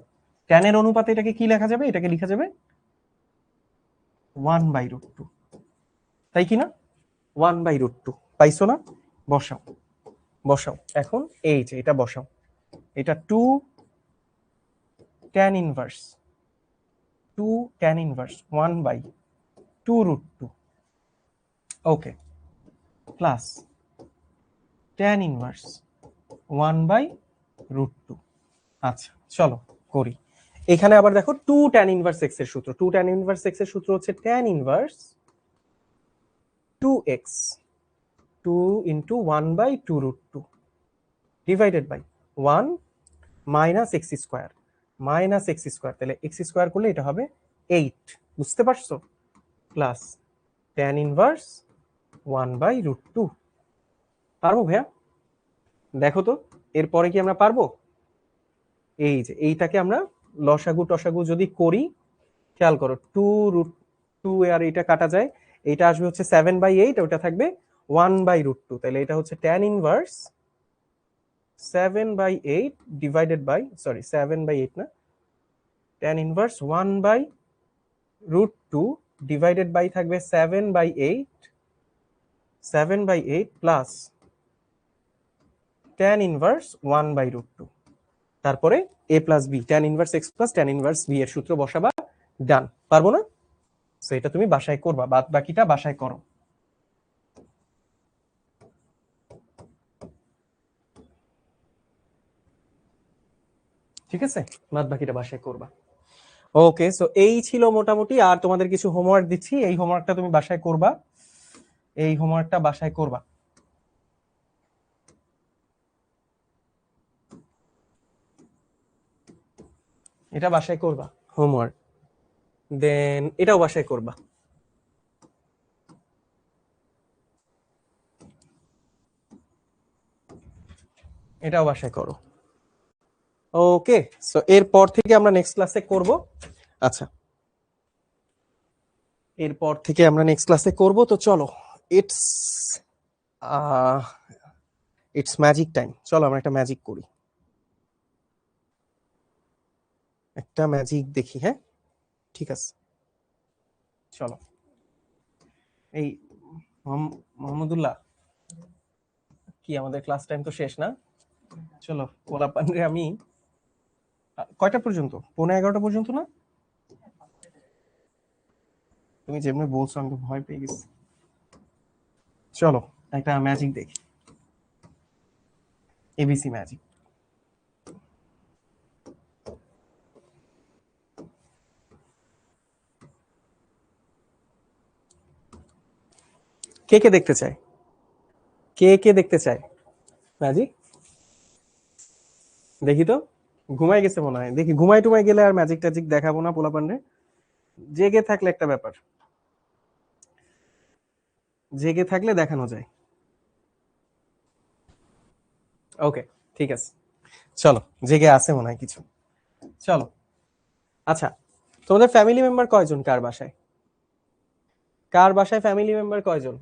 tan এর অনুপাতে এটাকে কি লেখা যাবে, এটাকে লেখা যাবে 1/√2, তাই কি না, 1/√2, পাইছো না, বসাও বসাও এখন, এই যে এটা বসাও, এটা 2 tan ইনভার্স 1/2√2, ওকে, প্লাস tan ইনভার্স 1/√2। আচ্ছা চলো করি, এখানে আবার দেখো 2 tan ইনভার্স x এর সূত্র, 2 tan ইনভার্স x এর সূত্র হচ্ছে tan inverse 2x 2 into 1/2√2 divided by 1 minus x square, তাহলে এক্স স্কোয়ার করলে এটা হবে 8, বুঝতে পারছো, প্লাস tan ইনভার্স 1/√2। পারবো ভাইয়া, দেখো তো এরপরে কি আমরা পারবো, এই যে এইটাকে আমরা লসাগু টসাগু যদি করি, খেয়াল করো 2√2 আর এটা কাটা যায়, এটা আসবে হচ্ছে 7/8, ওটা থাকবে 1/√2, তাহলে এটা হচ্ছে tan inverse 7/8 divided by, sorry 7/8 না, tan ইনভার্স 1/√2 ডিভাইডেড বাই থাকবে 7/8 প্লাস tan ইনভার্স 1/√2, তারপরে a plus b, tan inverse x plus tan inverse b এর সূত্র বসাবা। ডান। পারবো না? সো এটা তুমি বাসায় করবা, বাদ বাকিটা বাসায় করো। ঠিক আছে, বাদ বাকিটা বাসায় করবা। ওকে, সো এই ছিল মোটামুটি। আর তোমাদের কিছু হোমওয়ার্ক দিচ্ছি, এই হোমওয়ার্কটা তুমি বাসায় করবা, এই হোমওয়ার্কটা বাসায় করবা। এটা বাসায় করবা হোমওয়ার্ক, দেন এটাও বাসায় করবা। এটাও বাসায় করো। ওকে, সো এরপর থেকে আমরা নেক্সট ক্লাসে করব। আচ্ছা, এরপর থেকে আমরা নেক্সট ক্লাসে করব। তো চলো, ইটস ইটস ম্যাজিক টাইম। চলো আমরা একটা ম্যাজিক করি, একটা ম্যাজিক দেখি। হ্যাঁ, ঠিক আছে, চলো। এই মোহাম্মদুল্লাহ, কি আমাদের ক্লাস টাইম তো শেষ না? চলো পোলাপানরে আমি কয়টা পর্যন্ত? 11:15 পর্যন্ত না? তুমি যেমনি বলছো আমি তো ভয় পেয়ে গেছি। চলো একটা ম্যাজিক দেখি, এবিসি ম্যাজিক। কে কে দেখতে চায়? কে কে দেখতে চায় ম্যাজিক? দেখি তো। ঘুমাই গেছে মনে হয়। দেখি, ঘুমাই টুমাই গেলে আর ম্যাজিক ট্যাজিক দেখাবো না পোলাপানরে। জেগে থাকলে একটা ব্যাপার, জেগে থাকলে দেখানো যায়। ওকে, ঠিক আছে, চলো। জেগে আছে মনে হয় কিছু। চলো। আচ্ছা, তোমাদের ফ্যামিলি মেম্বার কয়জন? কার বাসায়, কার বাসায় ফ্যামিলি মেম্বার কয়জন?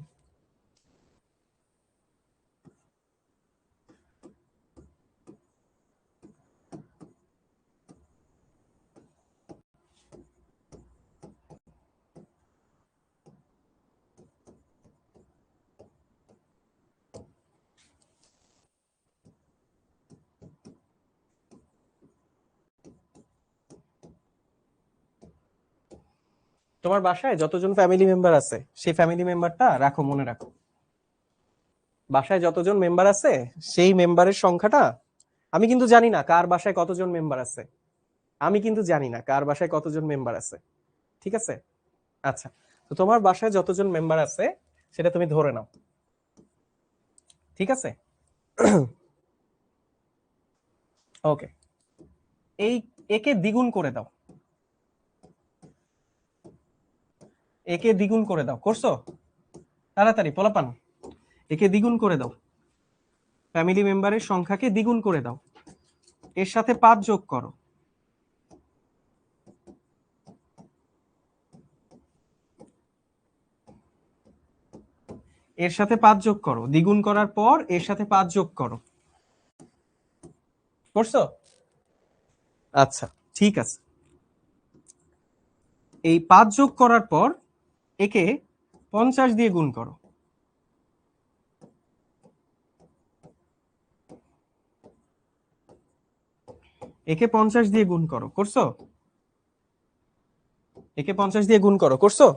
তোমার বাসায় যতজন ফ্যামিলি মেম্বার আছে সেই ফ্যামিলি মেম্বারটা রাখো, মনে রাখো। বাসায় যতজন মেম্বার আছে সেই মেম্বারের সংখ্যাটা, আমি কিন্তু জানি না কার বাসায় কতজন মেম্বার আছে, আমি কিন্তু জানি না কার বাসায় কতজন মেম্বার আছে। ঠিক আছে? আচ্ছা, তো তোমার বাসায় যতজন মেম্বার আছে সেটা তুমি ধরে নাও। ঠিক আছে? ওকে, এই একে দ্বিগুণ করে দাও, একে দ্বিগুণ করে দাও। করছো? তাড়াতাড়ি পোলাপান, একে দ্বিগুণ করে দাও, ফ্যামিলি মেম্বারের সংখ্যাকে দ্বিগুণ করে দাও। এর সাথে 5 যোগ করো, এর সাথে 5 যোগ করো, দ্বিগুণ করার পর এর সাথে 5 যোগ করো। করছো? আচ্ছা, ঠিক আছে। এই 5 যোগ করার পর একে 50 দিয়ে গুণ করো, একে 50 দিয়ে গুণ করো। করছো? একে 50 দিয়ে গুণ করো। করছো?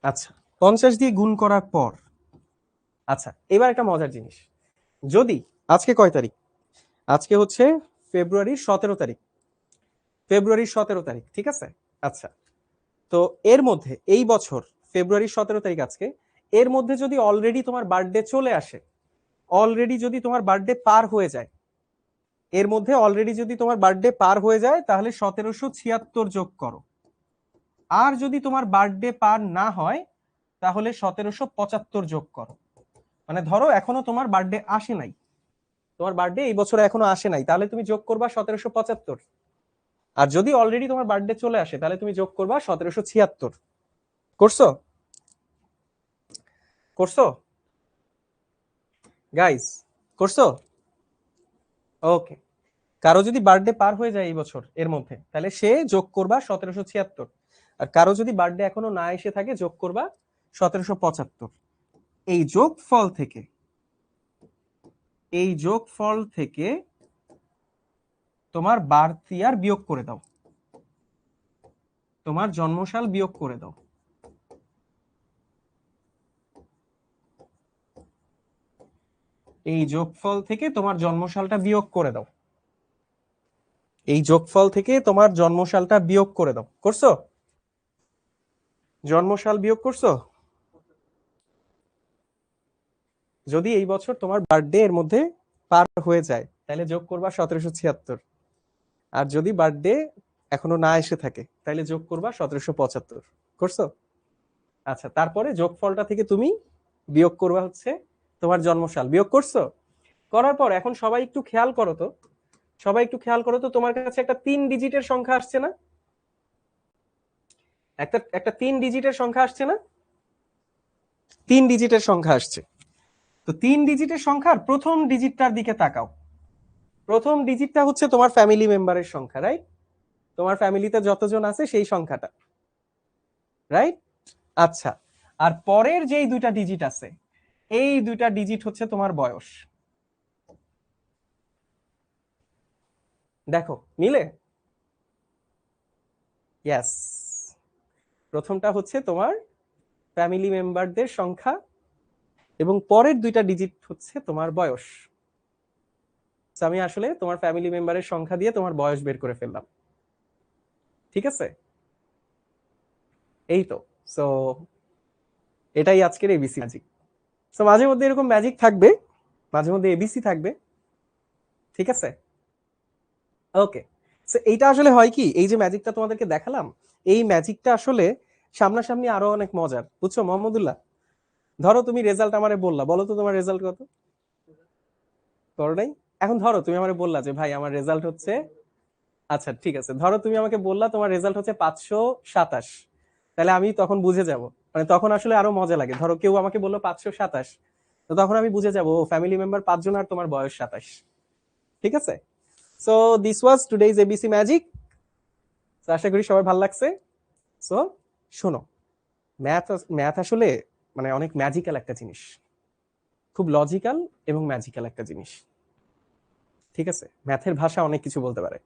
আচ্ছা, 50 দিয়ে গুণ করার পর, আচ্ছা এবার একটা মজার জিনিস, যদি আজকে কয় তারিখ? আজকে হচ্ছে ফেব্রুয়ারির 17 তারিখ, ফেব্রুয়ারির 17 তারিখ। ঠিক আছে? আচ্ছা, তো এর মধ্যে এই বছর ফেব্রুয়ারির 17 তারিখ আজকে, এর মধ্যে যদি অলরেডি তোমার বার্থডে চলে আসে, অলরেডি যদি তোমার বার্থডে পার হয়ে যায়, এর মধ্যে অলরেডি যদি তোমার বার্থডে পার হয়ে যায় তাহলে 1776 যোগ করো। আর যদি তোমার বার্থডে পার না হয় তাহলে 1775 যোগ করো। মানে ধরো এখনো তোমার বার্থডে আসে নাই, তোমার বার্থডে এই বছর এখনো আসে নাই, তাহলে তুমি যোগ করবা 1775। আর যদি অলরেডি তোমার বার্থডে চলে আসে তাহলে তুমি যোগ করবা 1776। করছো? করছো গাইস? করছো? ওকে, কারো যদি বার্থডে পার হয়ে যায় এই বছর এর মধ্যে, তাহলে সে যোগ করবা 1776। আর কারো যদি বার্থডে এখনো না এসে থাকে, যোগ করবা 1775। এই যোগফল থেকে, এই যোগফল থেকে তোমার বার্থ ইয়ার বিয়োগ করে দাও, তোমার জন্মসাল বিয়োগ করে দাও। এই যোগফল থেকে তোমার জন্মসালটা বিয়োগ করে দাও, এই যোগফল থেকে তোমার জন্মসালটা বিয়োগ করে দাও। করছো? জন্মসাল বিয়োগ করছো? যদি এই বছর তোমার বার্থডে এর মধ্যে পার হয়ে যায়, তাহলে যোগ করবা 1776। আর যদি বার্থডে এখনো না এসে থাকে, তাহলে যোগ করবা 1775। করছো? আচ্ছা, তারপরে যোগফলটা থেকে তুমি বিয়োগ করবা হচ্ছে তোমার জন্মসাল। বিয়োগ করছো? করার পর এখন সবাই একটু খেয়াল করো তো, সবাই একটু খেয়াল করো তো, তোমার কাছে একটা 3 ডিজিটের সংখ্যা আসছে না? একটা একটা 3 ডিজিটের সংখ্যা আসছে না? 3 ডিজিটের সংখ্যা আসছে। তো 3 ডিজিটের সংখ্যার প্রথম ডিজিটটার দিকে তাকাও। প্রথম ডিজিটটা হচ্ছে তোমার ফ্যামিলি মেম্বারের সংখ্যা, রাইট? তোমার ফ্যামিলিতে যতজন আছে সেই সংখ্যাটা, রাইট? আচ্ছা, আর পরের যেই দুইটা ডিজিট আছে, এই দুইটা ডিজিট হচ্ছে তোমার বয়স। দেখো মিলে? ইয়েস, প্রথমটা হচ্ছে তোমার ফ্যামিলি মেম্বারদের সংখ্যা, এবং পরের দুইটা ডিজিট হচ্ছে তোমার বয়স। আমি আসলে তোমার ফ্যামিলি মেম্বারের সংখ্যা দিয়ে তোমার বয়স বের করে ফেললাম। ঠিক আছে? এই তো। সো এটাই আজকের এবিসি ম্যাজিক। সো মাঝে মধ্যে এরকম ম্যাজিক থাকবে, মাঝে মধ্যে এবিসি থাকবে। ঠিক আছে? ওকে। সো এইটা আসলে হয় কি, এই যে ম্যাজিকটা তোমাদেরকে দেখালাম, এই ম্যাজিকটা আসলে সামনাসামনি আরো অনেক মজার, বুঝছো মোহাম্মদুল্লাহ? ধরো তুমি রেজাল্ট আমারে বললা, বলো তো তোমার রেজাল্ট কত? করো নাই? এখন ধরো তুমি আমারে বললা যে ভাই আমার রেজাল্ট হচ্ছে, আচ্ছা ঠিক আছে, ধরো তুমি আমাকে বললা তোমার রেজাল্ট হচ্ছে 527। তাহলে আমি তখন বুঝে যাব, মানে তখন আসলে আরো মজা লাগে। ধরো কেউ আমাকে বললো 527, তো তখন আমি বুঝে যাব ও ফ্যামিলি মেম্বার 5 জন আর তোমার বয়স 27। ঠিক আছে? So this was today's ABC magic. আশা করি সবার ভালো লাগছে। সো শোনো, ম্যাথ ম্যাথ আসলে মানে অনেক ম্যাজিক্যাল একটা জিনিস, খুব লজিক্যাল এবং ম্যাজিক্যাল একটা জিনিস। ঠিক আছে? ম্যাথের ভাষা অনেক কিছু বলতে পারে।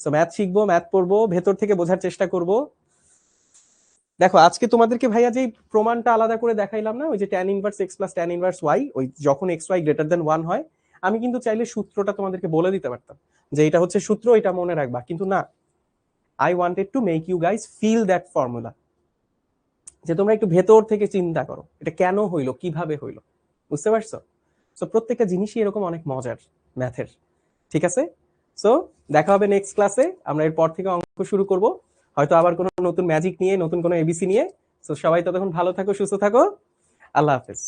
সো ম্যাথ শিখবো, ম্যাথ পড়বো, ভেতর থেকে বোঝার চেষ্টা করব। দেখো আজকে তোমাদেরকে ভাইয়া যে প্রমাণটা আলাদা করে দেখাইলাম না, ওই যে tan inverse x plus tan inverse y, ওই যখন xy গ্রেটার দেন 1 হয়, আমি কিন্তু চাইলে সূত্রটা তোমাদেরকে বলে দিতে পারতাম যে এটা হচ্ছে সূত্র, এটা মনে রাখবা, কিন্তু না, I wanted to make you guys feel that formula, যে তোমরা একটু ভেতর থেকে চিন্তা করো এটা কেন হইলো, কিভাবে হইলো। বুঝতে পারছো? সো প্রত্যেকটা জিনিসই এরকম অনেক মজার ম্যাথের। ঠিক আছে? সো দেখা হবে নেক্সট ক্লাসে, আমরা এরপর থেকে অঙ্ক শুরু করব, হয়তো আবার কোনো নতুন ম্যাজিক নিয়ে, নতুন কোনো এবিসি নিয়ে। সো সবাই ততক্ষণ ভালো থাকো, সুস্থ থাকো। আল্লাহ হাফেজ।